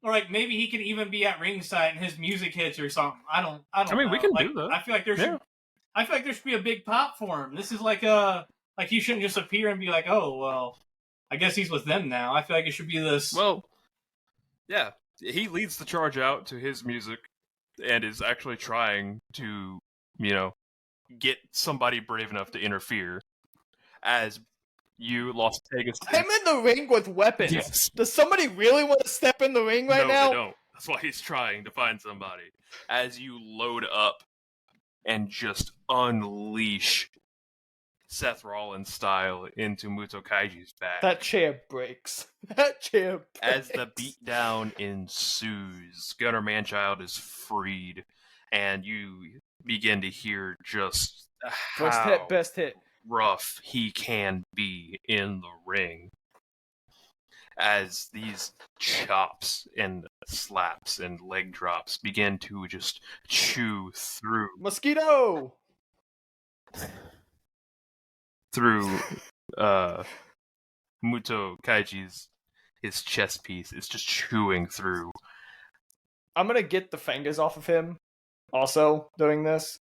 Or, like, maybe he could even be at ringside and his music hits or something. I don't know. We can like, do that. I feel like there should be a big pop for him. This is like he shouldn't just appear and be like, oh, well, I guess he's with them now. I feel like it should be this. Well, yeah, he leads the charge out to his music and is actually trying to, get somebody brave enough to interfere. As you, Las Vegas. I'm in the ring with weapons. Yes. Does somebody really want to step in the ring right now? No, they don't. That's why he's trying to find somebody. As you load up and just unleash Seth Rollins style into Muto Kaiji's back. That chair breaks. That chair breaks. As the beatdown ensues, Gunnar Manchild is freed, and you begin to hear just how best hit. rough he can be in the ring. As these chops and slaps and leg drops begin to just chew through Mosquito! Through Muto Kaiji's his chest piece. It's just chewing through. I'm gonna get the fingers off of him also doing this.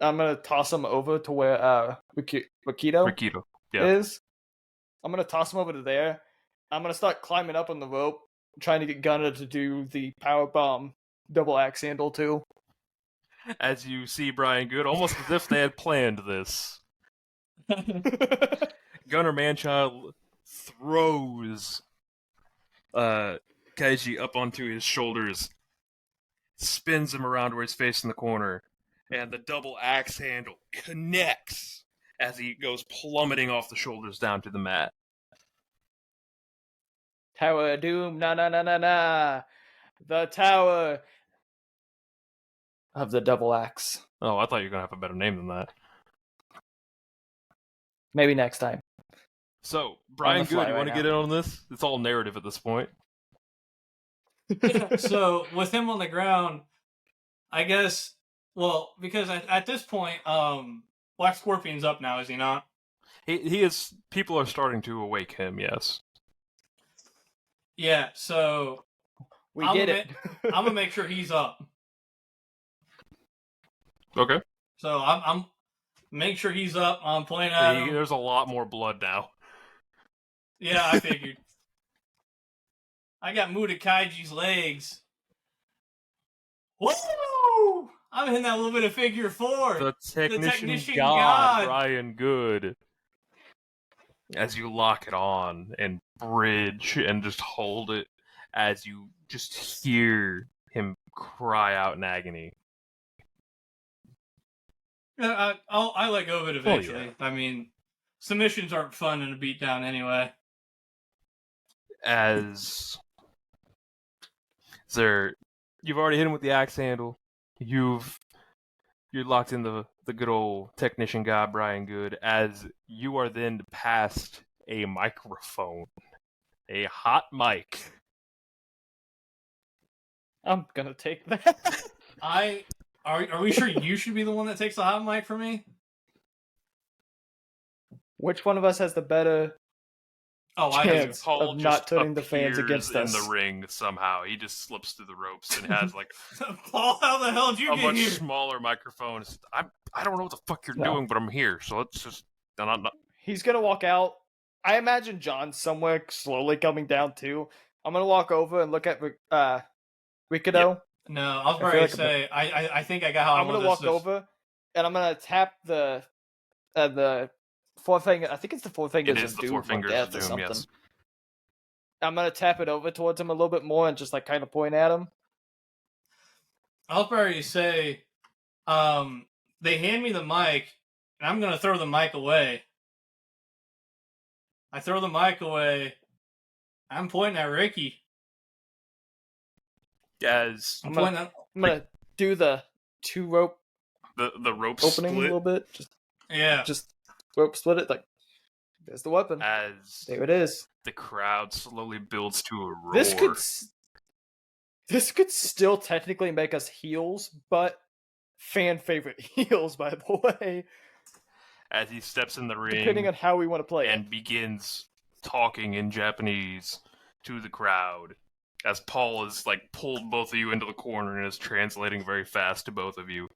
I'm gonna toss him over to where Rikido is. I'm gonna toss him over to there. I'm gonna start climbing up on the rope, trying to get Gunnar to do the powerbomb double axe handle too. As you see Brian Good, almost as if they had planned this. Gunnar Manchild throws Kaiji up onto his shoulders, spins him around where he's facing the corner, and the double axe handle connects as he goes plummeting off the shoulders down to the mat. Tower of Doom, na. The Tower of the Double Axe. Oh, I thought you were going to have a better name than that. Maybe next time. So, Brian Good, you want to get in on this? It's all narrative at this point. So, with him on the ground, I guess, well, because at this point, Black Scorpion's up now, is he not? He is. People are starting to awake him, yes. Yeah, so I'm gonna make sure he's up. Okay. So I'm make sure he's up. I'm pointing at him. There's a lot more blood now. Yeah, I figured. I got Muto Kaiji's legs. Woo! I'm hitting that little bit of figure four. The technician god, Brian Good. As you lock it on and bridge and just hold it as you just hear him cry out in agony. I let go of it eventually. Oh, yeah. I mean, submissions aren't fun in a beatdown anyway. As you've already hit him with the axe handle. You're locked in the good old technician god Brian Good, as you are then passed a microphone, a hot mic. I'm gonna take that. Are we sure you should be the one that takes the hot mic for me? Which one of us has the better chance Paul of not turning the fans against us? In the ring somehow. He just slips through the ropes and has like Paul, how the hell did you a get much here? smaller microphone. I don't know what the fuck you're doing, but I'm here, so let's just... He's gonna walk out. I imagine John somewhere slowly coming down too. I'm gonna walk over and look at Rikido. Yep. No, I was about to say, I think I got how I'm gonna walk over and I'm gonna tap the forefinger. I think it's the forefingers of Doom or Death or something. Yes. I'm gonna tap it over towards him a little bit more and just like kind of point at him. I'll probably say, they hand me the mic and I'm going to throw the mic away. I throw the mic away. I'm pointing at Ricky. As I'm gonna do the 2-rope the rope opening split. a little bit. Just rope split it. Like, there's the weapon. As there it is. The crowd slowly builds to a roar. This could still technically make us heels, but fan favorite heels, by the way. As he steps in the ring, depending on how we want to play and begins talking in Japanese to the crowd. As Paul has pulled both of you into the corner and is translating very fast to both of you.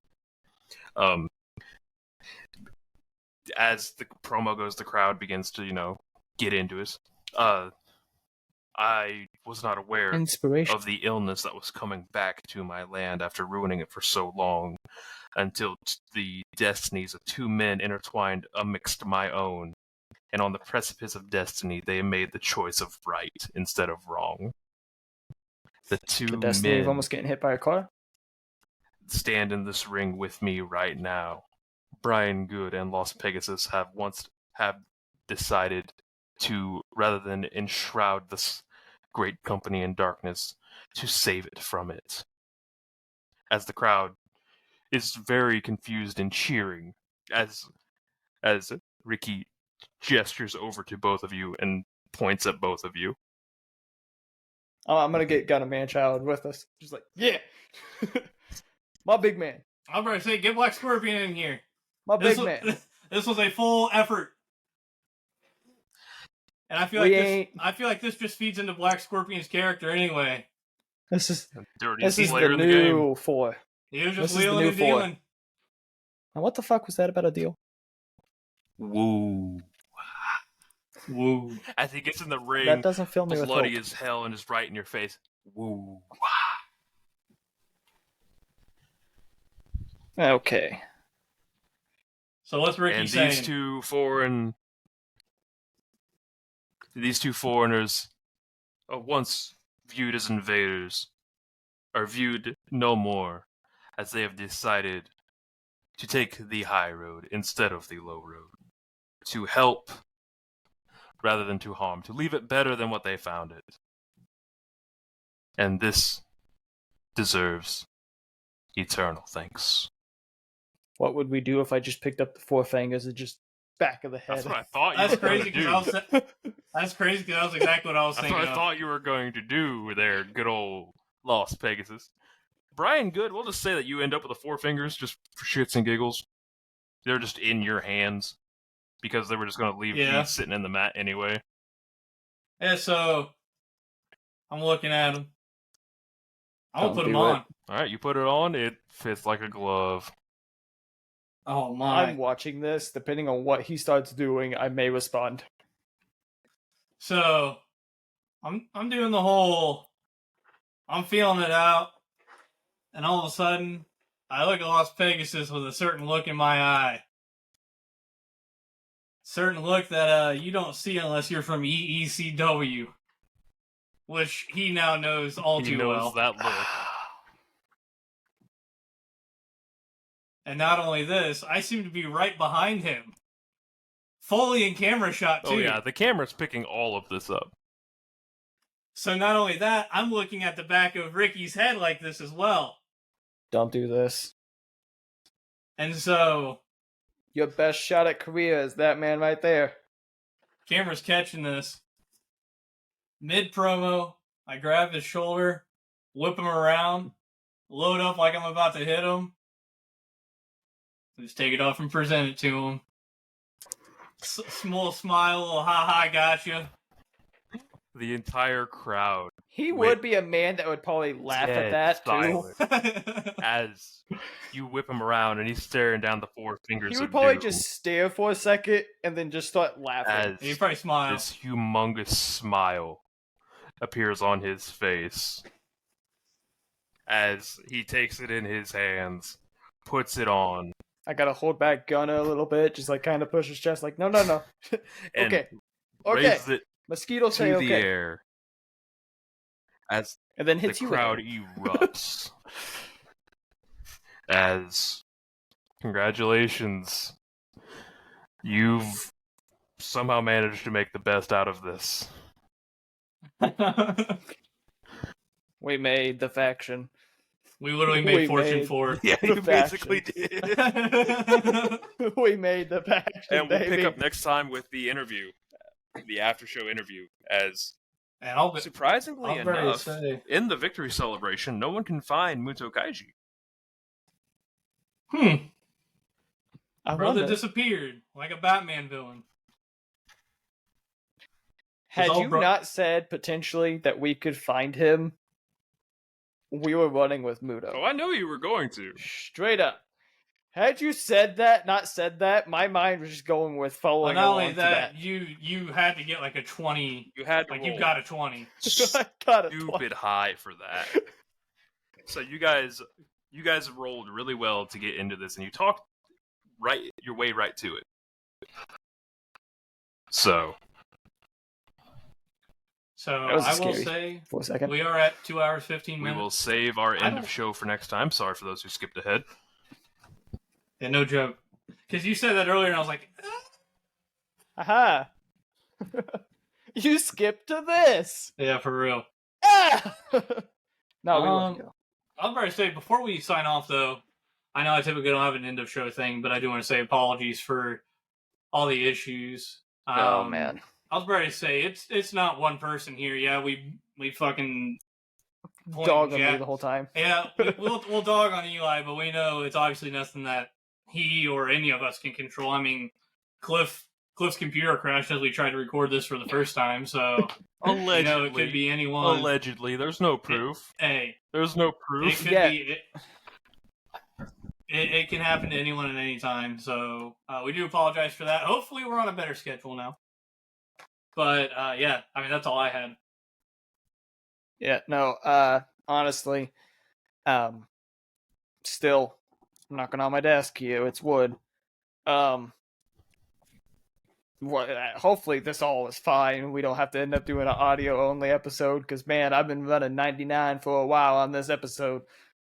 As the promo goes, the crowd begins to, get into it. I was not aware of the illness that was coming back to my land after ruining it for so long, until the destinies of two men intertwined amidst my own. And on the precipice of destiny, they made the choice of right instead of wrong. The two men of almost getting hit by a car stand in this ring with me right now. Brian Good and Los Pegasus have decided to, rather than enshroud this great company in darkness, to save it from it. As the crowd is very confused and cheering, as Ricky gestures over to both of you and points at both of you. Oh, I'm gonna get Gunna Man-Child with us. Just yeah, my big man. I'm going to say, get Black Scorpion in here. My big man. This was a full effort, and I feel like this just feeds into Black Scorpion's character anyway. This is the new 4. He was just wheeling and dealing. Now, what the fuck was that about a deal? Woo. Woo. As he gets in the ring, that doesn't fill me with bloody hope. as hell and just right in your face. Woo. Okay. So what's Ricky and saying? These two foreigners, once viewed as invaders, are viewed no more, as they have decided to take the high road instead of the low road. To help rather than to harm. To leave it better than what they found it. And this deserves eternal thanks. What would we do if I just picked up the 4 fingers and just back of the head? That's what I thought you were going to do. That's crazy because that was exactly what I was thinking. That's what I thought you were going to do there, good old Los Pegasus. Brian Good, we'll just say that you end up with the 4 fingers just for shits and giggles. They're just in your hands because they were just going to leave you sitting in the mat anyway. Yeah, so I'm looking at them. I'm going to put them on. Alright, you put it on, it fits like a glove. Oh my. I'm watching this. Depending on what he starts doing, I may respond. So, I'm doing the whole, I'm feeling it out, and all of a sudden, I look at Las Pegasus with a certain look in my eye. Certain look that you don't see unless you're from EECW. Which he now knows all too well. He knows that look. And not only this, I seem to be right behind him. Fully in camera shot, too. Oh yeah, the camera's picking all of this up. So not only that, I'm looking at the back of Ricky's head like this as well. Don't do this. And so... your best shot at Korea is that man right there. Camera's catching this. Mid-promo, I grab his shoulder, whip him around, load up like I'm about to hit him. Just take it off and present it to him. Small smile, little ha-ha, gotcha. The entire crowd. He would be a man that would probably laugh at that, too. As you whip him around and he's staring down the 4 fingers he would probably just stare for a second and then just start laughing. He'd probably smile. This humongous smile appears on his face. As he takes it in his hands, puts it on. I gotta hold back Gunna a little bit, just kind of push his chest, no. Okay. Raises it Mosquito say to okay. the air. As and then hits the crowd erupts. As congratulations, You've somehow managed to make the best out of this. We made the faction. We literally made Fortune 4. Yeah, you basically Factions. did. We made the faction, And we'll baby. pick up next time with the interview, the after-show interview, as And I'll surprisingly enough, say. in the victory celebration, no one can find Muto Kaiji. I Brother wonder. disappeared like a Batman villain. Had all you bro- not said potentially that we could find him, we were running with Muto. Oh, I know you were going to. Straight up. Had you not said that, my mind was just going with Well, following not along only to that, you had to get like a 20. You had to Like, roll you got a 20. I got it. stupid high for that. So you guys rolled really well to get into this, and you talked your way right to it. So So That was I will scary. say For a second. we are at 2 hours 15 we minutes. will save our end don't- of show for next time. Sorry for those who skipped ahead. Yeah, no joke. Because you said that earlier, and I was like, Aha! You skipped to this! yeah, for real. Ah! No, we love you. I was about to say, before we sign off, though, I know I typically don't have an end of show thing, but I do want to say apologies for all the issues. Oh, man. I was about to say, it's not one person here. Yeah, we fucking point Dog on Jack- me the whole time. Yeah, we'll dog on Eli, but we know it's obviously nothing that he or any of us can control. I mean, Cliff's computer crashed as we tried to record this for the first time, so Allegedly, you know, it could be anyone. Allegedly, there's no proof. Hey, There's no it proof. could Yeah. be. It can happen to anyone at any time, so we do apologize for that. Hopefully, we're on a better schedule now. But yeah, I mean, that's all I had. Yeah, no, honestly, still knocking on my desk here, it's wood. Hopefully this all is fine. We don't have to end up doing an audio only episode, because man, I've been running 99 for a while on this episode.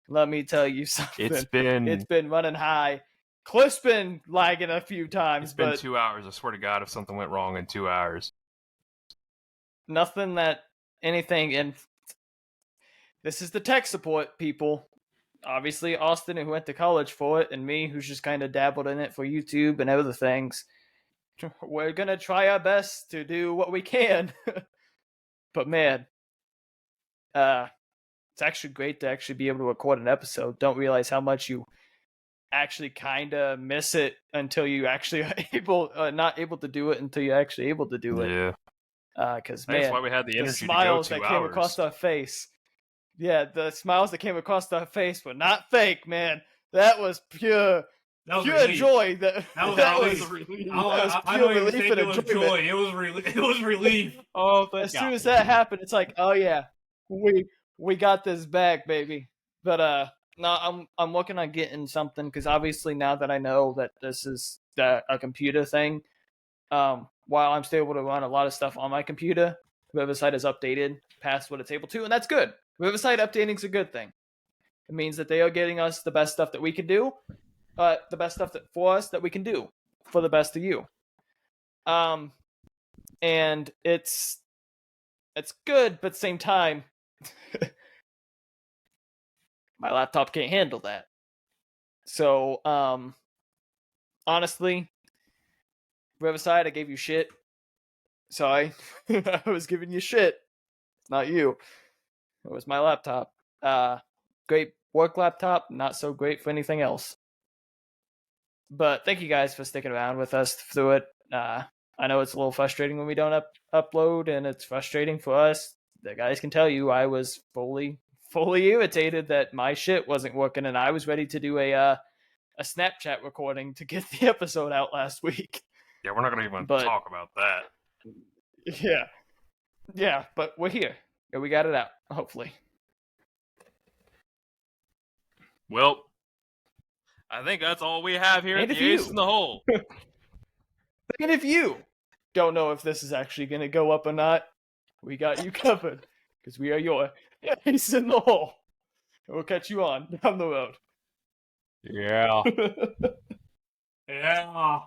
Let me tell you something. It's been running high. Cliff's been lagging a few times, it's been but 2 hours. I swear to God, if something went wrong in 2 hours. nothing that anything. And this is the tech support people. Obviously, Austen, who went to college for it, and me, who's just kind of dabbled in it for YouTube and other things. We're gonna try our best to do what we can. But man, it's actually great to actually be able to record an episode. Don't realize how much you actually kind of miss it until you actually are not able to do it until you're actually able to do it. Yeah. Because That's man, why we had the the energy to go smiles 2 that came hours. across our face. Yeah, the smiles that came across our face were not fake, man. That was pure That was pure relief. joy. That was was relief. that was I pure don't even relief think and it was enjoyment. joy. It was relief. Oh, thank As God. soon as that happened, it's like, oh yeah, we got this back, baby. But no, I'm looking on getting something, because obviously now that I know that this is a computer thing, while I'm still able to run a lot of stuff on my computer, Riverside is updated past what it's able to, and that's good. Riverside updating is a good thing. It means that they are getting us the best stuff that we can do, the best stuff for us that we can do for the best of you. And it's good, but at the same time, my laptop can't handle that. So, honestly, Riverside, I gave you shit. Sorry. I was giving you shit. Not you. It was my laptop. Great work laptop, not so great for anything else. But thank you guys for sticking around with us through it. I know it's a little frustrating when we don't upload, and it's frustrating for us. The guys can tell you I was fully irritated that my shit wasn't working, and I was ready to do a Snapchat recording to get the episode out last week. Yeah, we're not going to even But- talk about that. Yeah, but we're here. And we got it out, hopefully. Well, I think that's all we have here And at the if you- Ace in the Hole. And if you don't know if this is actually going to go up or not, we got you covered, because we are your ace in the hole. And we'll catch you on down the road. Yeah. Yeah.